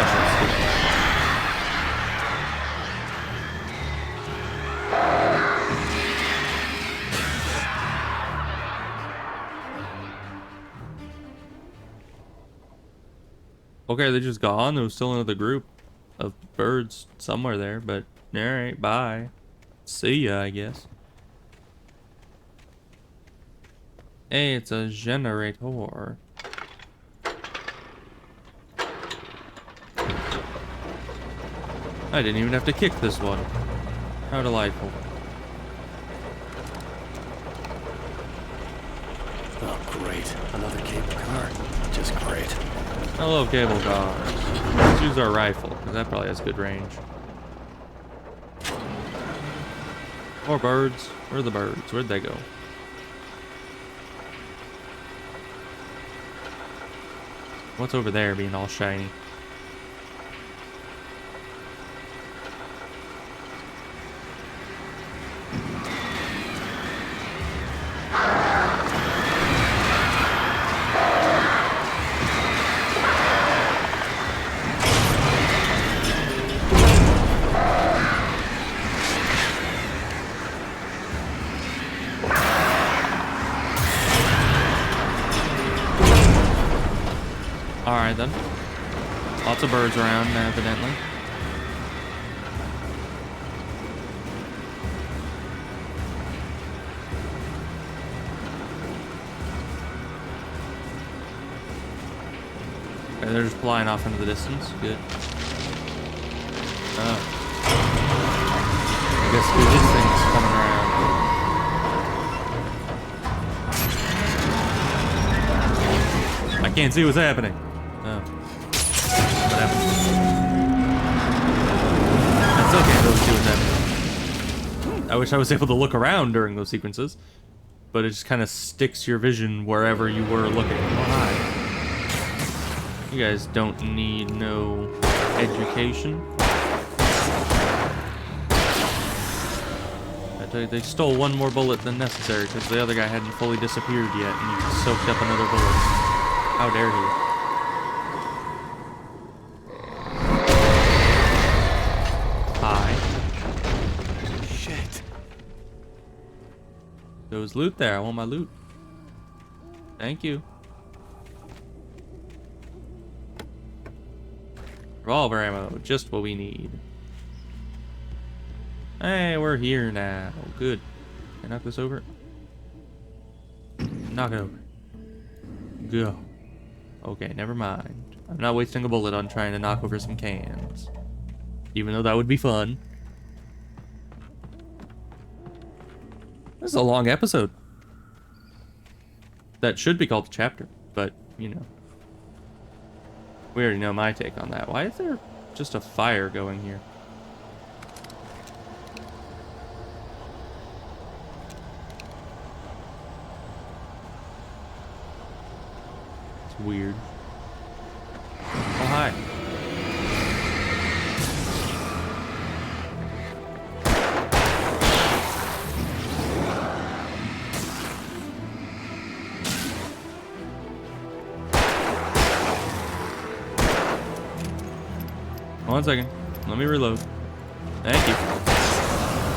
Okay, they just gone. There was still another group of birds somewhere there, but alright, bye. See ya, I guess. Hey, it's a generator. I didn't even have to kick this one. How delightful. Oh, great. Another cable car. Just great. I love cable cars. Let's use our rifle, because that probably has good range. More birds. Where are the birds? Where'd they go? What's over there being all shiny? Alright then. Lots of birds around, evidently. Okay, they're just flying off into the distance. Good. Oh. I guess this thing's coming around. I can't see what's happening. Oh. What happened? I still can't really see what's happening. I wish I was able to look around during those sequences, but it just kind of sticks your vision wherever you were looking. Why? You guys don't need no education. I tell you, they stole one more bullet than necessary because the other guy hadn't fully disappeared yet, and he soaked up another bullet. How dare he? Hi. Shit. There was loot there. I want my loot. Thank you. Revolver ammo. Just what we need. Hey, we're here now. Good. Can I knock this over? Knock it over. Go. Okay, never mind. I'm not wasting a bullet on trying to knock over some cans. Even though that would be fun. This is a long episode. That should be called a chapter, but, you know. We already know my take on that. Why is there just a fire going here? It's weird. Oh, hi. One second. Let me reload. Thank you.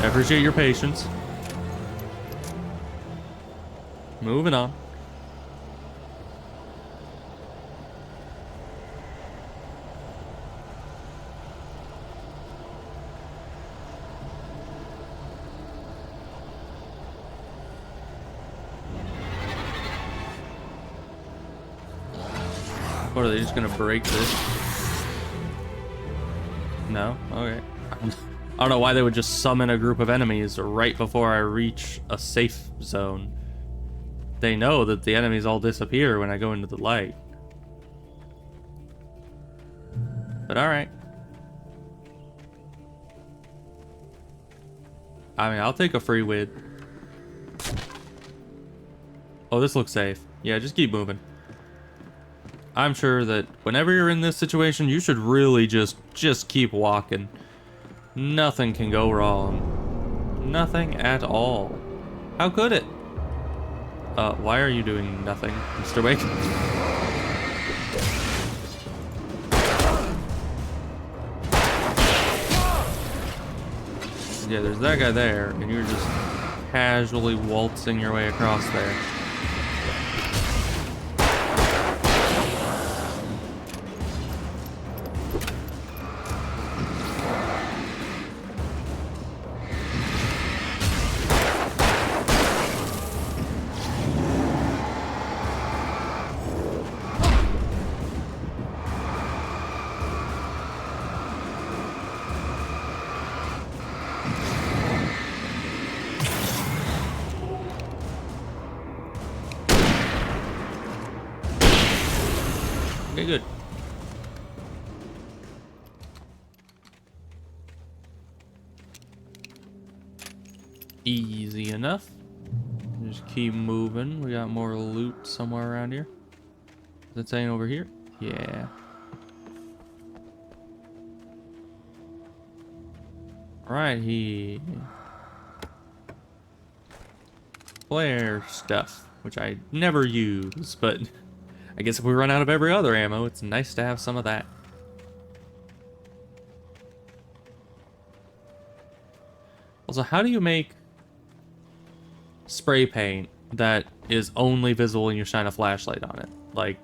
I appreciate your patience. Moving on. What, are they just gonna break this? No? Okay. I don't know why they would just summon a group of enemies right before I reach a safe zone. They know that the enemies all disappear when I go into the light. But alright. I mean, I'll take a free win. Oh, this looks safe. Yeah, just keep moving. I'm sure that whenever you're in this situation, you should really just keep walking. Nothing can go wrong. Nothing at all. How could it? Why are you doing nothing, Mr. Wake? Yeah, there's that guy there, and you're just casually waltzing your way across there. Okay, good. Easy enough. Just keep moving. We got more loot somewhere around here. Is that saying over here? Yeah. Right here. Flare stuff, which I never use, but I guess if we run out of every other ammo, it's nice to have some of that. Also, how do you make spray paint that is only visible when you shine a flashlight on it? Like,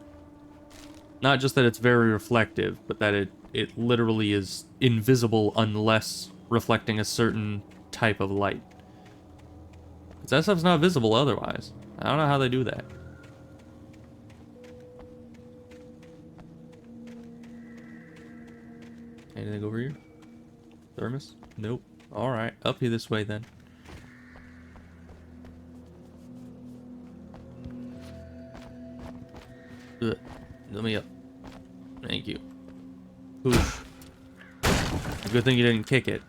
not just that it's very reflective, but that it literally is invisible unless reflecting a certain type of light. Because that stuff's not visible otherwise. I don't know how they do that. Anything over here? Thermos? Nope. Alright, up here this way then. Ugh. Let me up. Thank you. Oof. Good thing you didn't kick it.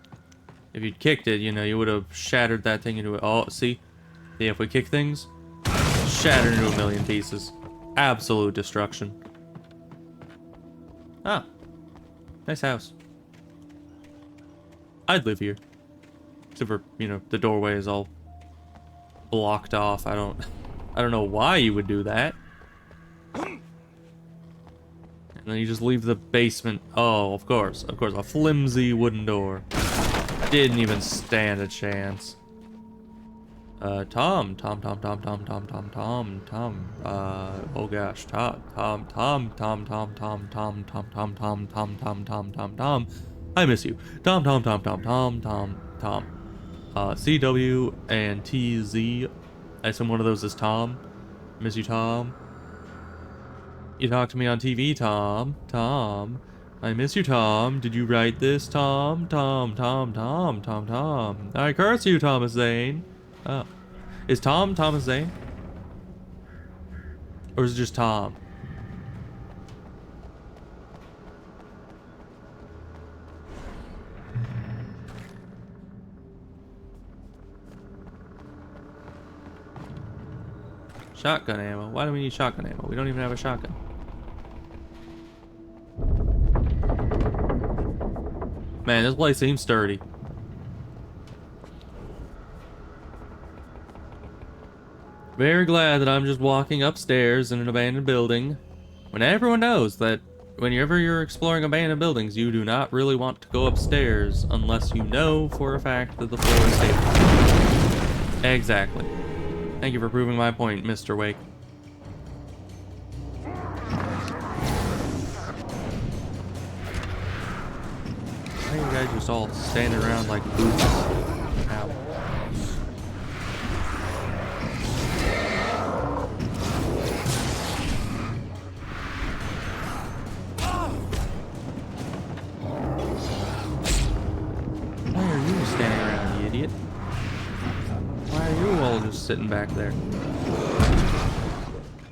If you'd kicked it, you know, you would have shattered that thing into it. Oh, see? Yeah, if we kick things, shatter into a million pieces. Absolute destruction. Ah. Nice house. I'd live here. Except for, you know, the doorway is all blocked off. I don't know why you would do that. And then you just leave the basement. Oh, of course. Of course. A flimsy wooden door. Didn't even stand a chance. Oh gosh, Tom. I miss you. Tom. CW and TZ. I assume one of those is Tom. Miss you, Tom. You talk to me on TV, Tom. I miss you, Tom. Did you write this, Tom? Tom. I curse you, Thomas Zane. Oh. Is Tom Thomas Zane? Or is it just Tom? Shotgun ammo. Why do we need shotgun ammo? We don't even have a shotgun. Man, this place seems sturdy. Very glad that I'm just walking upstairs in an abandoned building, when everyone knows that whenever you're exploring abandoned buildings, you do not really want to go upstairs unless you know for a fact that the floor is stable. Exactly. Thank you for proving my point, Mr. Wake. Why are you guys just all standing around like boots? Ow. Why are you standing around, you idiot? Why are you all just sitting back there?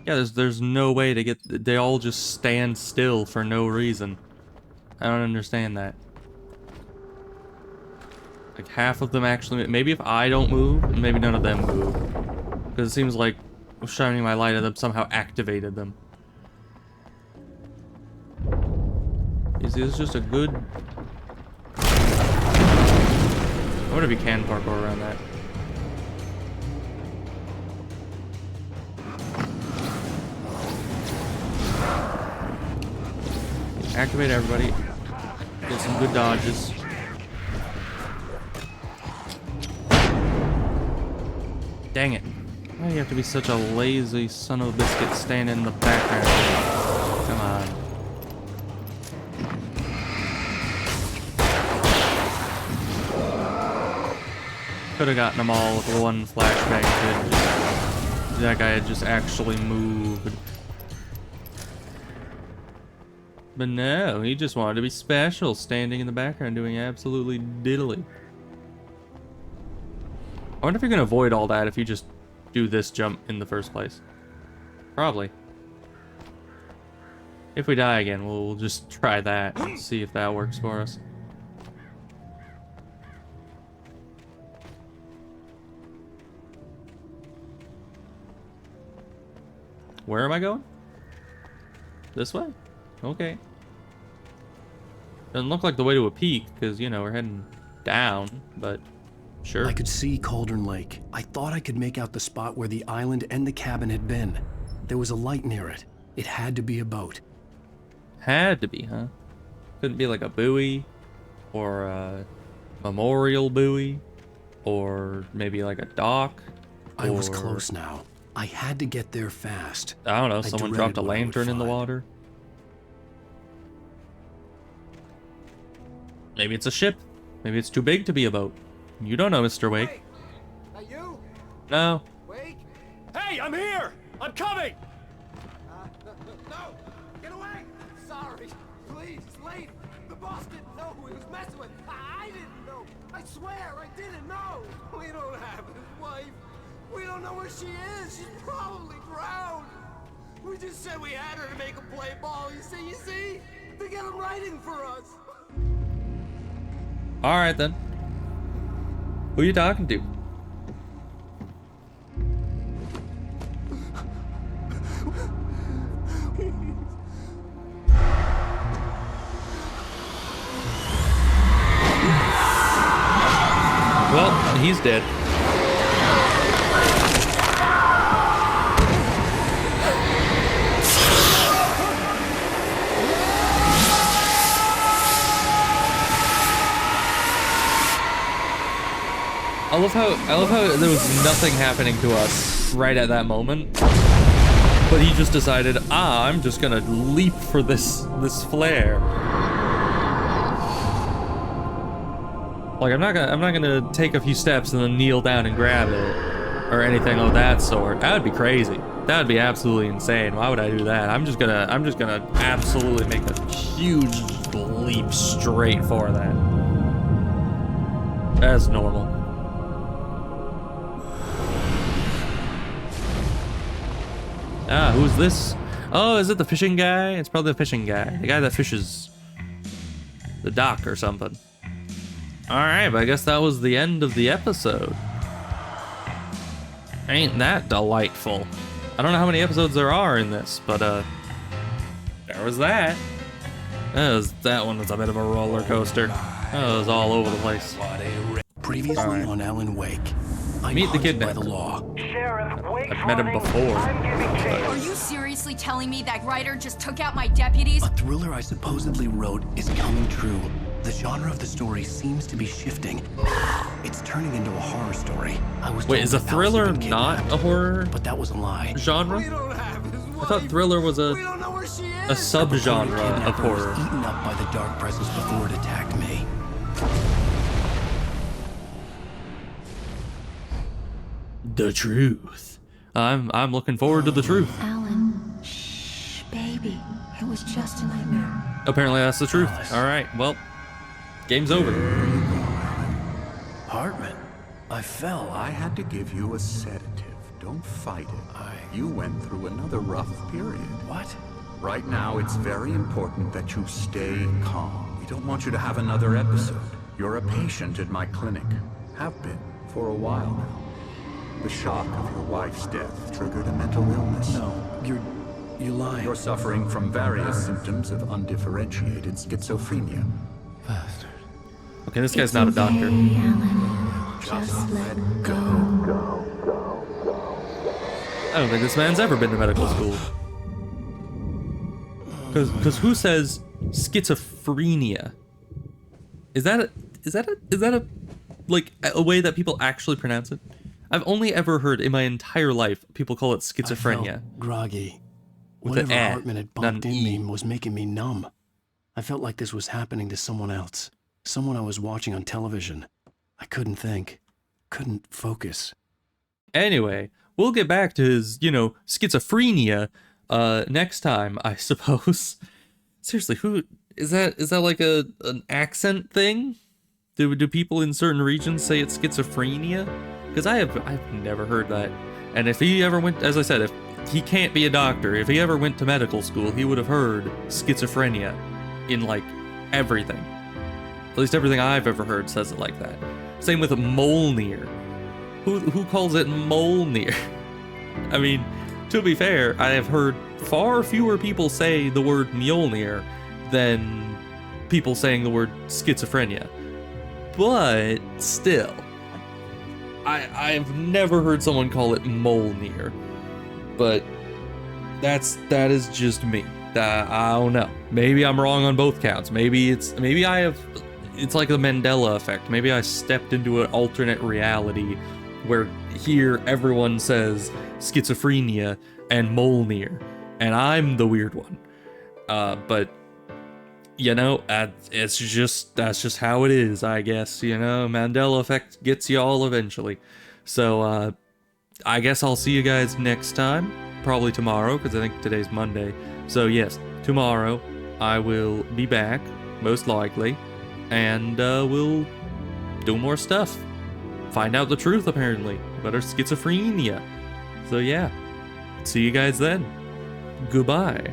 Yeah, there's no way to get... They all just stand still for no reason. I don't understand that. Like, half of them actually... Maybe if I don't move, maybe none of them move. Because it seems like shining my light at them somehow activated them. You see, this is just a good... I wonder if you can parkour around that. Activate everybody. Get some good dodges. Dang it. Why do you have to be such a lazy son of a biscuit standing in the background? Come on. Could have gotten them all with one flashbang. That guy had just actually moved. But no, he just wanted to be special, standing in the background doing absolutely diddly. I wonder if you're going to avoid all that if you just do this jump in the first place. Probably. If we die again, we'll just try that and see if that works for us. Where am I going? This way? Okay. Doesn't look like the way to a peak, because, you know, we're heading down, but sure. I could see Cauldron Lake. I thought I could make out the spot where the island and the cabin had been. There was a light near it. It had to be a boat. Had to be, huh? Couldn't be like a buoy, or a memorial buoy, or maybe like a dock. I was close now. I had to get there fast. I don't know, someone dropped a lantern in the water. Maybe it's a ship. Maybe it's too big to be a boat. You don't know, Mr. Wake. Hey, that you? No. Wake? Hey, I'm here! I'm coming! No! Get away! Sorry. Please, it's late. The boss didn't know who he was messing with. I didn't know. I swear, I didn't know. We don't have his wife. We don't know where she is. She's probably drowned. We just said we had her to make him play ball. You see? To get him writing for us. Alright then. Who are you talking to? Well, he's dead. I love how there was nothing happening to us right at that moment, but he just decided, I'm just gonna leap for this flare. Like I'm not gonna take a few steps and then kneel down and grab it or anything of that sort. That would be crazy. That would be absolutely insane. Why would I do that? I'm just gonna absolutely make a huge leap straight for that. That's normal. Ah, who's this? Oh, is it the fishing guy? It's probably the fishing guy. The guy that fishes the dock or something. Alright, but I guess that was the end of the episode. Ain't that delightful? I don't know how many episodes there are in this, but there was that. That one was a bit of a roller coaster. That was all over the place. Previously on Alan Wake, I'm Meet the hunted by kidnapper. the law. I've met him before. Are you seriously telling me that writer just took out my deputies? A thriller I supposedly wrote is coming true. The genre of the story seems to be shifting. It's turning into a horror story. Wait, is a thriller not a horror? But that was a lie. Genre? I thought thriller was a subgenre of horror. Eaten up by the dark presence before it attacked me. The truth. I'm looking forward to the truth. Alan, shh, baby. It was just a nightmare. Apparently that's the truth. Alright, well, game's over. Hartman, I fell. I had to give you a sedative. Don't fight it. You went through another rough period. What? Right now, it's very important that you stay calm. We don't want you to have another episode. You're a patient at my clinic. Have been for a while now. The shock of your wife's death triggered a mental illness. No, you're lying. You're suffering from various symptoms of undifferentiated schizophrenia. Bastard. Okay, this guy's not a doctor. Just let go. I don't think this man's ever been to medical school. Because who says schizophrenia. Is that a like a way that people actually pronounce it? I've only ever heard in my entire life people call it schizophrenia. I felt groggy. With Whatever an Hartman had bumped in me was making me numb. I felt like this was happening to someone else. Someone I was watching on television. I couldn't think. Couldn't focus. Anyway, we'll get back to his, schizophrenia next time, I suppose. Seriously, who is that? Is that like an accent thing? Do people in certain regions say it's schizophrenia? Because I've never heard that. And if he ever went, as I said, if he can't be a doctor, if he ever went to medical school, he would have heard schizophrenia in like everything. At least everything I've ever heard says it like that. Same with Mjolnir. Who calls it Mjolnir? I mean, to be fair, I have heard far fewer people say the word Mjolnir than people saying the word schizophrenia. But still, I've never heard someone call it Mjolnir. But that is just me. I don't know. Maybe I'm wrong on both counts. Maybe it's like the Mandela effect. Maybe I stepped into an alternate reality where here everyone says schizophrenia and Mjolnir, and I'm the weird one. But that's just how it is, I guess. Mandela effect gets you all eventually. So I guess I'll see you guys next time, probably tomorrow, because I think today's Monday. So yes, tomorrow I will be back, most likely, and we'll do more stuff. Find out the truth, apparently, about her schizophrenia. So yeah, see you guys then. Goodbye.